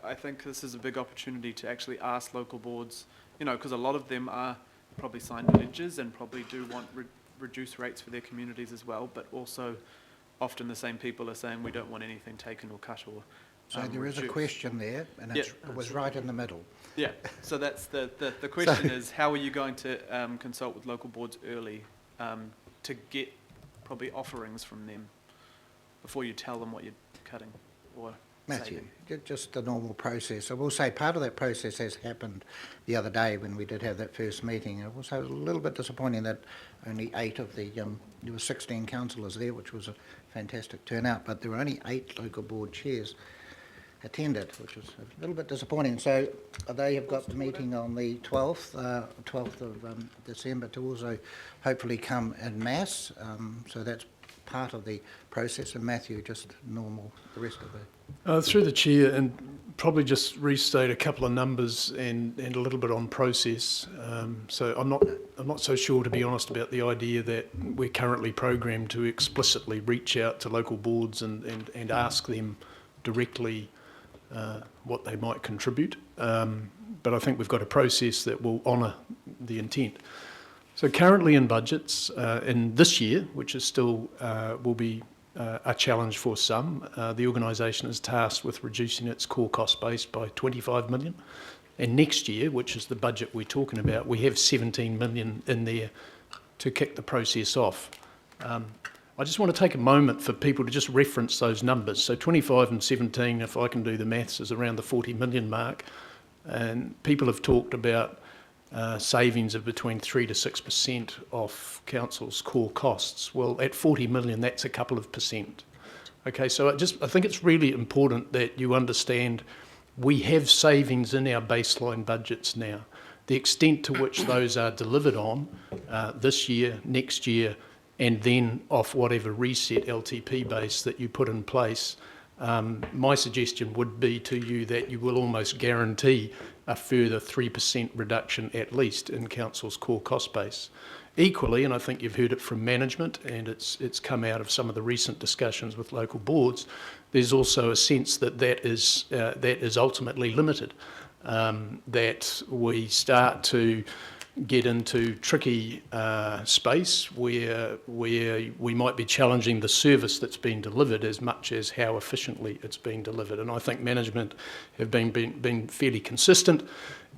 I think this is a big opportunity to actually ask local boards, because a lot of them are probably signed pledges and probably do want reduced rates for their communities as well, but also often the same people are saying we don't want anything taken or cut or So there is a question there, and it was right in the middle. Yeah, so that's the question is, how are you going to consult with local boards early to get probably offerings from them before you tell them what you're cutting or Matthew, saving? just the normal process. I will say part of that process has happened the other day when we did have that first meeting. It was a little bit disappointing that only 8 of there were 16 councillors there, which was a fantastic turnout, but there were only 8 local board chairs attended, which was a little bit disappointing. So they have got the meeting on the 12th of December to also hopefully come en masse. So that's part of the process. And Matthew, just normal, the rest of the... Through the chair, and probably just restate a couple of numbers and a little bit on process. So I'm not so sure, to be honest, about the idea that we're currently programmed to explicitly reach out to local boards and ask them directly what they might contribute. But I think we've got a process that will honour the intent. So currently in budgets, in this year, which is still will be a challenge for some, the organisation is tasked with reducing its core cost base by 25 million. And next year, which is the budget we're talking about, we have 17 million in there to kick the process off. I just want to take a moment for people to just reference those numbers. So 25 and 17, if I can do the maths, is around the 40 million mark. And people have talked about savings of between 3 to 6% of council's core costs. Well, at 40 million, that's a couple of percent. Okay, so I think it's really important that you understand we have savings in our baseline budgets now. The extent to which those are delivered on this year, next year, and then off whatever reset LTP base that you put in place, my suggestion would be to you that you will almost guarantee a further 3% reduction at least in council's core cost base. Equally, and I think you've heard it from management, and it's come out of some of the recent discussions with local boards, there's also a sense that is ultimately limited, that we start to get into tricky space where we might be challenging the service that's been delivered as much as how efficiently it's being delivered. And I think management have been fairly consistent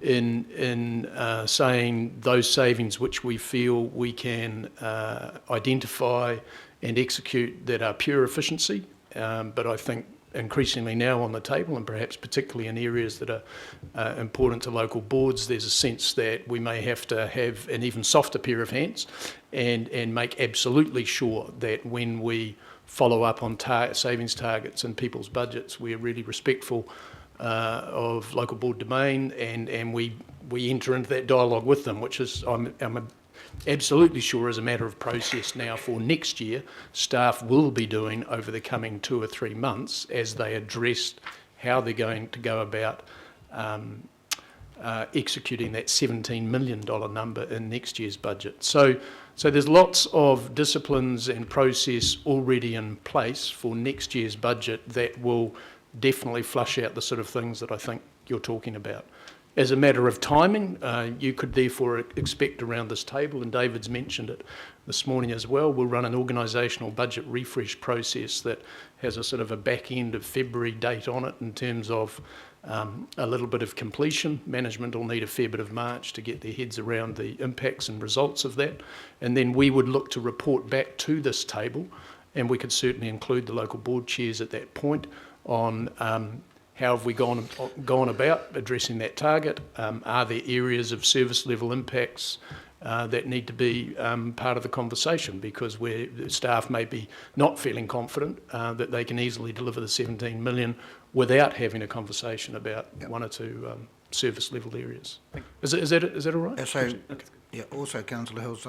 in saying those savings which we feel we can identify and execute that are pure efficiency. But I think increasingly now on the table, and perhaps particularly in areas that are important to local boards, there's a sense that we may have to have an even softer pair of hands and make absolutely sure that when we follow up on savings targets and people's budgets, we're really respectful of local board domain and we enter into that dialogue with them, which is, I'm absolutely sure, as a matter of process now for next year, staff will be doing over the coming 2 or 3 months as they address how they're going to go about executing that $17 million number in next year's budget. So there's lots of disciplines and process already in place for next year's budget that will definitely flush out the sort of things that I think you're talking about. As a matter of timing, you could therefore expect around this table, and David's mentioned it this morning as well, we'll run an organisational budget refresh process that has a sort of a back end of February date on it in terms of a little bit of completion. Management will need a fair bit of March to get their heads around the impacts and results of that. And then we would look to report back to this table, and we could certainly include the local board chairs at that point on how have we gone about addressing that target? Are there areas of service level impacts that need to be part of the conversation, because where the staff may be not feeling confident that they can easily deliver the 17 million without having a conversation about one or two service level areas. Is that all right? So, okay. Yeah, also, Councillor Hills,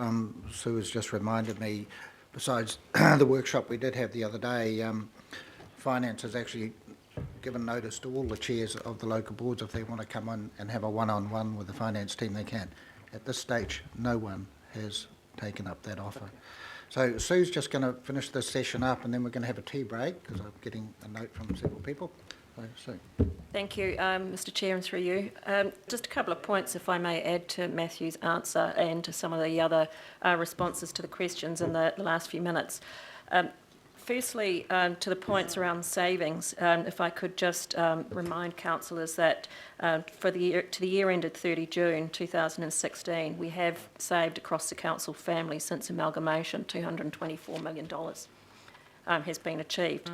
Sue has just reminded me, besides the workshop we did have the other day, Finance has actually given notice to all the chairs of the local boards if they want to come on and have a one-on-one with the finance team, they can. At this stage, no one has taken up that offer. So Sue's just going to finish this session up, and then we're going to have a tea break, because I'm getting a note from several people. So, Sue. Thank you, Mr Chair, and through you. Just a couple of points, if I may add to Matthew's answer and to some of the other responses to the questions in the last few minutes. Firstly, to the points around savings, if I could just remind councillors that for the year ended 30 June 2016, we have saved across the council family since amalgamation $224 million has been achieved.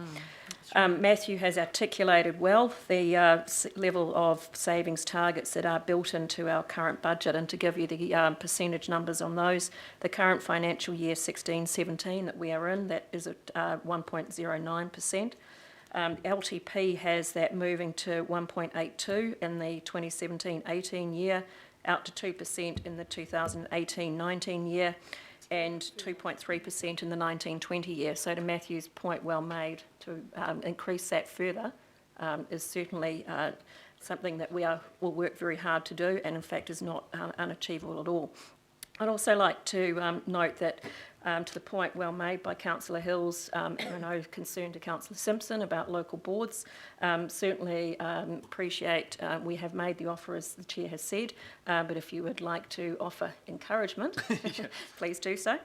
Matthew has articulated well the level of savings targets that are built into our current budget, and to give you the percentage numbers on those, the current financial year 16-17 that we are in, that is at 1.09%. LTP has that moving to 1.82 in the 2017-18 year, out to 2% in the 2018-19 year, and 2.3% in the 19-20 year. So to Matthew's point, well made, to increase that further is certainly something that will work very hard to do, and in fact is not unachievable at all. I'd also like to note that to the point well made by Councillor Hills, and I know concern to Councillor Simpson about local boards, certainly appreciate we have made the offer, as the Chair has said, but if you would like to offer encouragement, please do so.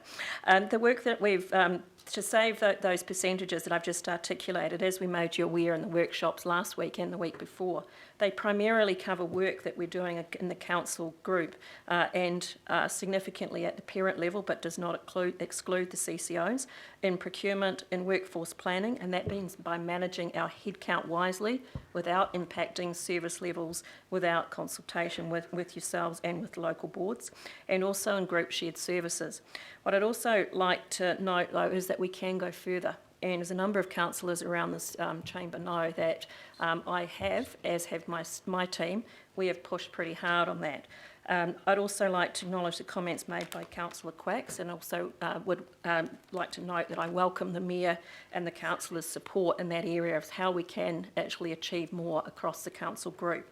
The work that we've, to save those percentages that I've just articulated, as we made you aware in the workshops last week and the week before, they primarily cover work that we're doing in the council group and significantly at the parent level, but does not exclude the CCOs, in procurement, in workforce planning, and that means by managing our headcount wisely without impacting service levels, without consultation with yourselves and with local boards, and also in group shared services. What I'd also like to note, though, is that we can go further. And as a number of councillors around this chamber know, that I have, as have my team, we have pushed pretty hard on that. I'd also like to acknowledge the comments made by Councillor Quacks, and also would like to note that I welcome the Mayor and the councillors' support in that area of how we can actually achieve more across the council group.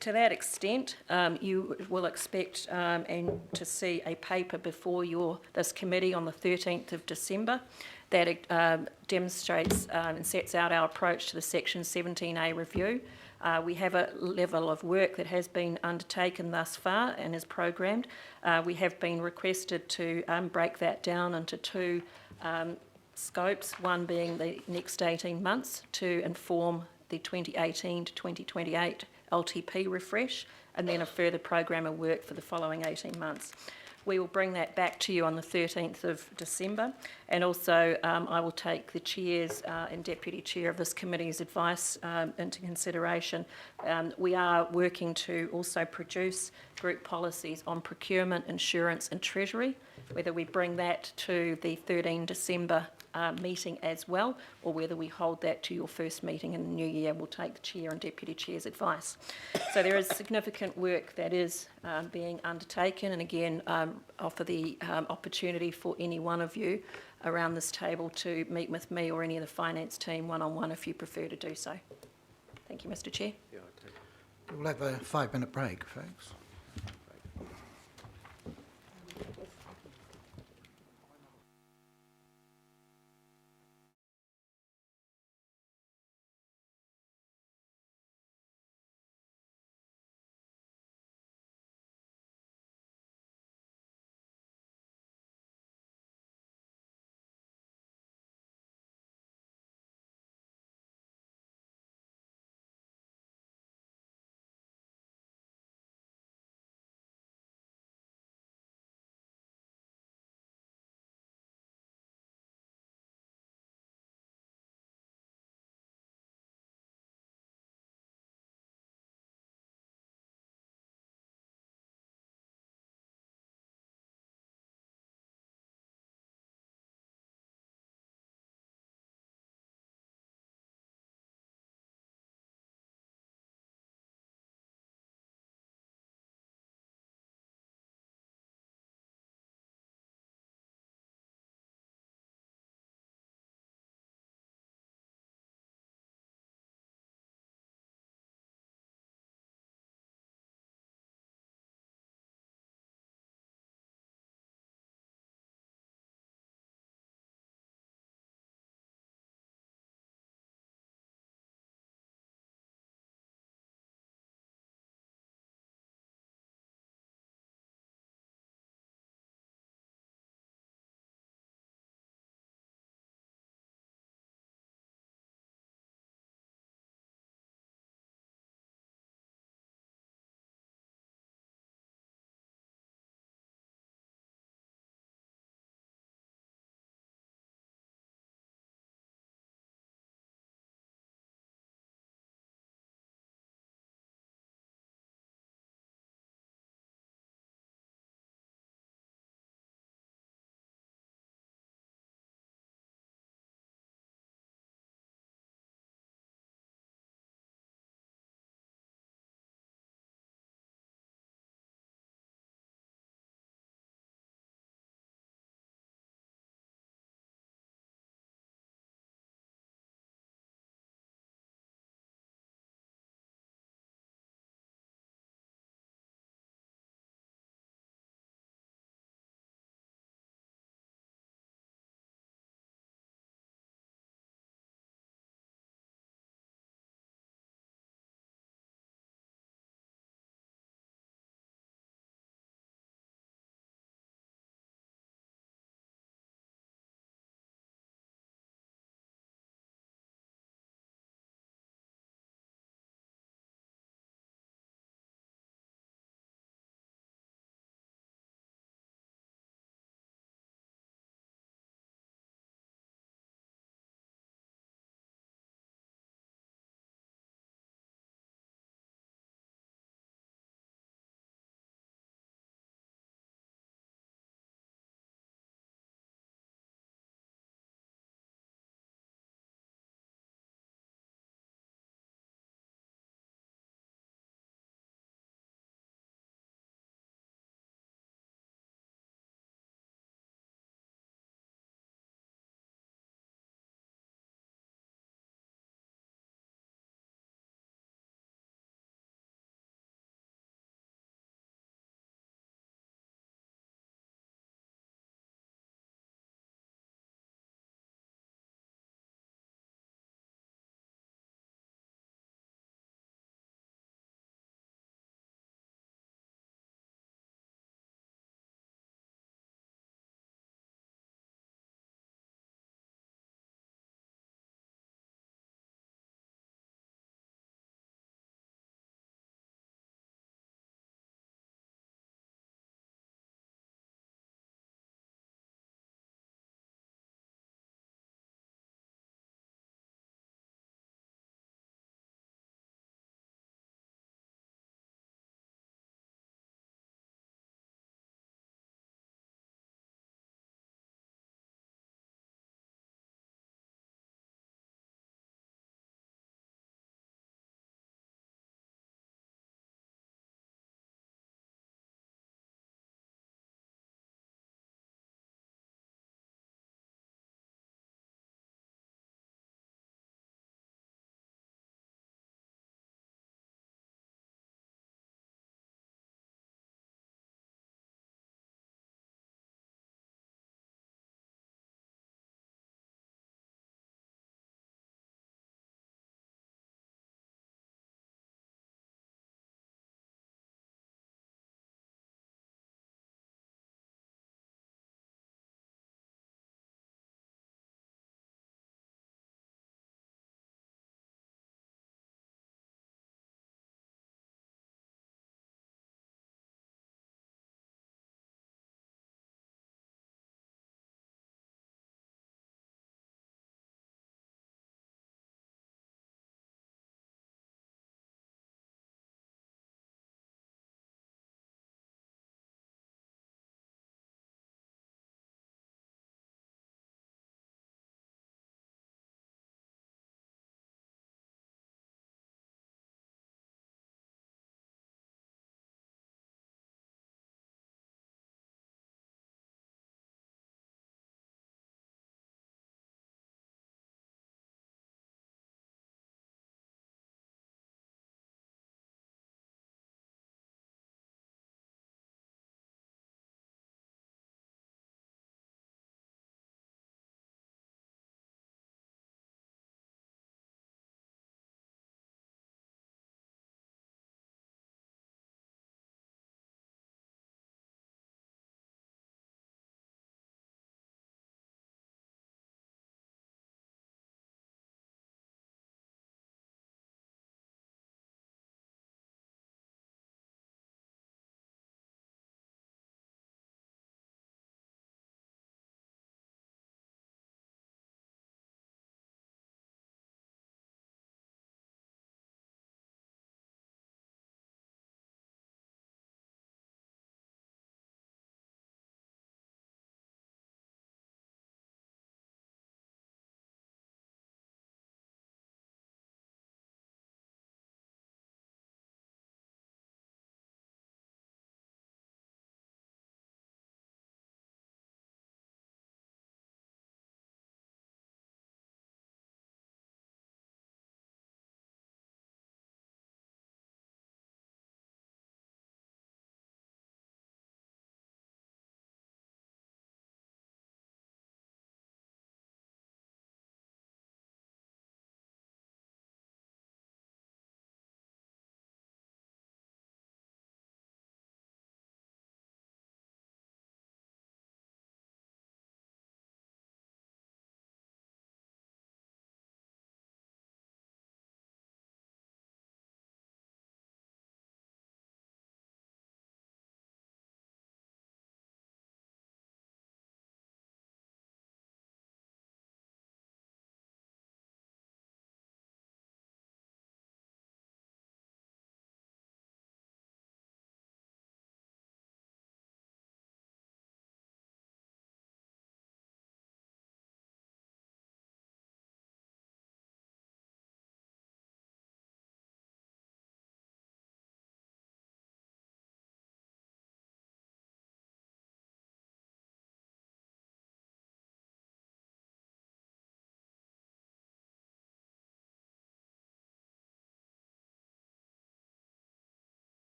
To that extent, you will expect and to see a paper before this committee on the 13th of December that demonstrates and sets out our approach to the Section 17A review. We have a level of work that has been undertaken thus far and is programmed. We have been requested to break that down into two scopes, one being the next 18 months to inform the 2018 to 2028 LTP refresh, and then a further program of work for the following 18 months. We will bring that back to you on the 13th of December, and also I will take the Chair's and Deputy Chair of this committee's advice into consideration. We are working to also produce group policies on procurement, insurance and treasury, whether we bring that to the 13 December meeting as well, or whether we hold that to your first meeting in the new year. We'll take the Chair and Deputy Chair's advice. So there is significant work that is being undertaken, and again offer the opportunity for any one of you around this table to meet with me or any of the finance team one-on-one if you prefer to do so. Thank you, Mr Chair. We'll have a 5-minute break, folks.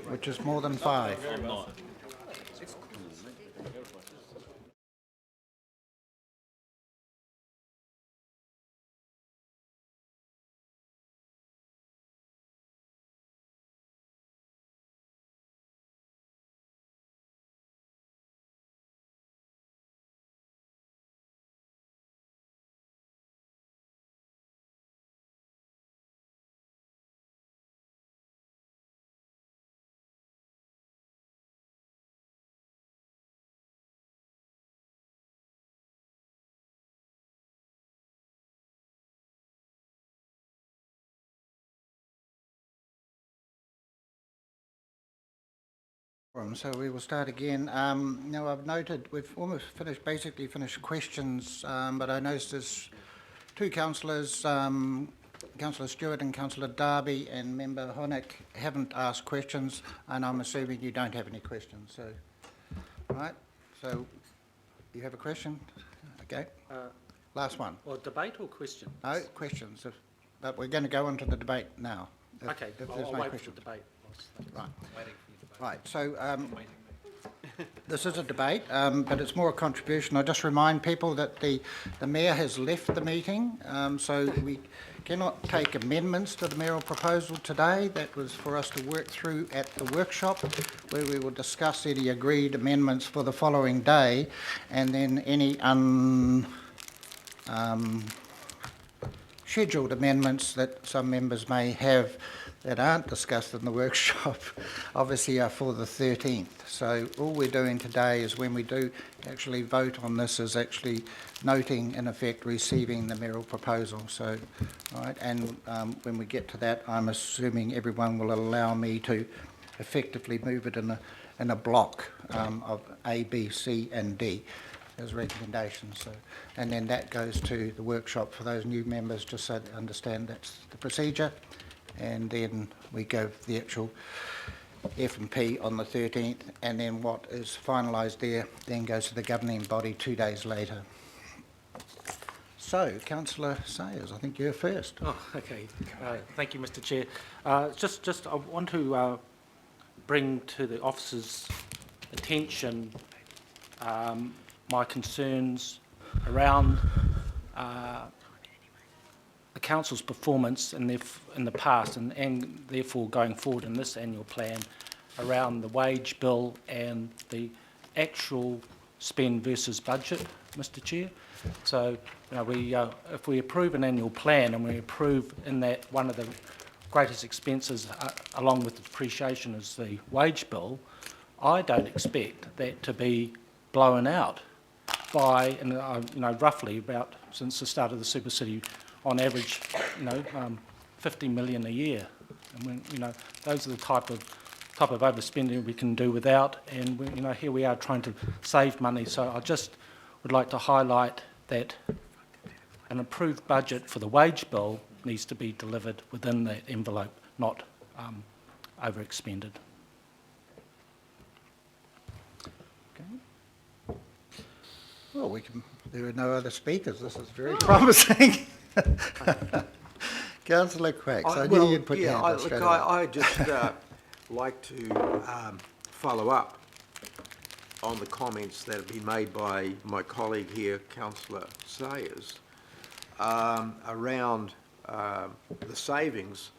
which is more than 5. I'm not. So we will start again. Now I've noted we've almost basically finished questions, but I noticed there's two councillors, Councillor Stewart and Councillor Darby and Member Honeck haven't asked questions, and I'm assuming you don't have any questions. So, right. So you have a question? Okay. Last one. Well, debate or question? No questions, but we're going to go on to the debate now. Okay, I'll wait for the debate. Right. Right, so this is a debate, but it's more a contribution. I just remind people that the Mayor has left the meeting, so we cannot take amendments to the mayoral proposal today. That was for us to work through at the workshop, where we will discuss any agreed amendments for the following day, and then any scheduled amendments that some members may have that aren't discussed in the workshop obviously are for the 13th. So all we're doing today is when we do actually vote on this is actually noting, in effect, receiving the mayoral proposal. So, right, and when we get to that, I'm assuming everyone will allow me to effectively move it in a block of A, B, C and D as recommendations. So, and then that goes to the workshop for those new members, just so they understand that's the procedure. And then we go the actual F&P on the 13th, and then what is finalised there then goes to the governing body 2 days later. So, Councillor Sayers, I think you're first. Oh, okay. Thank you, Mr. Chair. Just I want to bring to the officer's attention my concerns around the council's performance in the past and therefore going forward in this annual plan around the wage bill and the actual spend versus budget, Mr. Chair. So, if we approve an annual plan and we approve in that one of the greatest expenses along with the depreciation is the wage bill, I don't expect that to be blown out by, roughly about since the start of the Super City, on average, 50 million a year. And when, those are the type of overspending we can do without. And here we are trying to save money. So I just would like to highlight that an approved budget for the wage bill needs to be delivered within that envelope, not overexpended. Okay. Well, there are no other speakers. This is very promising. Councillor Quack, so I knew you'd put your hand up straight away. I just like to follow up on the comments that have been made by my colleague here, Councillor Sayers, around the savings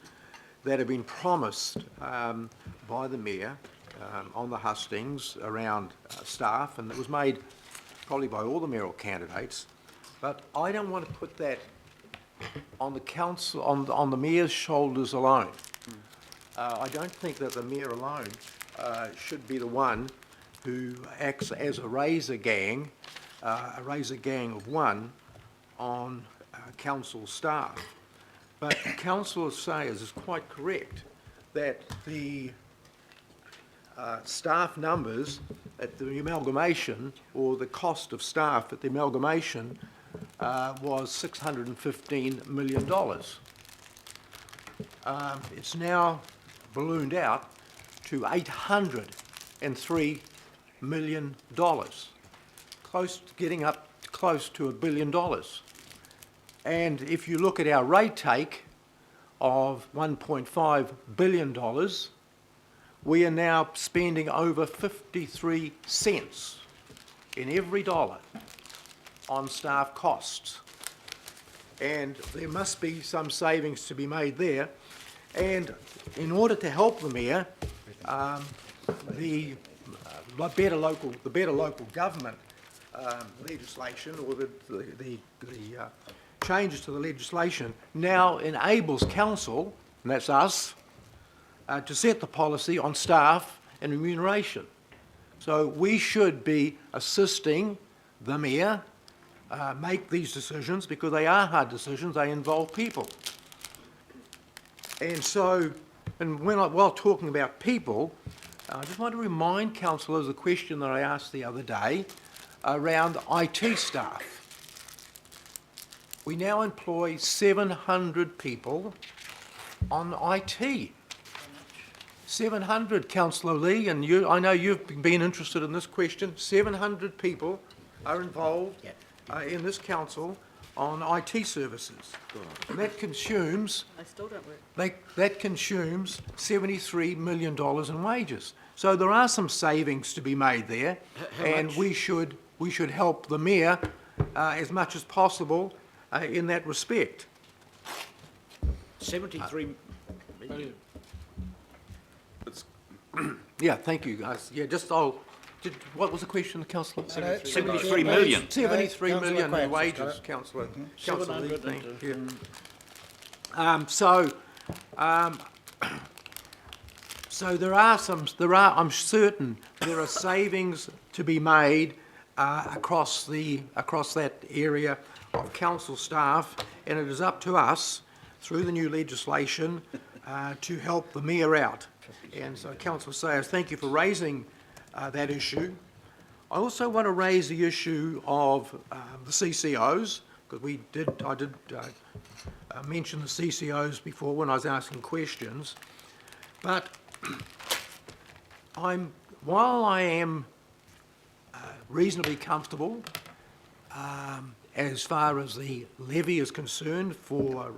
that have been promised by the Mayor on the hustings around staff, and that was made probably by all the mayoral candidates. But I don't want to put that on the council, on the Mayor's shoulders alone. I don't think that the Mayor alone should be the one who acts as a razor gang of one on council staff. But Councillor Sayers is quite correct that the staff numbers at the amalgamation, or the cost of staff at the amalgamation, was $615 million. It's now ballooned out to $803 million, getting up close to $1 billion. And if you look at our rate take of $1.5 billion, we are now spending over 53 cents in every dollar on staff costs. And there must be some savings to be made there. And in order to help the Mayor, the better local government legislation, or the changes to the legislation now enables council, and that's us, to set the policy on staff and remuneration. So we should be assisting the Mayor make these decisions, because they are hard decisions, they involve people. And so, while talking about people, I just want to remind councillors the question that I asked the other day around IT staff. We now employ 700 people on IT. 700, Councillor Lee, and you, I know you've been interested in this question. 700 people are involved in this council on IT services. And that consumes, They still don't work. that consumes $73 million in wages. So there are some savings to be made there, and we should help the Mayor as much as possible in that respect. 73 million. Yeah, thank you, guys. Yeah, what was the question, Councillor? 73 million. 73 million in wages, Councillor. Councillor Lee, thank you. So I'm certain there are savings to be made across that area of council staff, and it is up to us through the new legislation to help the Mayor out. And so, Councillor Sayers, thank you for raising that issue. I also want to raise the issue of the CCOs, because I did mention the CCOs before when I was asking questions. But while I am reasonably comfortable as far as the levy is concerned for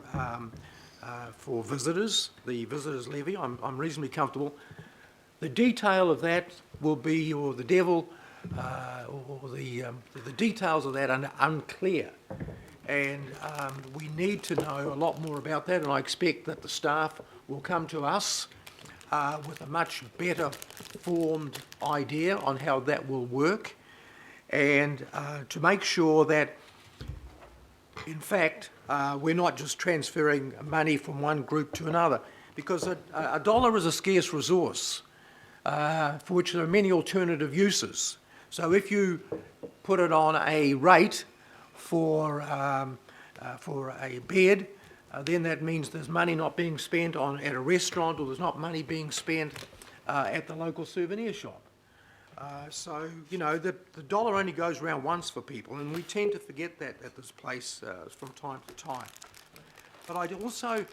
visitors, the visitors levy, I'm reasonably comfortable. The detail of that will be, or the devil, or the details of that are unclear. And we need to know a lot more about that, and I expect that the staff will come to us with a much better formed idea on how that will work, and to make sure that, in fact, we're not just transferring money from one group to another, because a dollar is a scarce resource for which there are many alternative uses. So if you put it on a rate for a bed, then that means there's money not being spent at a restaurant, or there's not money being spent at the local souvenir shop. So, you know, the dollar only goes around once for people, and we tend to forget that at this place from time to time. But I also,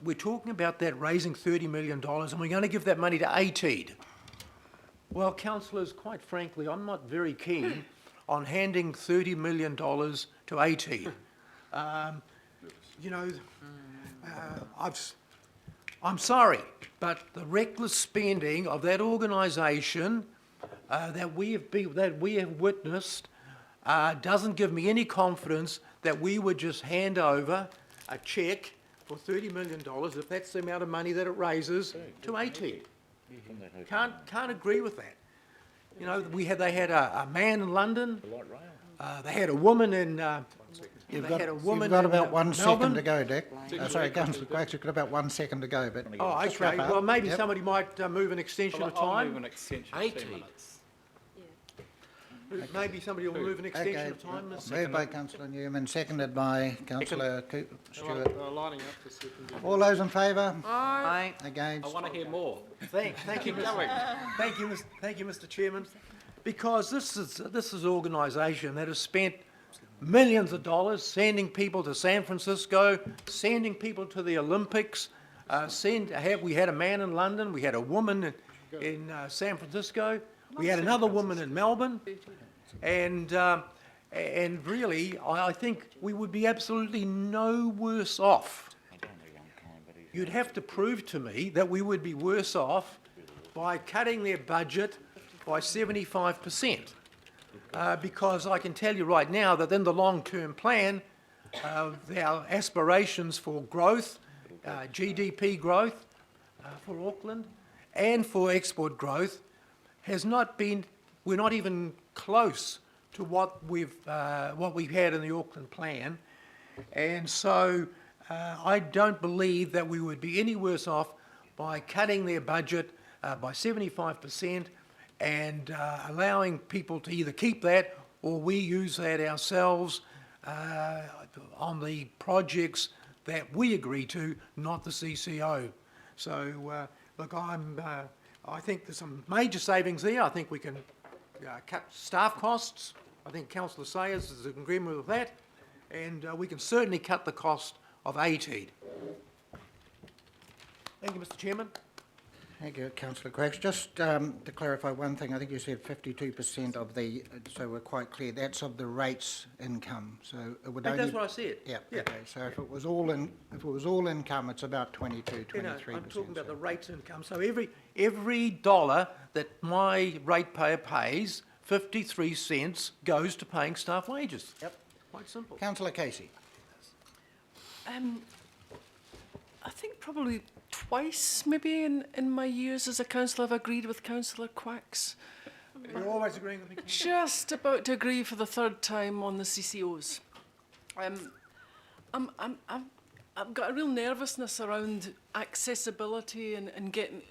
we're talking about that raising $30 million, and we're going to give that money to ATEED. Well, councillors, quite frankly, I'm not very keen on handing $30 million to ATEED. You know, I'm sorry, but the reckless spending of that organisation that we have witnessed doesn't give me any confidence that we would just hand over a cheque for $30 million, if that's the amount of money that it raises, to ATEED. Can't agree with that. You know, they had a man in London. They had a woman in. You've got about 1 second to go, Dick. Sorry, Councillor Quakes, you've got about 1 second to go. But oh, okay. Well, maybe somebody might move an extension of time. I'll move an extension of 2 minutes. Maybe somebody will move an extension of time. Moved by Councillor Newman, seconded by Councillor Stewart. Lining up for second. All those in favour? Aye. Against? I want to hear more. Thank you, Mr. Chairman. Because this is an organisation that has spent millions of dollars sending people to San Francisco, sending people to the Olympics. We had a man in London, we had a woman in San Francisco, we had another woman in Melbourne, and really, I think we would be absolutely no worse off you'd have to prove to me that we would be worse off by cutting their budget by 75%. Because I can tell you right now that in the long-term plan, our aspirations for growth, GDP growth for Auckland and for export growth has not been, we're not even close to what we've had in the Auckland plan. And so I don't believe that we would be any worse off by cutting their budget by 75% and allowing people to either keep that or we use that ourselves on the projects that we agree to, not the CCO. So, look, I think there's some major savings there. I think we can cut staff costs. I think Councillor Sayers is in agreement with that. And we can certainly cut the cost of ATEED. Thank you, Mr. Chairman. Thank you, Councillor Craigs. Just to clarify one thing, I think you said 52% of the, so we're quite clear, that's of the rates income. So it would only... That's what I said. Yeah, okay. So if it was all income, it's about 22, 23%. I'm talking about the rates income. So every dollar that my ratepayer pays, 53 cents goes to paying staff wages. Yep. Quite simple. Councillor Casey. I think probably twice, maybe in my years as a councillor, I've agreed with Councillor Quacks. You're always agreeing with me. Just about to agree for the third time on the CCOs. I've got a real nervousness around accessibility and getting,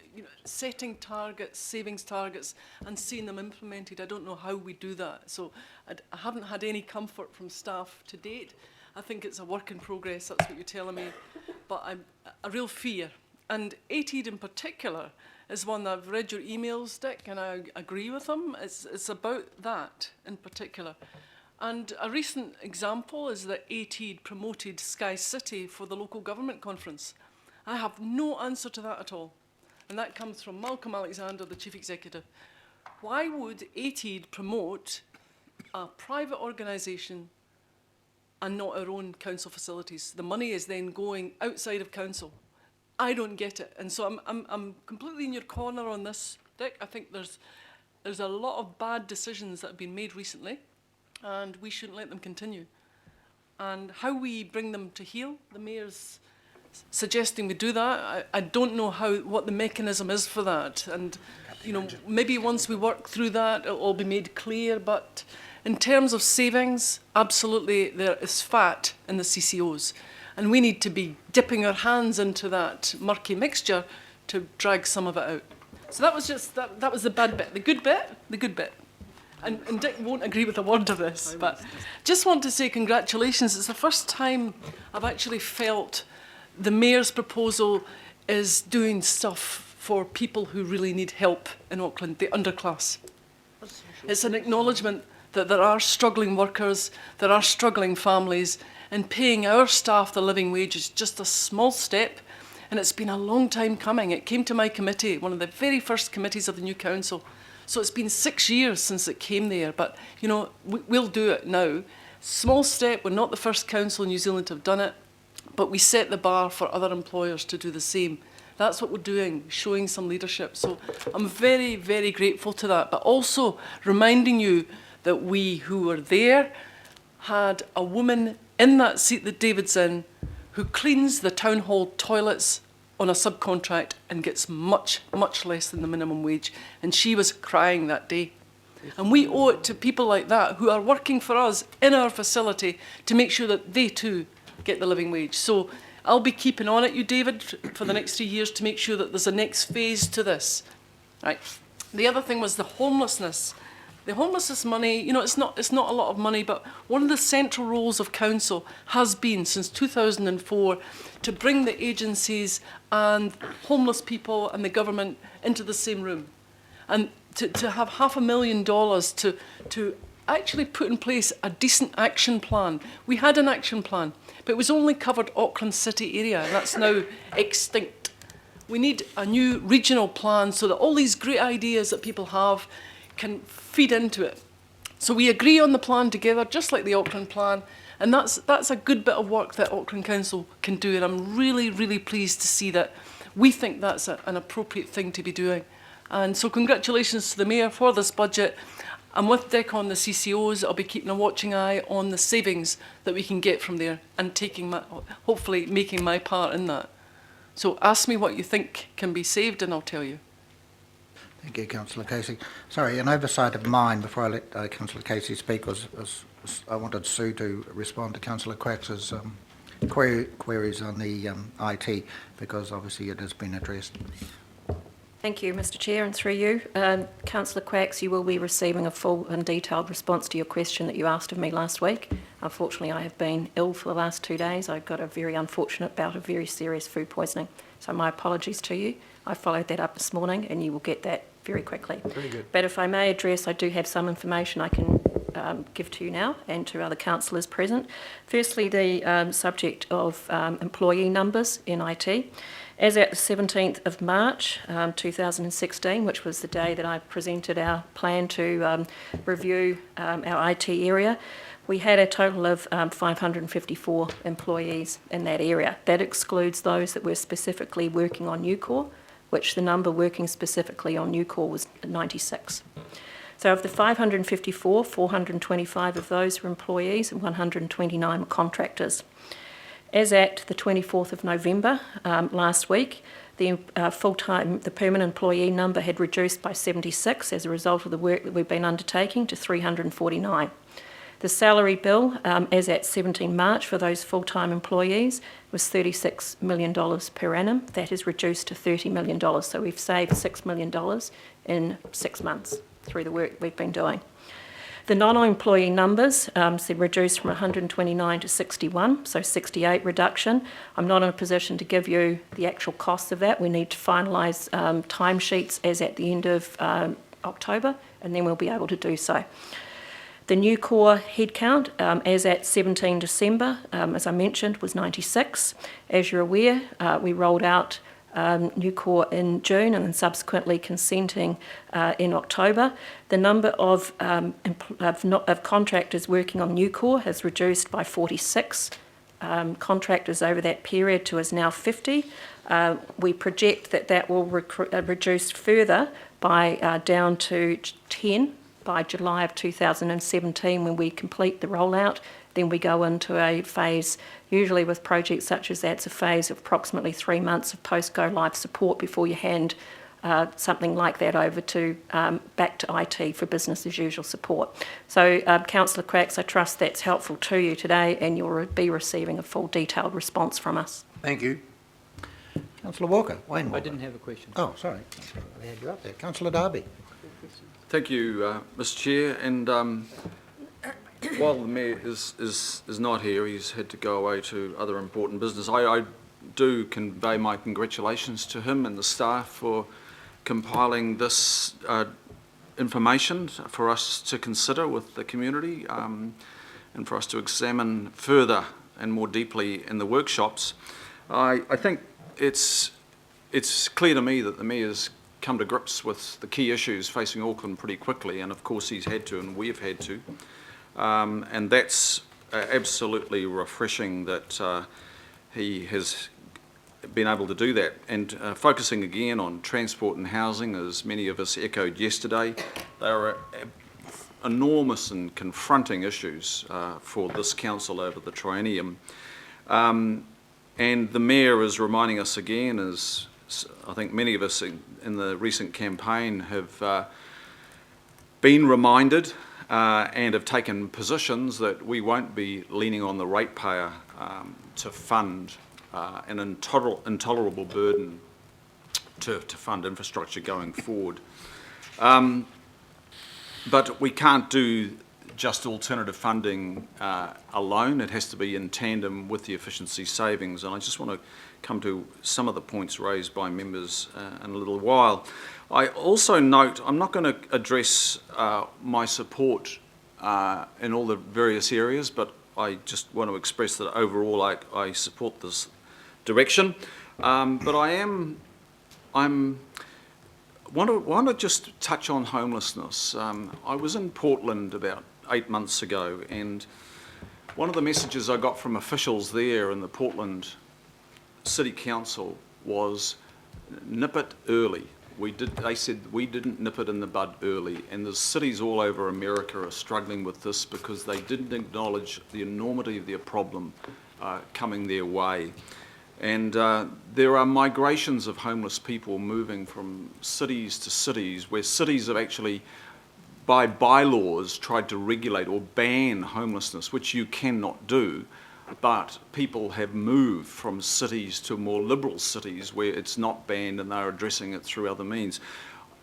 setting targets, savings targets, and seeing them implemented. I don't know how we do that. So I haven't had any comfort from staff to date. I think it's a work in progress, that's what you're telling me. But I'm a real fear. And ATEED in particular is one that I've read your emails, Dick, and I agree with them. It's about that in particular. And a recent example is that ATEED promoted Sky City for the local government conference. I have no answer to that at all. And that comes from Malcolm Alexander, the Chief Executive. Why would ATEED promote a private organisation and not our own council facilities? The money is then going outside of council. I don't get it. And so I'm completely in your corner on this, Dick. I think there's a lot of bad decisions that have been made recently, and we shouldn't let them continue. And how we bring them to heel, the Mayor's suggesting we do that. I don't know what the mechanism is for that. And, maybe once we work through that, it'll all be made clear. But in terms of savings, absolutely there is fat in the CCOs. And we need to be dipping our hands into that murky mixture to drag some of it out. So that was just, that was the bad bit. The good bit. And Dick won't agree with a word of this, but just want to say congratulations. It's the first time I've actually felt the Mayor's proposal is doing stuff for people who really need help in Auckland, the underclass. It's an acknowledgement that there are struggling workers, there are struggling families, and paying our staff the living wage is just a small step, and it's been a long time coming. It came to my committee, one of the very first committees of the new council. So it's been 6 years since it came there, but we'll do it now. Small step, we're not the first council in New Zealand to have done it, but we set the bar for other employers to do the same. That's what we're doing, showing some leadership. So I'm very, very grateful to that, but also reminding you that we who were there had a woman in that seat that David's in who cleans the town hall toilets on a subcontract and gets much, much less than the minimum wage. And she was crying that day. And we owe it to people like that who are working for us in our facility to make sure that they too get the living wage. So I'll be keeping on at you, David, for the next 3 years to make sure that there's a next phase to this. Right. The other thing was the homelessness. The homelessness money, it's not a lot of money, but one of the central roles of council has been, since 2004, to bring the agencies and homeless people and the government into the same room. And to have $500,000 to actually put in place a decent action plan. We had an action plan, but it was only covered Auckland city area, and that's now extinct. We need a new regional plan so that all these great ideas that people have can feed into it. So we agree on the plan together, just like the Auckland plan, And that's a good bit of work that Auckland Council can do, and I'm really, really pleased to see that we think that's an appropriate thing to be doing. And so congratulations to the Mayor for this budget. And with Dick on the CCOs, I'll be keeping a watching eye on the savings that we can get from there and hopefully making my part in that. So ask me what you think can be saved and I'll tell you. Thank you, Councillor Casey. Sorry, an oversight of mine before I let Councillor Casey speak was I wanted Sue to respond to Councillor Quacks's queries on the IT, because obviously it has been addressed. Thank you, Mr Chair, and through you. Councillor Quacks, you will be receiving a full and detailed response to your question that you asked of me last week. Unfortunately, I have been ill for the last 2 days. I got a very unfortunate bout of very serious food poisoning. So my apologies to you. I followed that up this morning and you will get that very quickly. Very good. But if I may address, I do have some information I can give to you now and to other councillors present. Firstly, the subject of employee numbers in IT. As at the 17th of March 2016, which was the day that I presented our plan to review our IT area, we had a total of 554 employees in that area. That excludes those that were specifically working on Nucor, which the number working specifically on Nucor was 96. So of the 554, 425 of those were employees and 129 were contractors. As at the 24th of November last week, the the permanent employee number had reduced by 76 as a result of the work that we've been undertaking to 349. The salary bill, as at 17 March for those full-time employees, was $36 million per annum. That has reduced to $30 million. So we've saved $6 million in 6 months through the work we've been doing. The non-employee numbers reduced from 129 to 61, so 68 reduction. I'm not in a position to give you the actual cost of that. We need to finalise timesheets as at the end of October, and then we'll be able to do so. The Nucor headcount, as at 17 December, as I mentioned, was 96. As you're aware, we rolled out Nucor in June and then subsequently consenting in October. The number of contractors working on Nucor has reduced by 46 contractors over that period to is now 50. We project that that will reduce further by down to 10 by July of 2017 when we complete the rollout. Then we go into a phase, usually with projects such as that's a phase of approximately 3 months of post-go live support before you hand something like that over to back to IT for business as usual support. So Councillor Quacks, I trust that's helpful to you today and you'll be receiving a full detailed response from us. Thank you. Councillor Walker, Wayne Walker. I didn't have a question. Oh, sorry. I had you up there. Councillor Darby. Thank you, Mr Chair, and while the Mayor is not here, he's had to go away to other important business, I do convey my congratulations to him and the staff for compiling this information for us to consider with the community and for us to examine further and more deeply in the workshops. I think it's clear to me that the Mayor's come to grips with the key issues facing Auckland pretty quickly, and of course he's had to and we've had to. And that's absolutely refreshing that he has been able to do that. And focusing again on transport and housing, as many of us echoed yesterday, they are enormous and confronting issues for this council over the triennium. And the Mayor is reminding us again, as I think many of us in the recent campaign have been reminded and have taken positions that we won't be leaning on the ratepayer to fund an intolerable burden to fund infrastructure going forward. But we can't do just alternative funding alone. It has to be in tandem with the efficiency savings. And I just want to come to some of the points raised by members in a little while. I also note, I'm not going to address my support in all the various areas, but I just want to express that overall I support this direction. But want to just touch on homelessness. I was in Portland about 8 months ago, and one of the messages I got from officials there in the Portland City Council was nip it early. They said we didn't nip it in the bud early, and the cities all over America are struggling with this because they didn't acknowledge the enormity of their problem coming their way. And there are migrations of homeless people moving from cities to cities, where cities have actually, by bylaws, tried to regulate or ban homelessness, which you cannot do. But people have moved from cities to more liberal cities where it's not banned and they're addressing it through other means.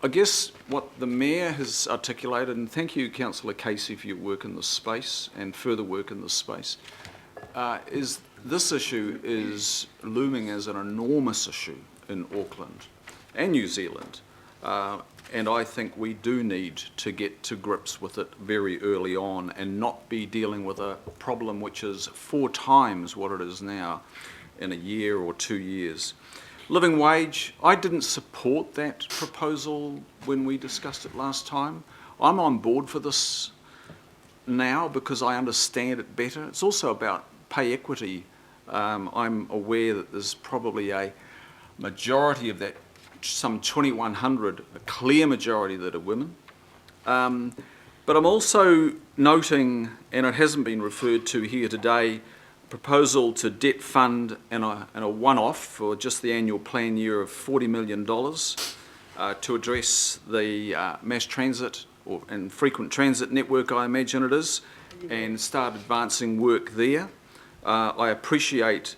I guess what the Mayor has articulated, and thank you, Councillor Casey, for your work in this space and further work in this space, is this issue is looming as an enormous issue in Auckland and New Zealand. And I think we do need to get to grips with it very early on and not be dealing with a problem which is 4 times what it is now in a year or 2 years. Living wage, I didn't support that proposal when we discussed it last time. I'm on board for this now because I understand it better. It's also about pay equity. I'm aware that there's probably a majority of that, some 2,100, a clear majority that are women. But I'm also noting, and it hasn't been referred to here today, a proposal to debt fund and a one-off for just the annual plan year of $40 million to address the mass transit and frequent transit network, I imagine it is, and start advancing work there. I appreciate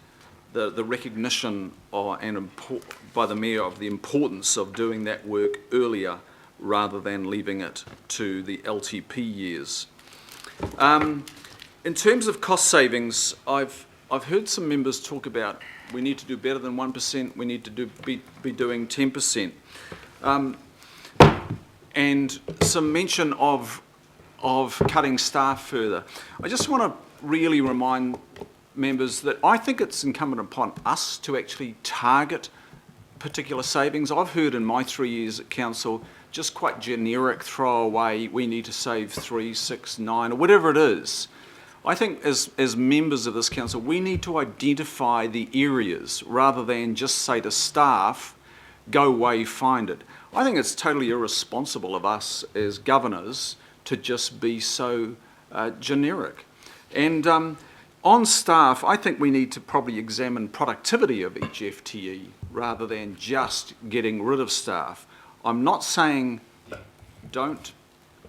the recognition by the Mayor of the importance of doing that work earlier rather than leaving it to the LTP years. In terms of cost savings, I've heard some members talk about we need to do better than 1%, we need to be doing 10%. And some mention of cutting staff further. I just want to really remind members that I think it's incumbent upon us to actually target particular savings. I've heard in my 3 years at council just quite generic throwaway, we need to save 3, 6, 9 or whatever it is. I think as members of this council we need to identify the areas rather than just say to staff, go away, find it. I think it's totally irresponsible of us as governors to just be so generic. And on staff, I think we need to probably examine productivity of each FTE rather than just getting rid of staff. I'm not saying don't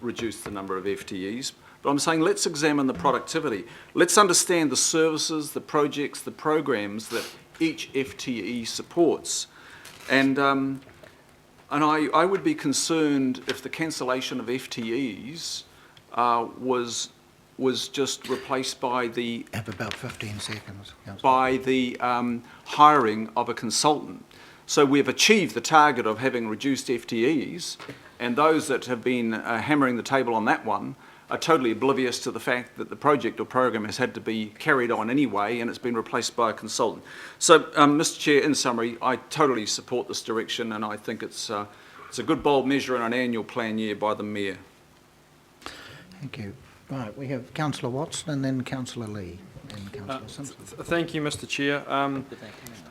reduce the number of FTEs, but I'm saying let's examine the productivity. Let's understand the services, the projects, the programs that each FTE supports. And I would be concerned if the cancellation of FTEs was just replaced by the... Have about 15 seconds. By the hiring of a consultant. So we've achieved the target of having reduced FTEs, and those that have been hammering the table on that one are totally oblivious to the fact that the project or program has had to be carried on anyway and it's been replaced by a consultant. So, Mr Chair, in summary, I totally support this direction and I think it's a good bold measure in an annual plan year by the Mayor. Thank you. Right, we have Councillor Watson and then Councillor Lee and Councillor Simpson. Thank you, Mr Chair.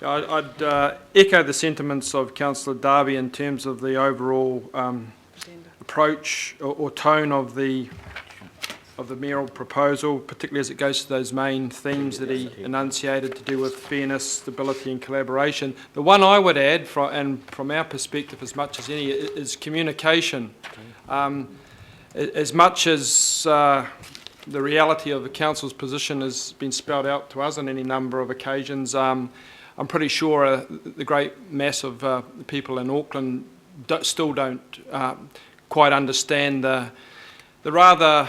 I'd echo the sentiments of Councillor Darby in terms of the overall approach or tone of the mayoral proposal, particularly as it goes to those main themes that he enunciated to do with fairness, stability and collaboration. The one I would add, from our perspective as much as any, is communication. As much as the reality of the council's position has been spelled out to us on any number of occasions, I'm pretty sure the great mass of people in Auckland still don't quite understand the rather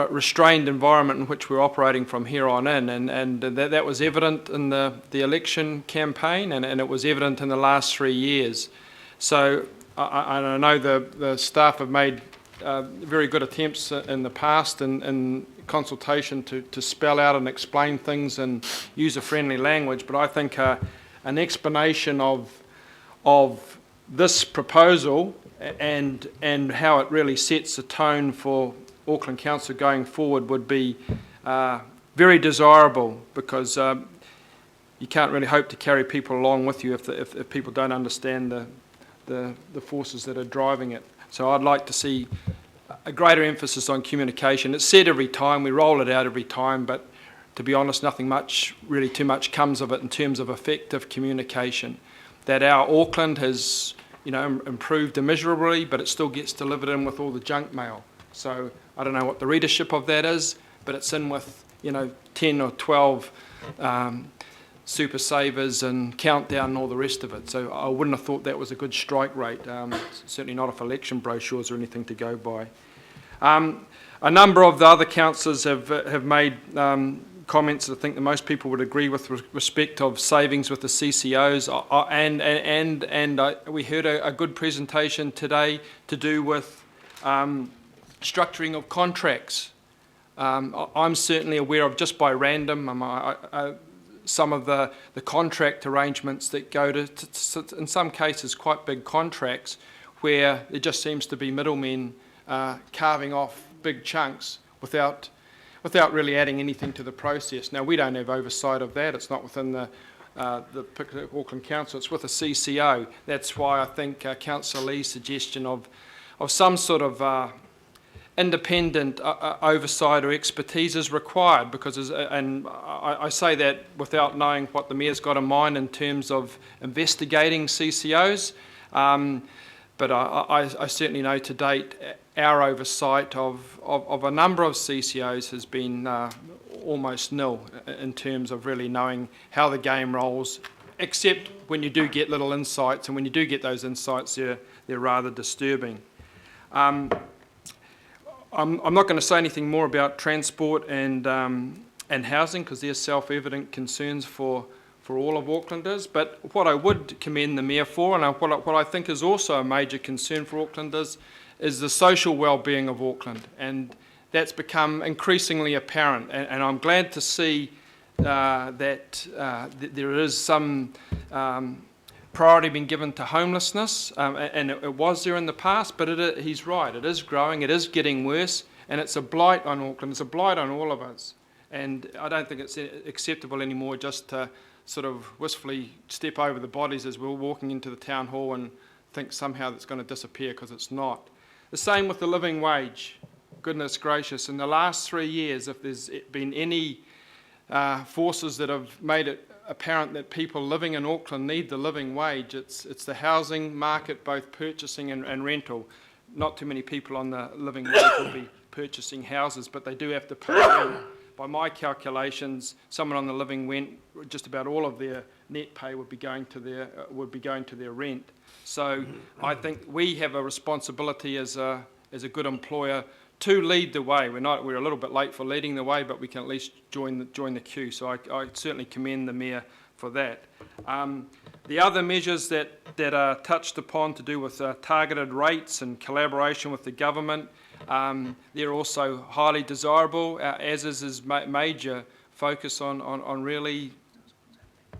restrained environment in which we're operating from here on in, and that was evident in the election campaign, and it was evident in the last 3 years. So I know the staff have made very good attempts in the past in consultation to spell out and explain things in user-friendly language, but I think an explanation of this proposal and how it really sets the tone for Auckland Council going forward would be very desirable, because you can't really hope to carry people along with you if people don't understand the forces that are driving it. So I'd like to see a greater emphasis on communication. It's said every time, we roll it out every time, but to be honest, nothing really too much comes of it in terms of effective communication. That our Auckland has, improved immeasurably, but it still gets delivered in with all the junk mail. So I don't know what the readership of that is, but it's in with, 10 or 12 super savers and countdown and all the rest of it. So I wouldn't have thought that was a good strike rate, certainly not if election brochures or anything to go by. A number of the other councillors have made comments that I think that most people would agree with respect of savings with the CCOs, and we heard a good presentation today to do with structuring of contracts. I'm certainly aware of, just by random, some of the contract arrangements that go to, in some cases, quite big contracts, where there just seems to be middlemen carving off big chunks without really adding anything to the process. Now, we don't have oversight of that. It's not within the Auckland Council. It's with the CCO. That's why I think Councillor Lee's suggestion of some sort of independent oversight or expertise is required, because, and I say that without knowing what the Mayor's got in mind in terms of investigating CCOs, but I certainly know to date our oversight of a number of CCOs has been almost nil in terms of really knowing how the game rolls, except when you do get little insights, and when you do get those insights, they're rather disturbing. I'm not going to say anything more about transport and housing, because they're self-evident concerns for all of Aucklanders. But what I would commend the Mayor for, and what I think is also a major concern for Aucklanders, is the social well-being of Auckland, and that's become increasingly apparent. And I'm glad to see that there is some priority being given to homelessness, and it was there in the past, but he's right, it is growing, it is getting worse, and it's a blight on Auckland, it's a blight on all of us. And I don't think it's acceptable anymore just to sort of wistfully step over the bodies as we're walking into the town hall and think somehow that's going to disappear, because it's not. The same with the living wage. Goodness gracious, in the last 3 years, if there's been any forces that have made it apparent that people living in Auckland need the living wage, it's the housing market, both purchasing and rental. Not too many people on the living wage will be purchasing houses, but they do have to pay rent. By my calculations, someone on the living rent, just about all of their net pay would be going to their rent. So I think we have a responsibility as a good employer to lead the way. We're a little bit late for leading the way, but we can at least join the queue. So I certainly commend the Mayor for that. The other measures that are touched upon to do with targeted rates and collaboration with the government, they're also highly desirable, as is his major focus on really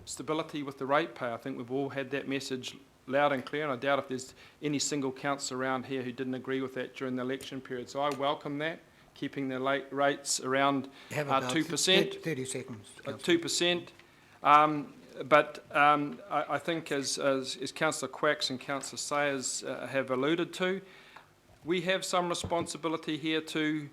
stability with the ratepayer. I think we've all had that message loud and clear, and I doubt if there's any single councillor around here who didn't agree with that during the election period. So I welcome that, keeping the rates around 2%. 30 seconds. 2%. But I think as Councillor Quacks and Councillor Sayers have alluded to, we have some responsibility here to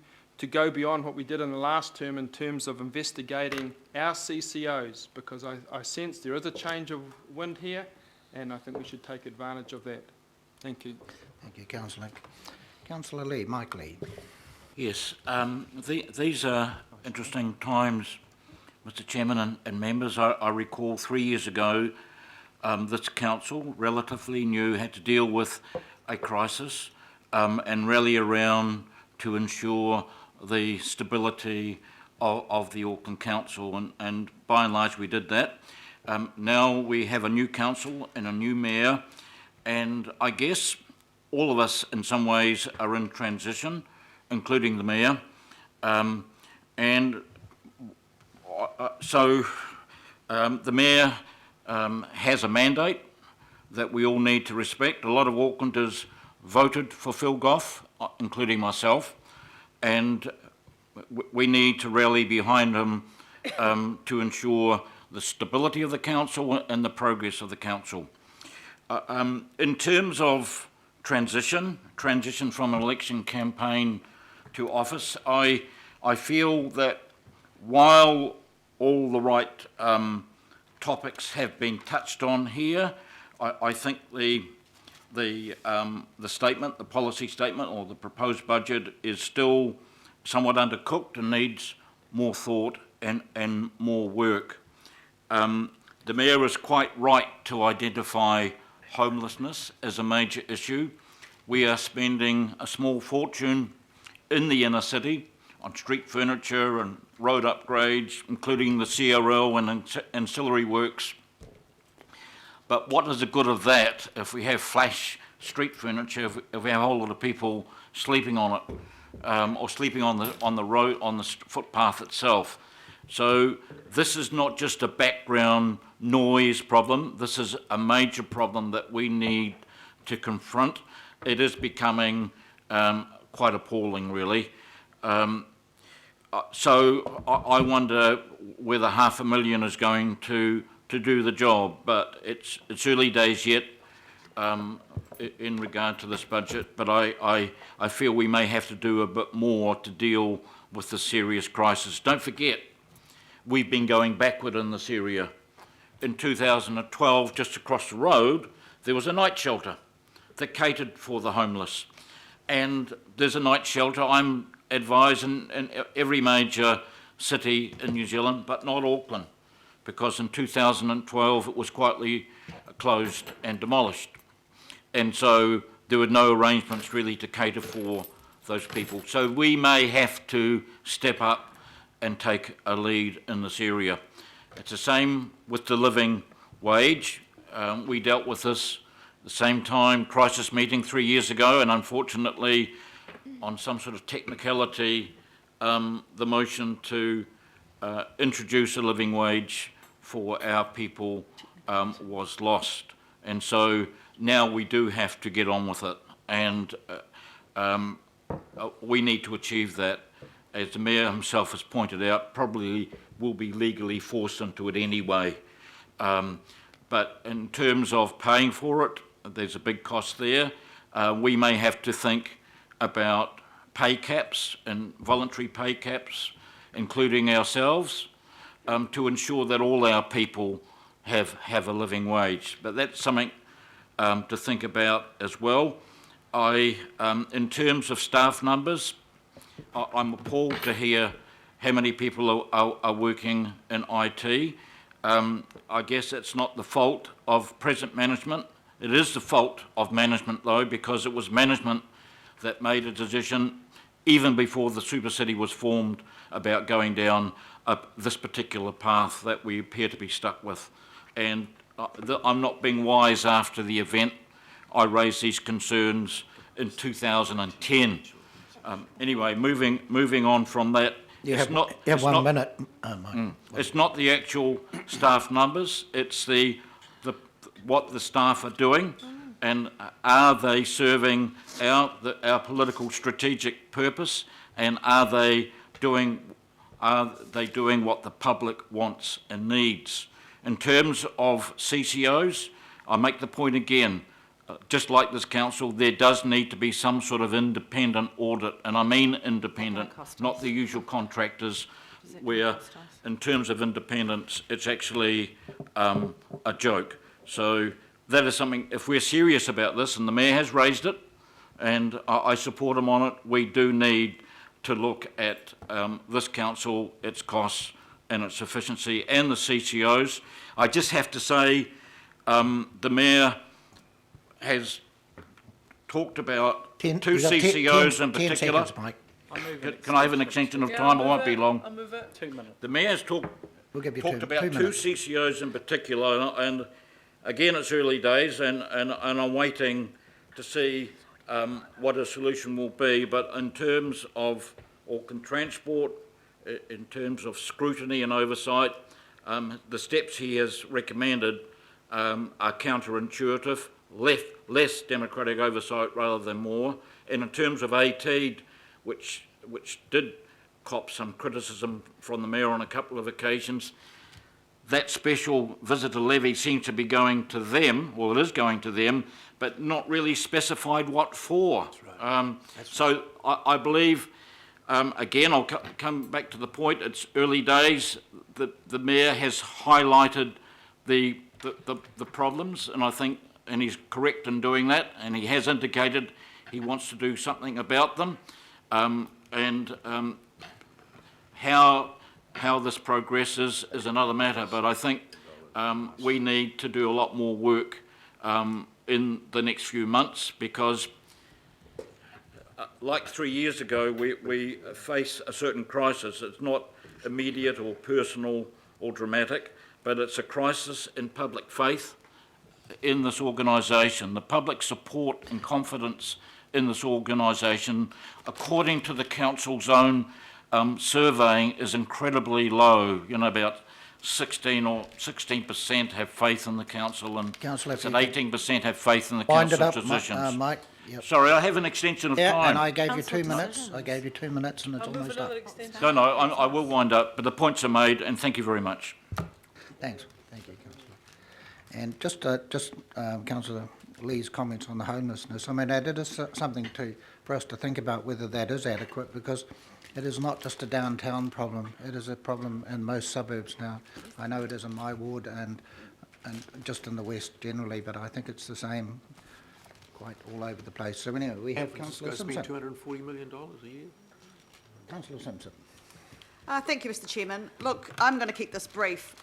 go beyond what we did in the last term in terms of investigating our CCOs, because I sense there is a change of wind here, and I think we should take advantage of that. Thank you. Thank you, Councillor. Councillor Lee, Mike Lee. Yes, these are interesting times, Mr Chairman and members. I recall 3 years ago this council, relatively new, had to deal with a crisis and rally around to ensure the stability of the Auckland Council, and by and large we did that. Now we have a new council and a new mayor, and I guess all of us in some ways are in transition, including the mayor. So the mayor has a mandate that we all need to respect. A lot of Aucklanders voted for Phil Goff, including myself, and we need to rally behind him to ensure the stability of the council and the progress of the council. In terms of transition from an election campaign to office, I feel that while all the right topics have been touched on here, I think the statement, the policy statement or the proposed budget is still somewhat undercooked and needs more thought and more work. The Mayor is quite right to identify homelessness as a major issue. We are spending a small fortune in the inner city on street furniture and road upgrades, including the CRL and ancillary works. But what is the good of that if we have flash street furniture, if we have a whole lot of people sleeping on it, or sleeping on the road, on the footpath itself? So this is not just a background noise problem. This is a major problem that we need to confront. It is becoming quite appalling, really. So I wonder whether $500,000 is going to do the job, but it's early days yet in regard to this budget, but I feel we may have to do a bit more to deal with the serious crisis. Don't forget, we've been going backward in this area. In 2012, just across the road, there was a night shelter that catered for the homeless. And there's a night shelter, I'm advised, in every major city in New Zealand, but not Auckland, because in 2012 it was quietly closed and demolished. And so there were no arrangements really to cater for those people. So we may have to step up and take a lead in this area. It's the same with the living wage. We dealt with this the same time crisis meeting 3 years ago, and unfortunately on some sort of technicality the motion to introduce a living wage for our people was lost. And so now we do have to get on with it, and we need to achieve that. As the Mayor himself has pointed out, probably will be legally forced into it anyway. But in terms of paying for it, there's a big cost there. We may have to think about pay caps and voluntary pay caps, including ourselves, to ensure that all our people have a living wage. But that's something to think about as well. In terms of staff numbers, I'm appalled to hear how many people are working in IT. I guess it's not the fault of present management. It is the fault of management, though, because it was management that made a decision even before the Super City was formed about going down this particular path that we appear to be stuck with. And I'm not being wise after the event. I raised these concerns in 2010. Anyway, moving on from that. You have 1 minute, Mike. It's not the actual staff numbers, it's what the staff are doing, and are they serving our political strategic purpose, and are they doing what the public wants and needs. In terms of CCOs, I make the point again, just like this council, there does need to be some sort of independent audit, and I mean independent, not the usual contractors, where in terms of independence, it's actually a joke. So that is something, if we're serious about this, and the Mayor has raised it, and I support him on it, we do need to look at this council, its costs and its efficiency, and the CCOs. I just have to say, the Mayor has talked about two CCOs in particular. Can I have an extension of time? I won't be long. I'll move it. 2 minutes. The Mayor's talked about two CCOs in particular, and again, it's early days, and I'm waiting to see what a solution will be. But in terms of Auckland Transport, in terms of scrutiny and oversight, the steps he has recommended are counterintuitive, less democratic oversight rather than more. And in terms of AT, which did copped some criticism from the Mayor on a couple of occasions. That special visitor levy seems to be going to them, well, it is going to them, but not really specified what for. So I believe, again, I'll come back to the point, it's early days. The Mayor has highlighted the problems, and I think, and he's correct in doing that, and he has indicated he wants to do something about them. How this progresses is another matter, but I think we need to do a lot more work in the next few months, because like 3 years ago, we face a certain crisis. It's not immediate or personal or dramatic, but it's a crisis in public faith in this organisation. The public support and confidence in this organisation, according to the council's own surveying, is incredibly low. You know, about 16% have faith in the council, and 18% have faith in the council's decisions. Mike. Yep. Sorry, I have an extension of time. And I gave you 2 minutes. I gave you 2 minutes, and it's almost up. No, I will wind up, but the points are made, and thank you very much. Thanks. Thank you, Councillor. And Councillor Lee's comments on the homelessness. I mean, that is something for us to think about, whether that is adequate, because it is not just a downtown problem. It is a problem in most suburbs now. I know it is in my ward and just in the west generally, but I think it's the same quite all over the place. So anyway, we have Councillor Simpson. $240 million a year. Councillor Simpson. Thank you, Mr. Chairman. Look, I'm going to keep this brief.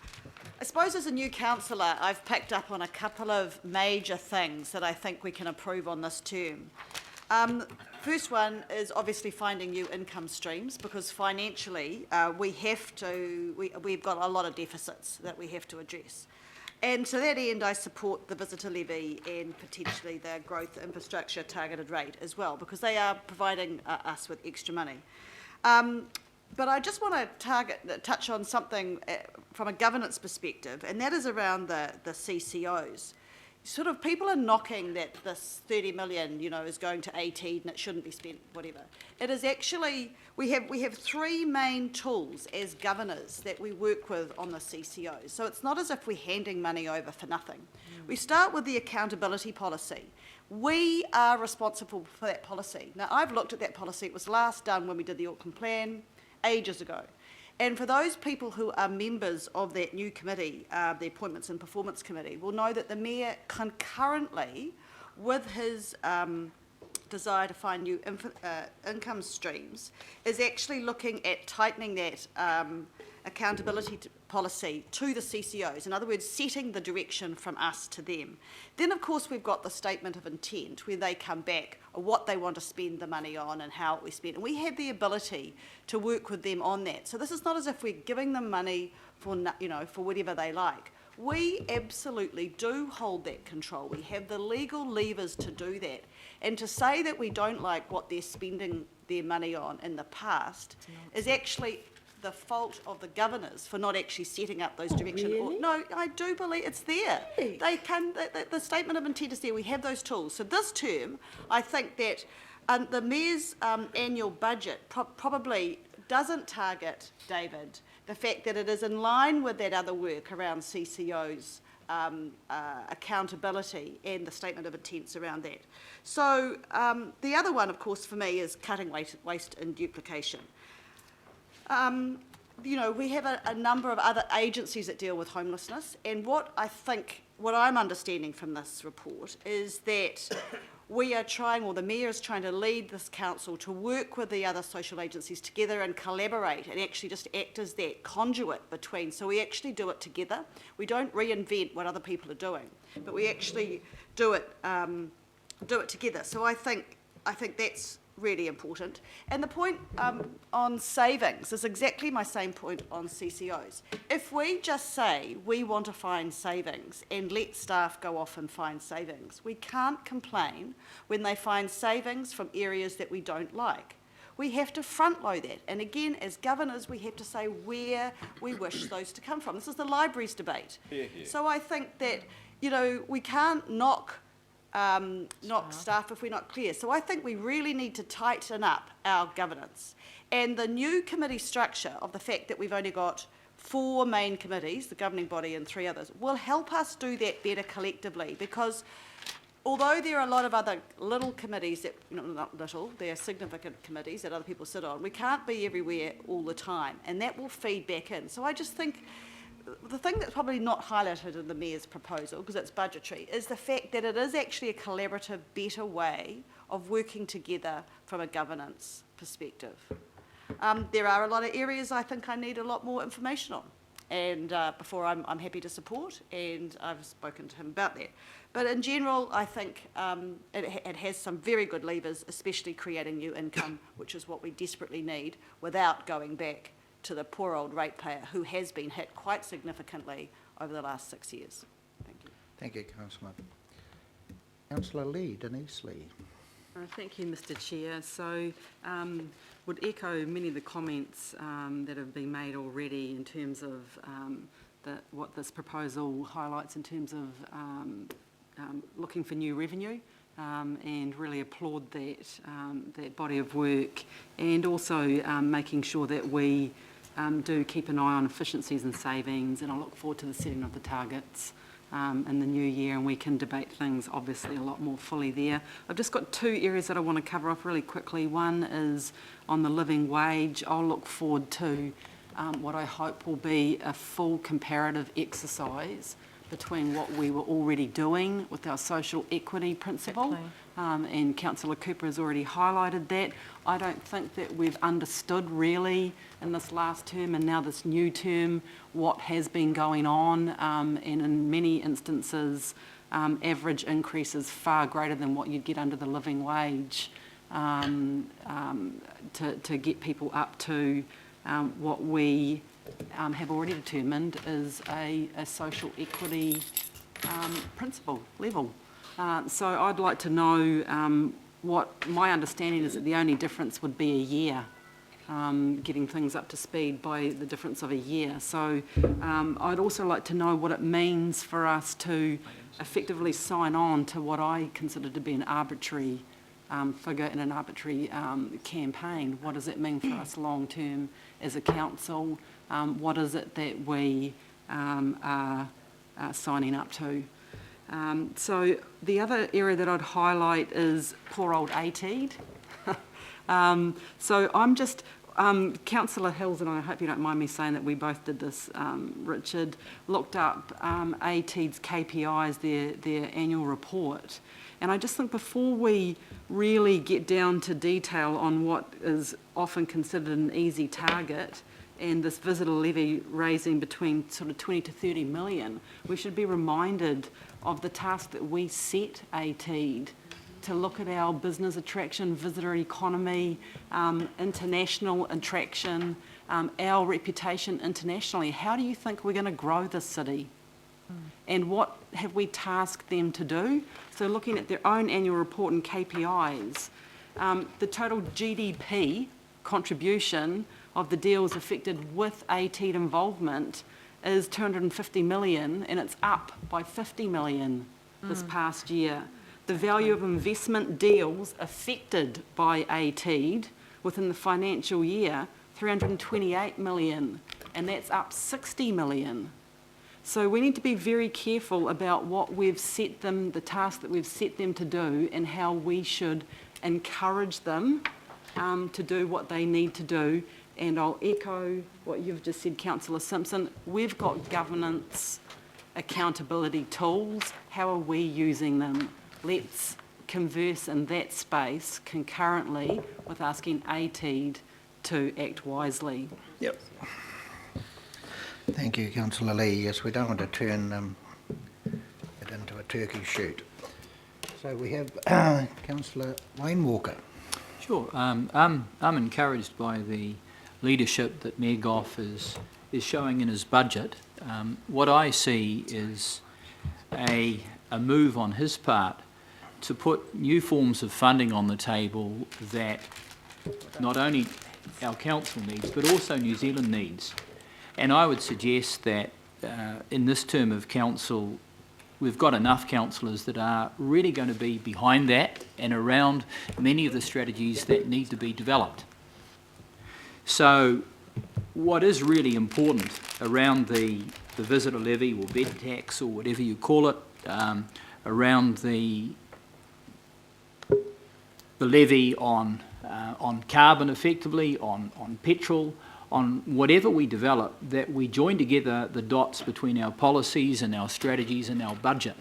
I suppose as a new councillor, I've picked up on a couple of major things that I think we can improve on this term. First one is obviously finding new income streams, because financially we've got a lot of deficits that we have to address. And to that end, I support the visitor levy and potentially the growth infrastructure targeted rate as well, because they are providing us with extra money. But I just want to touch on something from a governance perspective, and that is around the CCOs. Sort of people are knocking that this 30 million, is going to AT and it shouldn't be spent, whatever. It is actually, we have three main tools as governors that we work with on the CCOs. So it's not as if we're handing money over for nothing. We start with the accountability policy. We are responsible for that policy. Now, I've looked at that policy. It was last done when we did the Auckland plan ages ago. And for those people who are members of that new committee, the Appointments and Performance Committee, will know that the Mayor concurrently with his desire to find new income streams is actually looking at tightening that accountability policy to the CCOs. In other words, setting the direction from us to them. Then, of course, we've got the statement of intent where they come back on what they want to spend the money on and how we spend. And we have the ability to work with them on that. So this is not as if we're giving them money for, for whatever they like. We absolutely do hold that control. We have the legal levers to do that. And to say that we don't like what they're spending their money on in the past is actually the fault of the governors for not actually setting up those directions. Really? No, I do believe it's there. Really? They can. The statement of intent is there. We have those tools. So this term, I think that the Mayor's annual budget probably doesn't target, David, the fact that it is in line with that other work around CCO's accountability and the statement of intents around that. So the other one, of course, for me is cutting waste and duplication. We have a number of other agencies that deal with homelessness, and what I'm understanding from this report is that we are trying, or the Mayor is trying to lead this council to work with the other social agencies together and collaborate and actually just act as that conduit between. So we actually do it together. We don't reinvent what other people are doing, but we actually do it together. So I think that's really important. And the point on savings is exactly my same point on CCOs. If we just say we want to find savings and let staff go off and find savings, we can't complain when they find savings from areas that we don't like. We have to front load that. And again, as governors, we have to say where we wish those to come from. This is the libraries debate. So I think that, we can't knock staff if we're not clear. So I think we really need to tighten up our governance. And the new committee structure of the fact that we've only got 4 main committees, the governing body and 3 others, will help us do that better collectively, because although there are a lot of other little committees that, not little, they're significant committees that other people sit on, we can't be everywhere all the time, and that will feed back in. So I just think the thing that's probably not highlighted in the Mayor's proposal, because it's budgetary, is the fact that it is actually a collaborative, better way of working together from a governance perspective. There are a lot of areas I think I need a lot more information on, and before I'm happy to support, and I've spoken to him about that. But in general, I think it has some very good levers, especially creating new income, which is what we desperately need, without going back to the poor old ratepayer who has been hit quite significantly over the last 6 years. Thank you. Thank you, Councillor. Councillor Lee, Denise Lee. Thank you, Mr Chair. So would echo many of the comments that have been made already in terms of what this proposal highlights in terms of looking for new revenue, and really applaud that body of work, and also making sure that we do keep an eye on efficiencies and savings, and I look forward to the setting of the targets in the new year, and we can debate things obviously a lot more fully there. I've just got 2 areas that I want to cover off really quickly. One is on the living wage. I'll look forward to what I hope will be a full comparative exercise between what we were already doing with our social equity principle, and Councillor Cooper has already highlighted that. I don't think that we've understood really in this last term and now this new term what has been going on, and in many instances average increases far greater than what you'd get under the living wage to get people up to what we have already determined is a social equity principle level. So I'd like to know what my understanding is, that the only difference would be a year, getting things up to speed by the difference of a year. So I'd also like to know what it means for us to effectively sign on to what I consider to be an arbitrary figure in an arbitrary campaign. What does it mean for us long term as a council? What is it that we are signing up to? So the other area that I'd highlight is poor old ATEED. So I'm just, Councillor Hills and I hope you don't mind me saying that we both did this, Richard, looked up ATEED's KPIs, their annual report. And I just think before we really get down to detail on what is often considered an easy target, and this visitor levy raising between sort of 20 to 30 million, we should be reminded of the task that we set ATEED to look at our business attraction, visitor economy, international attraction, our reputation internationally. How do you think we're going to grow this city? And what have we tasked them to do? So looking at their own annual report and KPIs, the total GDP contribution of the deals affected with ATEED involvement is 250 million, and it's up by 50 million this past year. The value of investment deals affected by ATEED within the financial year, 328 million, and that's up 60 million. So we need to be very careful about what we've set them, the task that we've set them to do, and how we should encourage them to do what they need to do. And I'll echo what you've just said, Councillor Simpson. We've got governance accountability tools. How are we using them? Let's converse in that space concurrently with asking ATEED to act wisely. Yep. Thank you, Councillor Lee. Yes, we don't want to turn it into a turkey shoot. So we have Councillor Wayne Walker. Sure. I'm encouraged by the leadership that Mayor Goff is showing in his budget. What I see is a move on his part to put new forms of funding on the table that not only our council needs but also New Zealand needs. And I would suggest that in this term of council we've got enough councillors that are really going to be behind that and around many of the strategies that need to be developed. So what is really important around the visitor levy or bed tax or whatever you call it, around the levy on carbon effectively, on petrol, on whatever we develop, that we join together the dots between our policies and our strategies and our budget.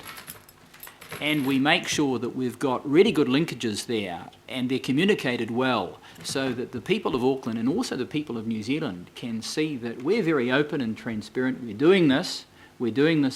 And we make sure that we've got really good linkages there and they're communicated well so that the people of Auckland and also the people of New Zealand can see that we're very open and transparent. We're doing this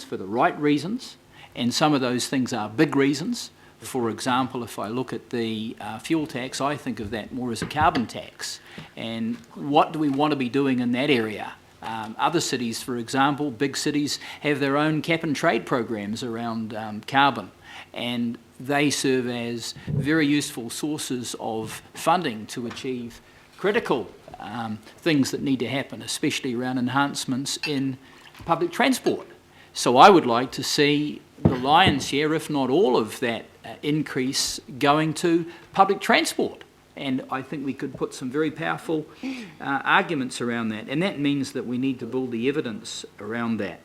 for the right reasons, and some of those things are big reasons. For example, if I look at the fuel tax, I think of that more as a carbon tax. And what do we want to be doing in that area? Other cities, for example, big cities, have their own cap and trade programs around carbon, and they serve as very useful sources of funding to achieve critical things that need to happen, especially around enhancements in public transport. So I would like to see the lion's share, if not all of that increase, going to public transport. And I think we could put some very powerful arguments around that. And that means that we need to build the evidence around that.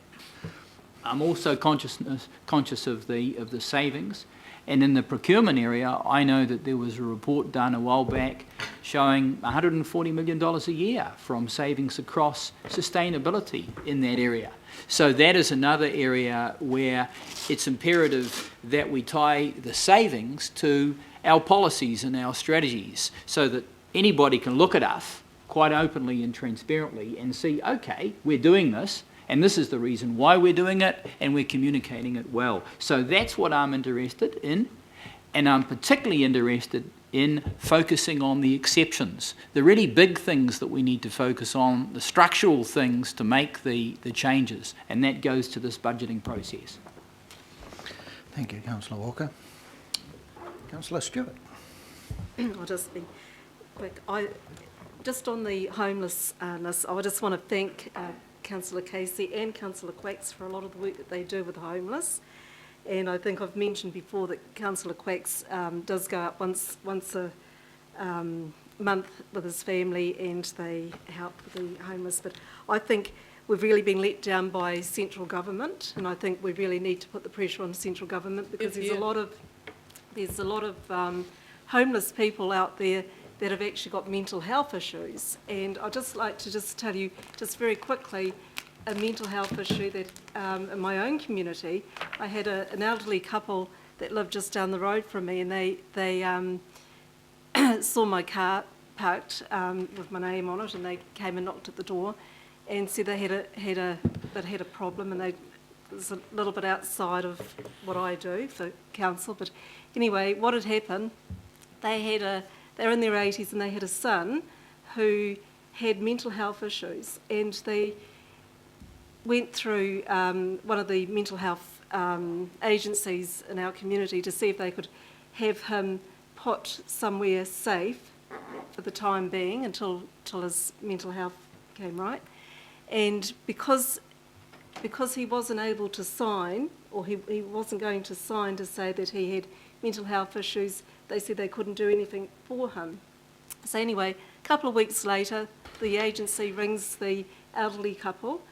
I'm also conscious of the savings. And in the procurement area, I know that there was a report done a while back showing $140 million a year from savings across sustainability in that area. So that is another area where it's imperative that we tie the savings to our policies and our strategies so that anybody can look at us quite openly and transparently and see, okay, we're doing this, and this is the reason why we're doing it, and we're communicating it well. So that's what I'm interested in, and I'm particularly interested in focusing on the exceptions, the really big things that we need to focus on, the structural things to make the changes, and that goes to this budgeting process. Thank you, Councillor Walker. Councillor Stewart. I'll just be quick. Just on the homelessness, I just want to thank Councillor Casey and Councillor Quacks for a lot of the work that they do with the homeless. And I think I've mentioned before that Councillor Quacks does go up once a month with his family and they help the homeless. But I think we've really been let down by central government, and I think we really need to put the pressure on central government because there's a lot of homeless people out there that have actually got mental health issues. And I'd just like to just tell you, just very quickly, a mental health issue that in my own community, I had an elderly couple that lived just down the road from me, and they saw my car parked with my name on it, and they came and knocked at the door and said they had a problem, and it was a little bit outside of what I do for council. But anyway, what had happened, they're in their 80s and they had a son who had mental health issues, and they went through one of the mental health agencies in our community to see if they could have him put somewhere safe for the time being until his mental health came right. And because he wasn't able to sign, or he wasn't going to sign to say that he had mental health issues, they said they couldn't do anything for him. So anyway, a couple of weeks later, the agency rings the elderly couple,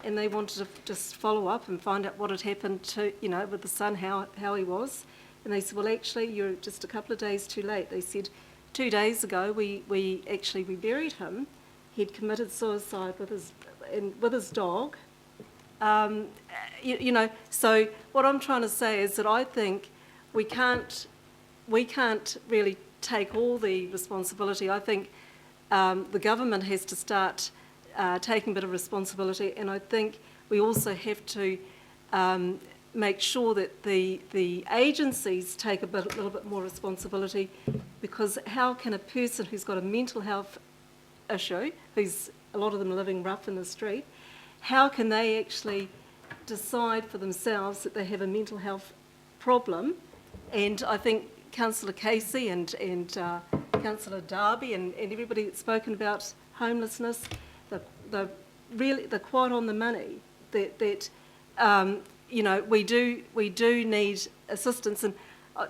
and they wanted to just follow up and find out what had happened to, with the son, how he was. And they said, well, actually, you're just a couple of days too late. They said, 2 days ago, we buried him. He'd committed suicide with his dog. So what I'm trying to say is that I think we can't really take all the responsibility. I think the government has to start taking a bit of responsibility, and I think we also have to make sure that the agencies take a little bit more responsibility, because how can a person who's got a mental health issue, a lot of them living rough in the street, how can they actually decide for themselves that they have a mental health problem? And I think Councillor Casey and Councillor Darby and everybody that's spoken about homelessness, they're quite on the money. That we do need assistance. And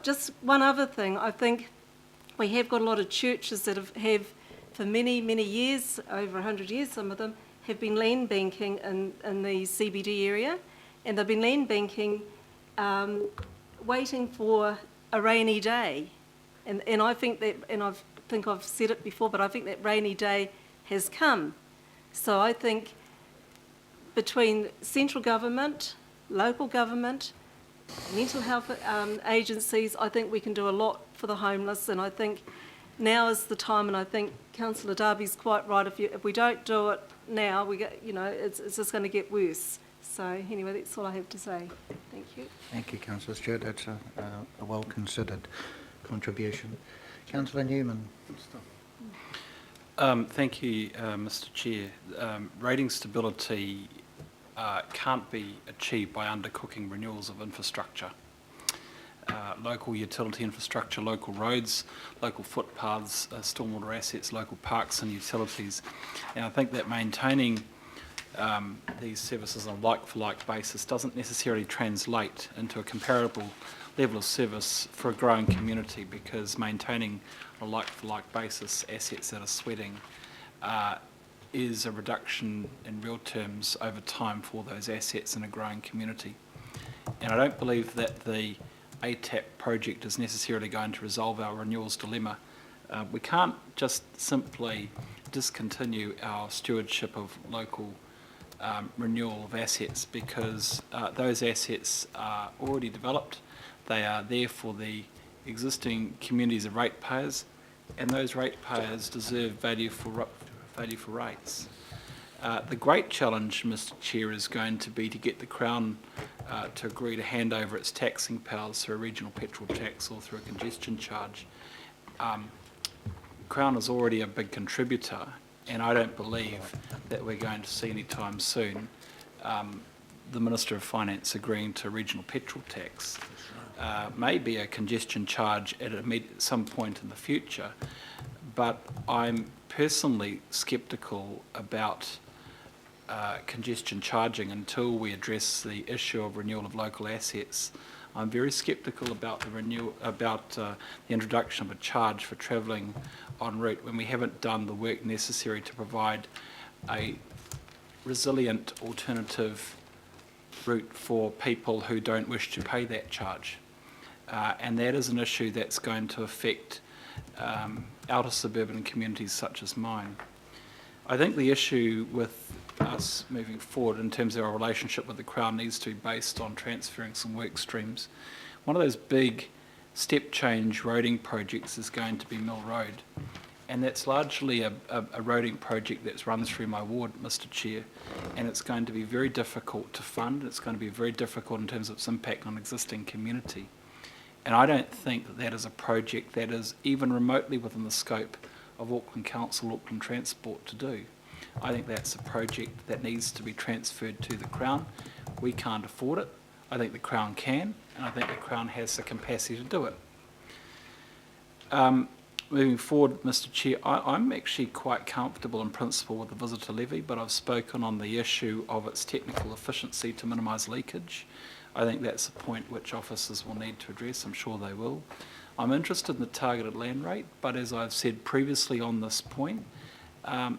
just one other thing, I think we have got a lot of churches that have for many, many years, over 100 years, some of them, have been land banking in the CBD area, and they've been land banking waiting for a rainy day. And I think that, and I think I've said it before, but I think that rainy day has come. So I think between central government, local government, mental health agencies, I think we can do a lot for the homeless, and I think now is the time, and I think Councillor Darby's quite right. If we don't do it now, it's just going to get worse. So anyway, that's all I have to say. Thank you. Thank you, Councillor Stewart. That's a well-considered contribution. Councillor Newman. Thank you, Mr. Chair. Rating stability can't be achieved by undercooking renewals of infrastructure. Local utility infrastructure, local roads, local footpaths, stormwater assets, local parks and utilities. And I think that maintaining these services on a like-for-like basis doesn't necessarily translate into a comparable level of service for a growing community, because maintaining on a like-for-like basis assets that are sweating is a reduction in real terms over time for those assets in a growing community. And I don't believe that the ATAP project is necessarily going to resolve our renewals dilemma. We can't just simply discontinue our stewardship of local renewal of assets, because those assets are already developed. They are there for the existing communities of ratepayers, and those ratepayers deserve value for rates. The great challenge, Mr. Chair, is going to be to get the Crown to agree to hand over its taxing powers through a regional petrol tax or through a congestion charge. Crown is already a big contributor, and I don't believe that we're going to see anytime soon the Minister of Finance agreeing to a regional petrol tax. Maybe a congestion charge at some point in the future, but I'm personally sceptical about congestion charging until we address the issue of renewal of local assets. I'm very sceptical about the introduction of a charge for travelling en route when we haven't done the work necessary to provide a resilient alternative route for people who don't wish to pay that charge. And that is an issue that's going to affect outer suburban communities such as mine. I think the issue with us moving forward in terms of our relationship with the Crown needs to be based on transferring some work streams. One of those big step change roading projects is going to be Mill Road, and that's largely a roading project that's run through my ward, Mr. Chair, and it's going to be very difficult to fund. It's going to be very difficult in terms of its impact on existing community. And I don't think that that is a project that is even remotely within the scope of Auckland Council, Auckland Transport to do. I think that's a project that needs to be transferred to the Crown. We can't afford it. I think the Crown can, and I think the Crown has the capacity to do it. Moving forward, Mr. Chair, I'm actually quite comfortable in principle with the visitor levy, but I've spoken on the issue of its technical efficiency to minimise leakage. I think that's a point which officers will need to address. I'm sure they will. I'm interested in the targeted land rate, but as I've said previously on this point,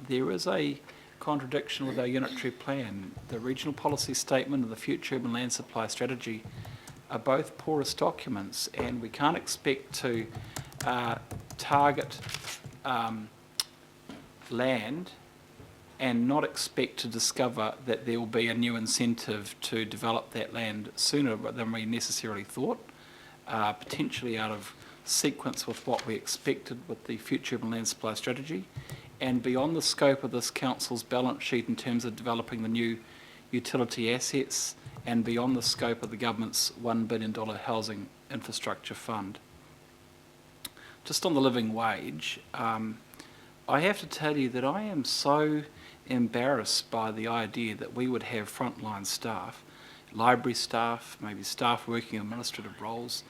there is a contradiction with our unitary plan. The regional policy statement and the future urban land supply strategy are both porous documents, and we can't expect to target land and not expect to discover that there will be a new incentive to develop that land sooner than we necessarily thought, potentially out of sequence with what we expected with the future urban land supply strategy, and beyond the scope of this council's balance sheet in terms of developing the new utility assets, and beyond the scope of the government's $1 billion housing infrastructure fund. Just on the living wage, I have to tell you that I am so embarrassed by the idea that we would have frontline staff, library staff, maybe staff working in administrative roles,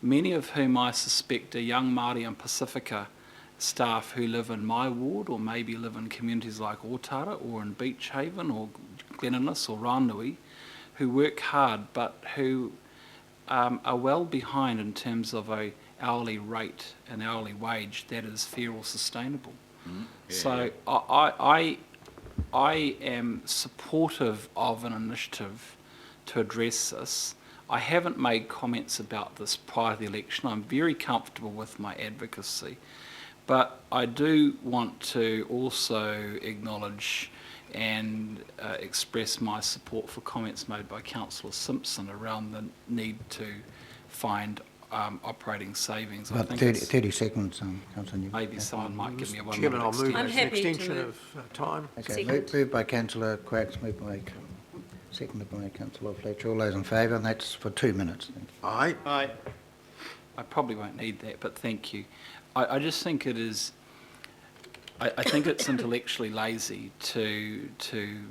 many of whom I suspect are young Māori and Pacifica staff who live in my ward, or maybe live in communities like Otara or in Beach Haven or Glen Innes or Ranui, who work hard but who are well behind in terms of a hourly rate, an hourly wage that is fair or sustainable. So I am supportive of an initiative to address this. I haven't made comments about this prior to the election. I'm very comfortable with my advocacy, but I do want to also acknowledge and express my support for comments made by Councillor Simpson around the need to find operating savings. I About think 30 seconds, Councillor Newman. maybe someone might give me a 1 Chairman, minute I'll move extension. an extension of time. Okay, moved by Councillor Quacks, seconded by Councillor Fletcher. All those in favour, and that's for 2 minutes. Thank you. Aye. Aye. I probably won't need that, but thank you. I just think it is, I think it's intellectually lazy to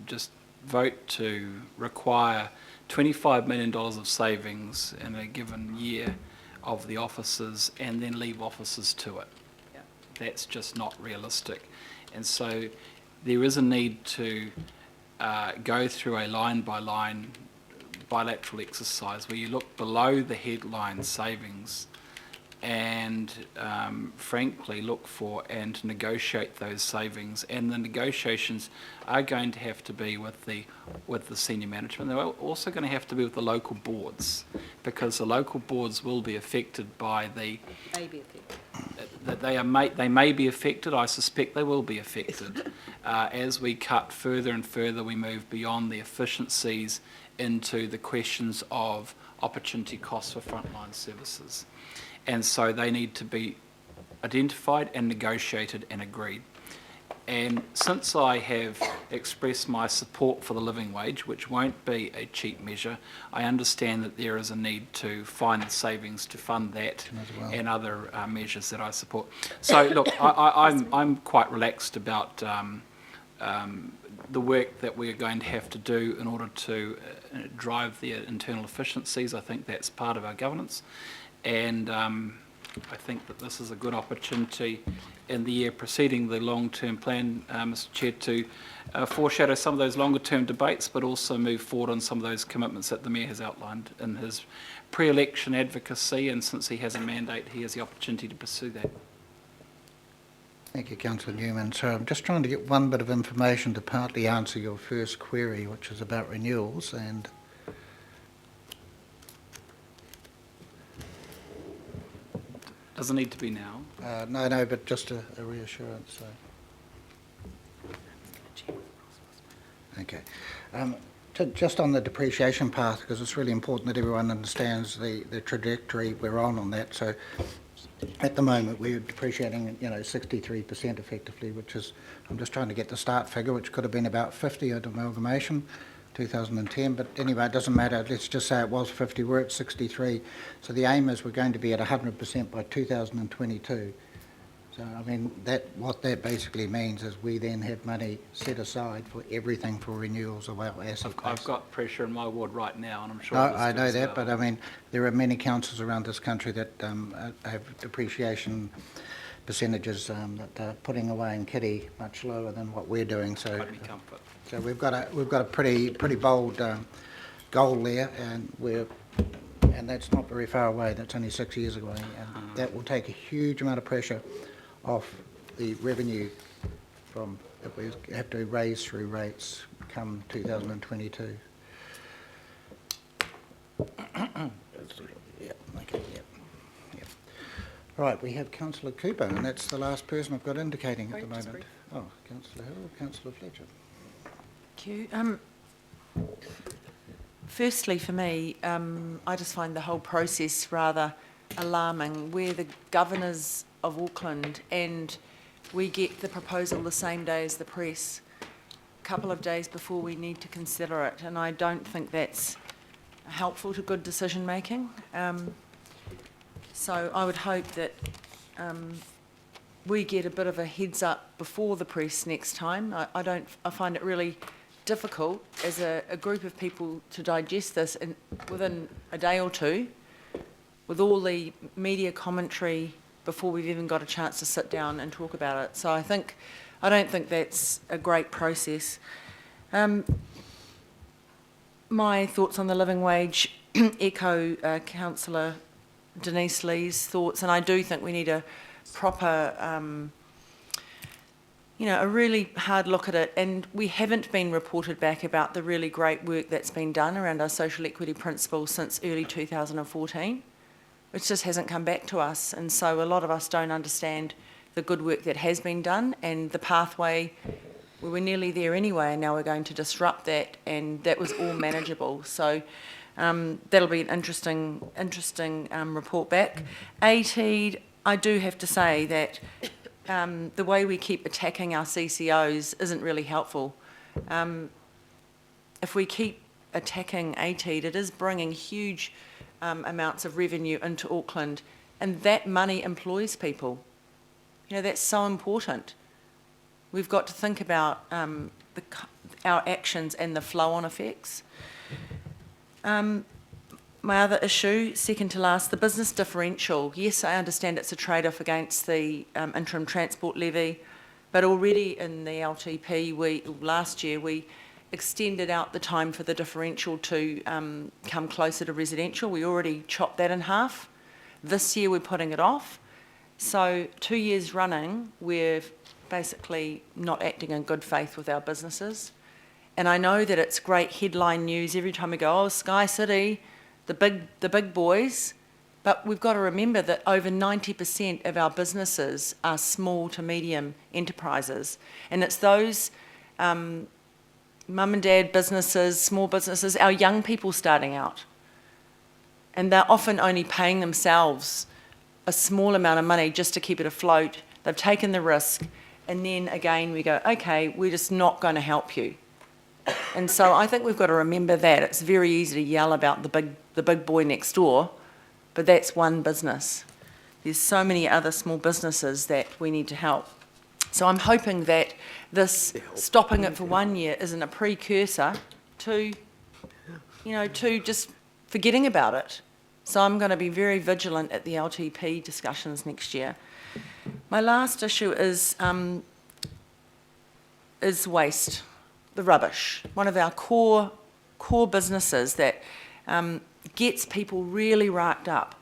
just vote to require $25 million of savings in a given year of the officers and then leave officers to it. Yeah. That's just not realistic. And so there is a need to go through a line-by-line bilateral exercise where you look below the headline savings and frankly look for and negotiate those savings, and the negotiations are going to have to be with the senior management. They're also going to have to be with the local boards, because the local boards will be affected by the Maybe affected. they may be affected. I suspect they will be affected as we cut further and further. We move beyond the efficiencies into the questions of opportunity costs for frontline services. And so they need to be identified and negotiated and agreed. And since I have expressed my support for the living wage, which won't be a cheap measure, I understand that there is a need to find savings to fund that and other measures that I support. So look, I'm quite relaxed about the work that we're going to have to do in order to drive the internal efficiencies. I think that's part of our governance. And I think that this is a good opportunity in the year preceding the long-term plan, Mr Chair, to foreshadow some of those longer-term debates, but also move forward on some of those commitments that the Mayor has outlined in his pre-election advocacy, and since he has a mandate, he has the opportunity to pursue that. Thank you, Councillor Newman. So I'm just trying to get one bit of information to partly answer your first query, which is about renewals, and Doesn't need to be now. no, but just a reassurance. So. Okay. Just on the depreciation path, because it's really important that everyone understands the trajectory we're on that. So at the moment we're depreciating, 63% effectively, which is, I'm just trying to get the start figure, which could have been about 50 at amalgamation. 2010, but anyway, it doesn't matter. Let's just say it was 50. We're at 63. So the aim is we're going to be at 100% by 2022. So I mean, what that basically means is we then have money set aside for everything for renewals of our asset base. I've got pressure in my ward right now, and I'm sure. I know that, but I mean, there are many councils around this country that have depreciation percentages that are putting away in kitty much lower than what we're doing. So. Provide me comfort. So we've got a pretty bold goal there, and that's not very far away. That's only 6 years away, and that will take a huge amount of pressure off the revenue from that we have to raise through rates come 2022. Right, we have Councillor Cooper, and that's the last person I've got indicating at the moment. Oh, Councillor Hill, Councillor Fletcher. Thank you. Firstly, for me, I just find the whole process rather alarming, where the governors of Auckland and we get the proposal the same day as the press, a couple of days before we need to consider it, and I don't think that's helpful to good decision making. So I would hope that we get a bit of a heads up before the press next time. I find it really difficult as a group of people to digest this within a day or two, with all the media commentary before we've even got a chance to sit down and talk about it. So I don't think that's a great process. My thoughts on the living wage echo Councillor Denise Lee's thoughts, and I do think we need a proper a really hard look at it, and we haven't been reported back about the really great work that's been done around our social equity principles since early 2014. It just hasn't come back to us, and so a lot of us don't understand the good work that has been done and the pathway. We were nearly there anyway, and now we're going to disrupt that, and that was all manageable. So that'll be an interesting report back. ATEED, I do have to say that the way we keep attacking our CCOs isn't really helpful. If we keep attacking ATEED, it is bringing huge amounts of revenue into Auckland, and that money employs people. That's so important. We've got to think about our actions and the flow-on effects. My other issue, second to last, the business differential. Yes, I understand it's a trade-off against the interim transport levy, but already in the LTP, last year, we extended out the time for the differential to come closer to residential. We already chopped that in half. This year, we're putting it off. So 2 years running, we're basically not acting in good faith with our businesses. And I know that it's great headline news every time we go, oh, Sky City, the big boys, but we've got to remember that over 90% of our businesses are small to medium enterprises. And it's those mum and dad businesses, small businesses, our young people starting out. And they're often only paying themselves a small amount of money just to keep it afloat. They've taken the risk, and then again we go, okay, we're just not going to help you. And so I think we've got to remember that. It's very easy to yell about the big boy next door, but that's one business. There's so many other small businesses that we need to help. So I'm hoping that this stopping it for 1 year isn't a precursor to, to just forgetting about it. So I'm going to be very vigilant at the LTP discussions next year. My last issue is waste, the rubbish. One of our core businesses that gets people really racked up.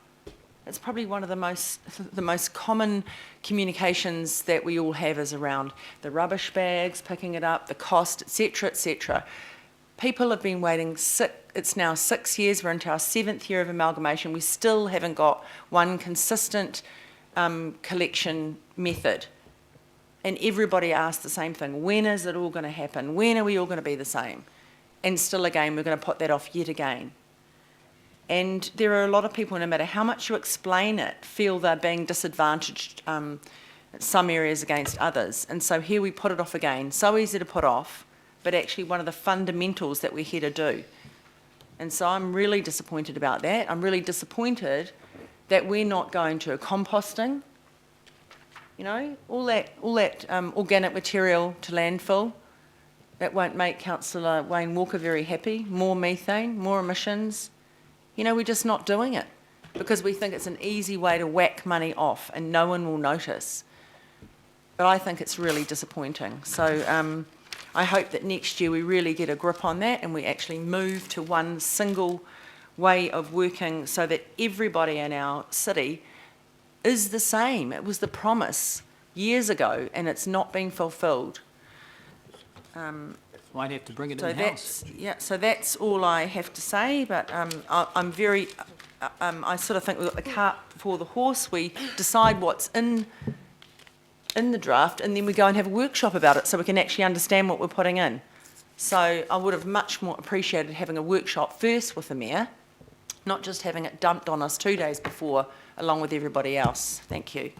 It's probably one of the most common communications that we all have is around the rubbish bags, picking it up, the cost, etc., etc. People have been waiting, it's now 6 years, we're into our 7th year of amalgamation, we still haven't got one consistent collection method. And everybody asks the same thing, when is it all going to happen? When are we all going to be the same? And still again, we're going to put that off yet again. And there are a lot of people, no matter how much you explain it, feel they're being disadvantaged in some areas against others. And so here we put it off again, so easy to put off, but actually one of the fundamentals that we're here to do. And so I'm really disappointed about that. I'm really disappointed that we're not going to composting, all that organic material to landfill. That won't make Councillor Wayne Walker very happy. More methane, more emissions. We're just not doing it because we think it's an easy way to whack money off and no one will notice. But I think it's really disappointing. So I hope that next year we really get a grip on that and we actually move to one single way of working so that everybody in our city is the same. It was the promise years ago and it's not been fulfilled. Might have to bring it in-house. So that's all I have to say, but I'm very, I sort of think we've got the cart before the horse. We decide what's in the draft and then we go and have a workshop about it so we can actually understand what we're putting in. So I would have much more appreciated having a workshop first with the Mayor, not just having it dumped on us 2 days before along with everybody else. Thank you.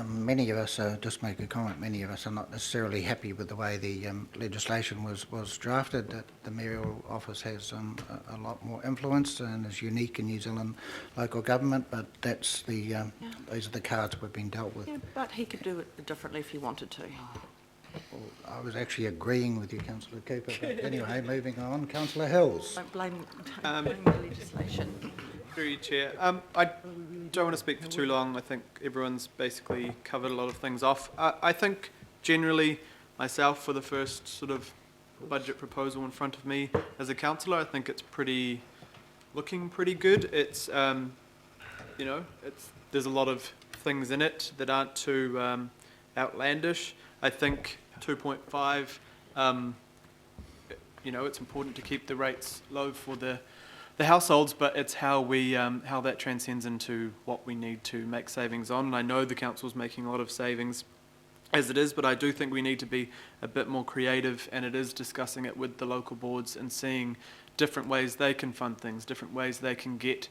Many of us, just make a comment, many of us are not necessarily happy with the way the legislation was drafted. That the mayoral office has a lot more influence and is unique in New Zealand local government, but that's those are the cards we've been dealt with. Yeah, but he could do it differently if he wanted to. Well, I was actually agreeing with you, Councillor Cooper, but anyway, moving on. Councillor Hills. Don't blame the legislation. Through you, Chair. I don't want to speak for too long. I think everyone's basically covered a lot of things off. I think generally, myself, for the first sort of budget proposal in front of me as a councillor, I think it's looking pretty good. It's, there's a lot of things in it that aren't too outlandish. I think 2.5, you know, it's important to keep the rates low for the households, but it's how we how that transcends into what we need to make savings on. And I know the council's making a lot of savings as it is, but I do think we need to be a bit more creative, and it is discussing it with the local boards and seeing different ways they can fund things, different ways they can get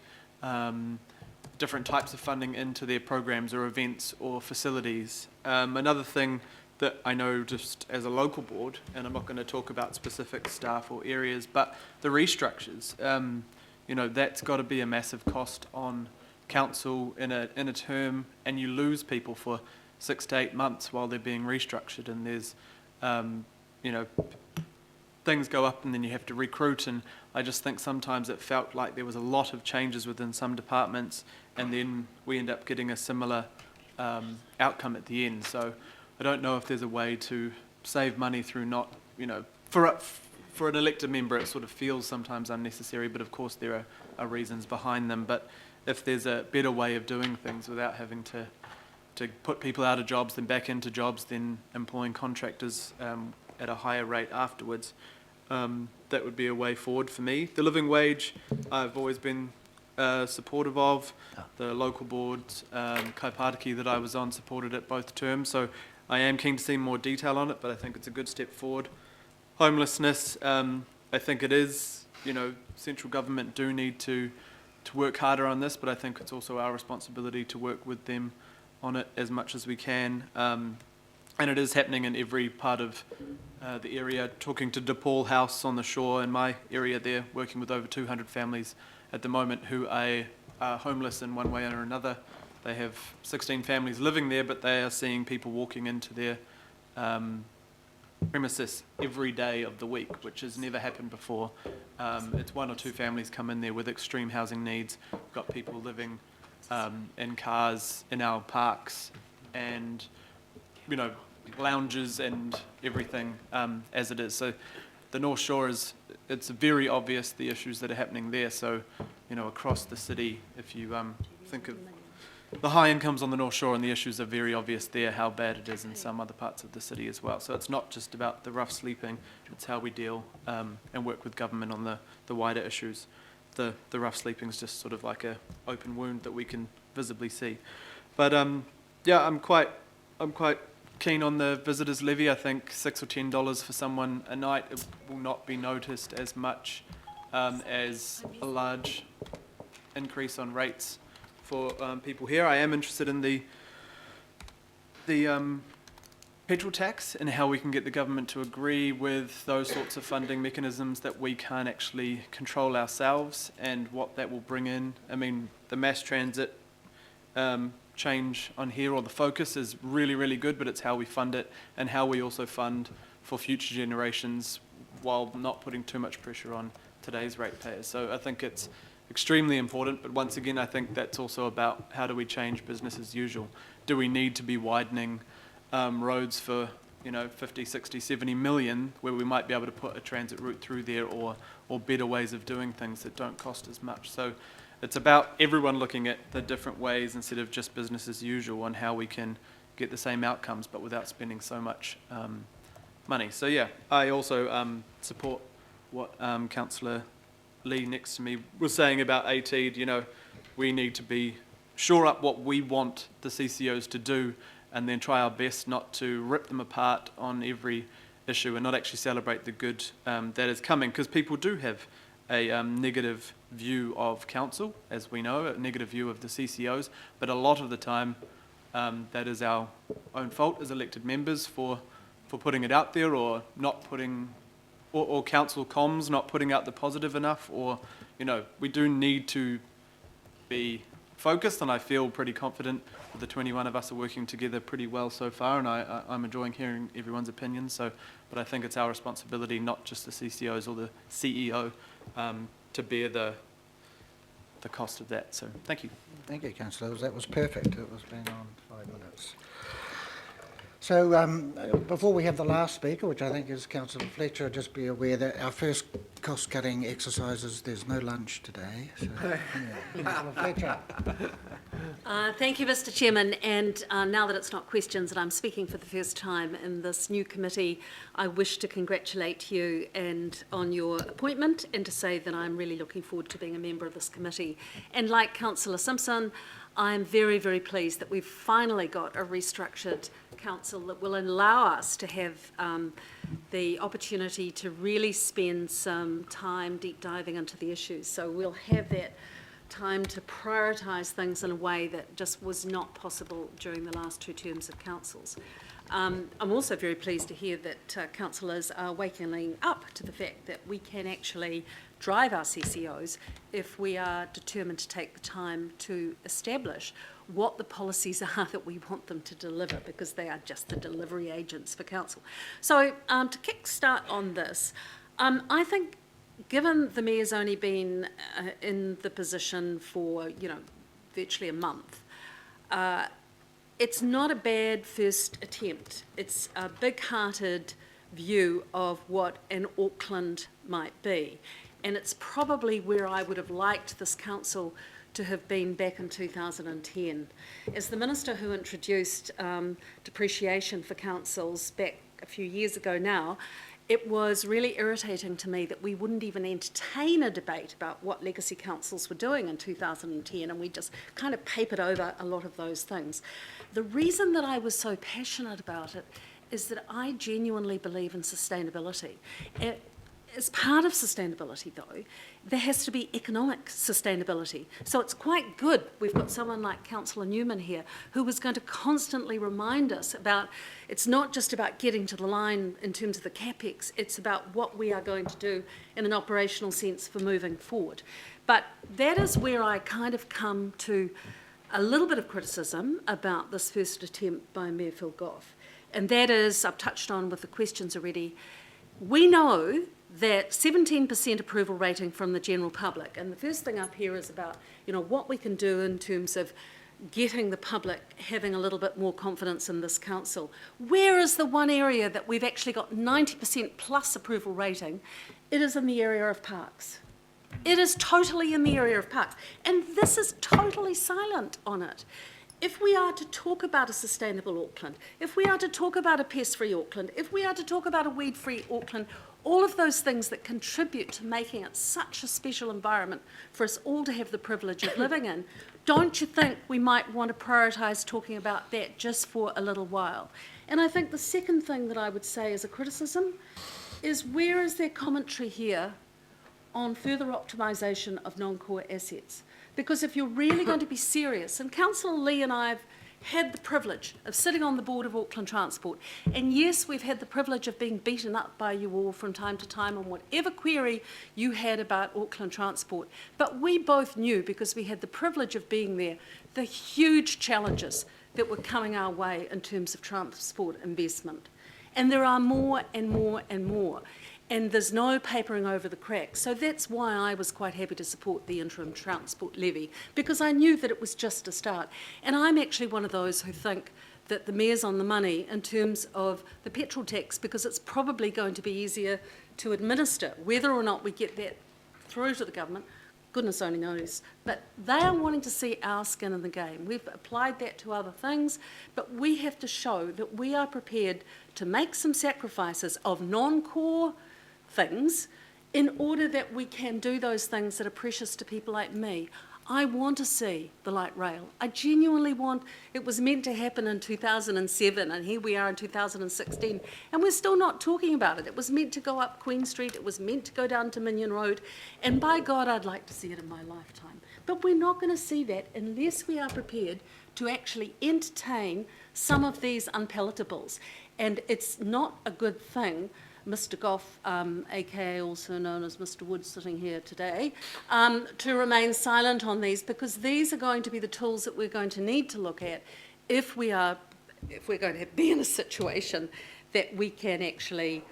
different types of funding into their programs or events or facilities. Another thing that I know just as a local board, and I'm not going to talk about specific staff or areas, but the restructures, you know, that's got to be a massive cost on council in a term, and you lose people for 6 to 8 months while they're being restructured, and there's, you know, things go up and then you have to recruit, and I just think sometimes it felt like there was a lot of changes within some departments, and then we end up getting a similar outcome at the end. So I don't know if there's a way to save money through not, you know, for an elected member it sort of feels sometimes unnecessary, but of course there are reasons behind them. But if there's a better way of doing things without having to put people out of jobs, then back into jobs, then employing contractors at a higher rate afterwards, that would be a way forward for me. The living wage, I've always been supportive of. The local board, Kaipātiki that I was on, supported it both terms, so I am keen to see more detail on it, but I think it's a good step forward. Homelessness, I think it is, you know, central government do need to work harder on this, but I think it's also our responsibility to work with them on it as much as we can. And it is happening in every part of the area. Talking to DePaul House on the shore in my area there, working with over 200 families at the moment who are homeless in one way or another. They have 16 families living there, but they are seeing people walking into their premises every day of the week, which has never happened before. It's 1 or 2 families come in there with extreme housing needs. We've got people living in cars in our parks, and, you know, lounges and everything as it is. So the North Shore it's very obvious the issues that are happening there. So, you know, across the city, if you think of the high incomes on the North Shore, and the issues are very obvious there, how bad it is in some other parts of the city as well. So it's not just about the rough sleeping, it's how we deal and work with government on the wider issues. The rough sleeping is just sort of like a open wound that we can visibly see. But yeah, I'm quite keen on the visitors levy. I think $6 or $10 for someone a night, it will not be noticed as much as a large increase on rates for people here. I am interested in the petrol tax and how we can get the government to agree with those sorts of funding mechanisms that we can't actually control ourselves, and what that will bring in. I mean, the mass transit change on here, or the focus, is really, really good, but it's how we fund it and how we also fund for future generations while not putting too much pressure on today's ratepayers. So I think it's extremely important, but once again, I think that's also about how do we change business as usual. Do we need to be widening roads for, you know, 50, 60, 70 million, where we might be able to put a transit route through there, or better ways of doing things that don't cost as much? So it's about everyone looking at the different ways instead of just business as usual, on how we can get the same outcomes but without spending so much money. So yeah, I also support what Councillor Lee next to me was saying about ATEED. You know, we need to be shore up what we want the CCOs to do, and then try our best not to rip them apart on every issue, and not actually celebrate the good that is coming, because people do have a negative view of council, as we know, a negative view of the CCOs, but a lot of the time that is our own fault as elected members for putting it out there, or not putting, or council comms not putting out the positive enough, or, you know, we do need to be focused, and I feel pretty confident that the 21 of us are working together pretty well so far, and I'm enjoying hearing everyone's opinions. So, but I think it's our responsibility, not just the CCOs or the CEO, to bear the cost of that. So thank you. Thank you, Councillor. That was perfect. It was bang on 5 minutes. So before we have the last speaker, which I think is Councillor Fletcher, just be aware that our first cost-cutting exercises. There's no lunch today, so Councillor Fletcher. Thank you, Mr. Chairman. And now that it's not questions and I'm speaking for the first time in this new committee, I wish to congratulate you on your appointment and to say that I'm really looking forward to being a member of this committee. And like Councillor Simpson, I'm very, very pleased that we've finally got a restructured council that will allow us to have the opportunity to really spend some time deep diving into the issues. So we'll have that time to prioritise things in a way that just was not possible during the last 2 terms of councils. I'm also very pleased to hear that councillors are waking up to the fact that we can actually drive our CCOs if we are determined to take the time to establish what the policies are that we want them to deliver, because they are just the delivery agents for council. So to kick start on this, I think given the Mayor's only been in the position for, virtually a month, it's not a bad first attempt. It's a big-hearted view of what an Auckland might be. And it's probably where I would have liked this council to have been back in 2010. As the Minister who introduced depreciation for councils back a few years ago now, it was really irritating to me that we wouldn't even entertain a debate about what legacy councils were doing in 2010, and we just kind of papered over a lot of those things. The reason that I was so passionate about it is that I genuinely believe in sustainability. As part of sustainability, though, there has to be economic sustainability. So it's quite good we've got someone like Councillor Newman here who was going to constantly remind us about it's not just about getting to the line in terms of the capex, it's about what we are going to do in an operational sense for moving forward. But that is where I kind of come to a little bit of criticism about this first attempt by Mayor Phil Goff. And that is, I've touched on with the questions already, we know that 17% approval rating from the general public, and the first thing up here is about what we can do in terms of getting the public having a little bit more confidence in this council. Where is the one area that we've actually got 90% plus approval rating? It is in the area of parks. It is totally in the area of parks, and this is totally silent on it. If we are to talk about a sustainable Auckland, if we are to talk about a pest-free Auckland, if we are to talk about a weed-free Auckland, all of those things that contribute to making it such a special environment for us all to have the privilege of living in, don't you think we might want to prioritise talking about that just for a little while? And I think the second thing that I would say as a criticism is where is there commentary here on further optimisation of non-core assets? Because if you're really going to be serious, and Councillor Lee and I have had the privilege of sitting on the board of Auckland Transport, and yes, we've had the privilege of being beaten up by you all from time to time on whatever query you had about Auckland Transport, but we both knew, because we had the privilege of being there, the huge challenges that were coming our way in terms of transport investment. And there are more and more and more. And there's no papering over the cracks. So that's why I was quite happy to support the interim transport levy, because I knew that it was just a start. And I'm actually one of those who think that the Mayor's on the money in terms of the petrol tax, because it's probably going to be easier to administer. Whether or not we get that through to the government, goodness only knows. But they are wanting to see our skin in the game. We've applied that to other things, but we have to show that we are prepared to make some sacrifices of non-core things in order that we can do those things that are precious to people like me. I want to see the light rail. I genuinely want. It was meant to happen in 2007, and here we are in 2016, and we're still not talking about it. It was meant to go up Queen Street, it was meant to go down to Minion Road, and by God, I'd like to see it in my lifetime. But we're not going to see that unless we are prepared to actually entertain some of these unpalatables. And it's not a good thing, Mr. Goff, aka also known as Mr. Wood, sitting here today, to remain silent on these, because these are going to be the tools that we're going to need to look at if we're going to be in a situation that we can actually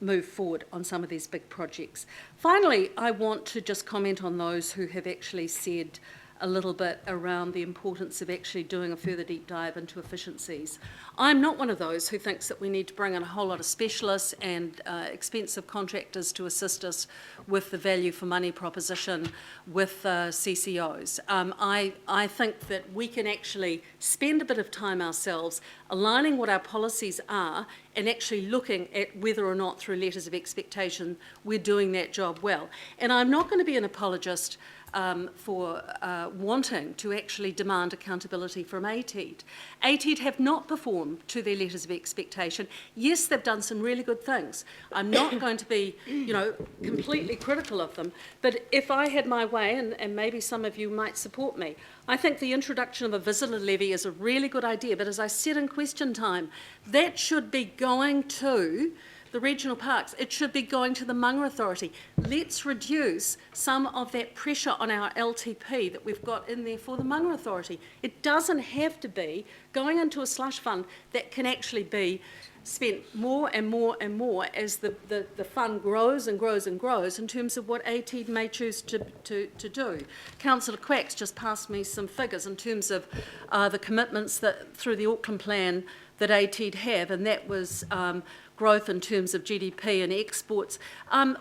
move forward on some of these big projects. Finally, I want to just comment on those who have actually said a little bit around the importance of actually doing a further deep dive into efficiencies. I'm not one of those who thinks that we need to bring in a whole lot of specialists and expensive contractors to assist us with the value for money proposition with CCOs. I think that we can actually spend a bit of time ourselves aligning what our policies are and actually looking at whether or not through letters of expectation we're doing that job well. And I'm not going to be an apologist for wanting to actually demand accountability from ATEED. ATEED have not performed to their letters of expectation. Yes, they've done some really good things. I'm not going to be, completely critical of them, but if I had my way, and maybe some of you might support me, I think the introduction of a visitor levy is a really good idea, but as I said in question time, that should be going to the regional parks. It should be going to the Manga Authority. Let's reduce some of that pressure on our LTP that we've got in there for the Manga Authority. It doesn't have to be going into a slush fund that can actually be spent more and more and more as the fund grows and grows and grows in terms of what ATEED may choose to do. Councillor Quack's just passed me some figures in terms of the commitments that through the Auckland plan that ATEED have, and that was growth in terms of GDP and exports.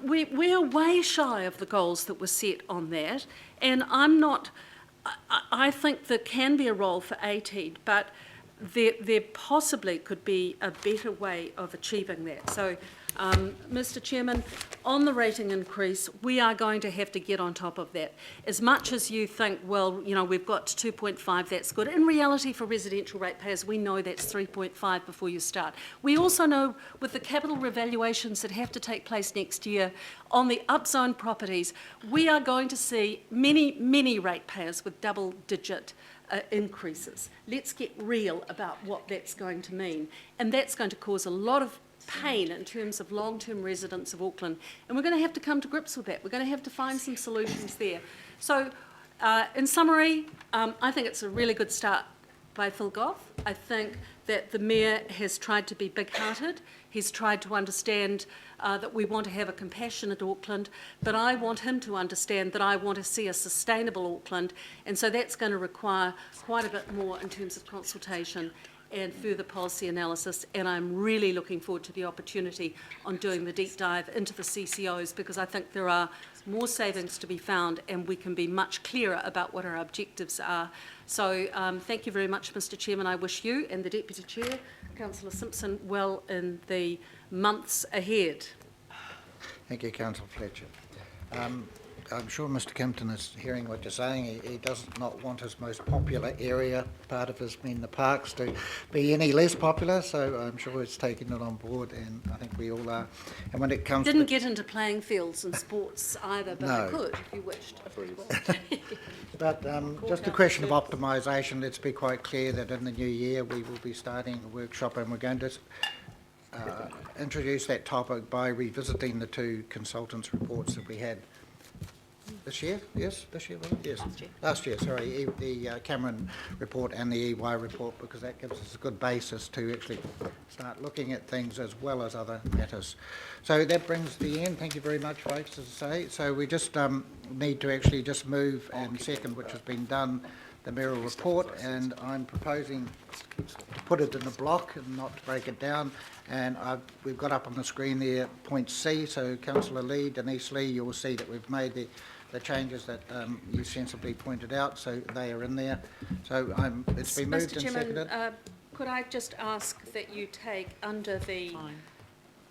We're way shy of the goals that were set on that, and I think there can be a role for ATEED, but there possibly could be a better way of achieving that. So, Mr. Chairman, on the rating increase, we are going to have to get on top of that. As much as you think, well, we've got to 2.5, that's good. In reality, for residential ratepayers, we know that's 3.5 before you start. We also know with the capital revaluations that have to take place next year on the upzone properties, we are going to see many, many ratepayers with double-digit increases. Let's get real about what that's going to mean. And that's going to cause a lot of pain in terms of long-term residents of Auckland. And we're going to have to come to grips with that. We're going to have to find some solutions there. So, in summary, I think it's a really good start by Phil Goff. I think that the Mayor has tried to be big-hearted. He's tried to understand that we want to have a compassionate Auckland, but I want him to understand that I want to see a sustainable Auckland, and so that's going to require quite a bit more in terms of consultation and further policy analysis, and I'm really looking forward to the opportunity on doing the deep dive into the CCOs, because I think there are more savings to be found and we can be much clearer about what our objectives are. So thank you very much, Mr. Chairman. I wish you and the Deputy Chair, Councillor Simpson, well in the months ahead. Thank you, Councillor Fletcher. I'm sure Mr. Kimpton is hearing what you're saying. He does not want his most popular area, part of his being the parks, to be any less popular, so I'm sure he's taking it on board, and I think we all are. And when it comes Didn't get into playing fields and sports either, but I No. could if you wished. But just a question of optimisation, let's be quite clear that in the new year we will be starting a workshop, and we're going to introduce that topic by revisiting the two consultants' reports that we had this year. Yes, this year, was it? Yes. Last year, sorry, the Cameron report and the EY report, because that gives us a good basis to actually start looking at things as well as other matters. So that brings the end. Thank you very much, folks, as I say. So we just need to actually just move and second, which has been done, the Merrill report, and I'm proposing to put it in a block and not to break it down. And we've got up on the screen there point C, so Councillor Lee, Denise Lee, you'll see that we've made the changes that you sensibly pointed out, so they are in there. So it's been moved and seconded. Could I just ask that you take under the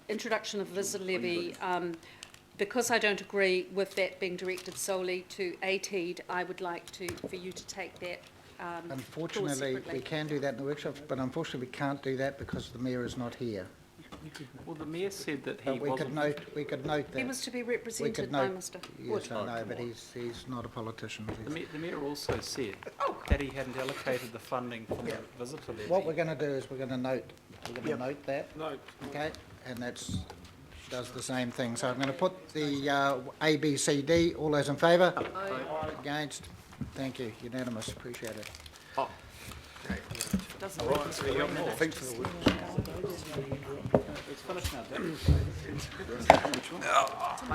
introduction of visitor levy, because I don't agree with that being directed solely to ATEED, I would like for you to take that Unfortunately, we can do that in the workshop, but unfortunately we can't do that because the Mayor is not here. Well, the Mayor said that he But we could note that. He was to be represented by Mr. Yes, I know, but he's not a politician. The Mayor also said that he hadn't allocated the funding for the visitor levy. What we're going to do is we're going to note that. Okay, and that's does the same thing. So I'm going to put the A, B, C, D. All those in favour? Aye. Against? Thank you. Unanimous. Appreciate it. Oh. Doesn't all right, so you got more. Thanks for the work. It's finished now, Dan. Both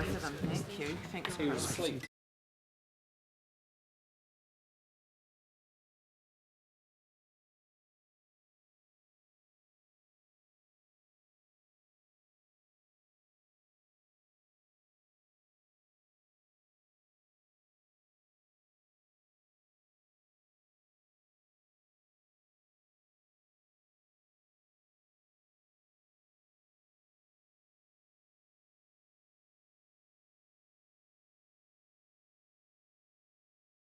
of them, thank you. Thanks. He was asleep.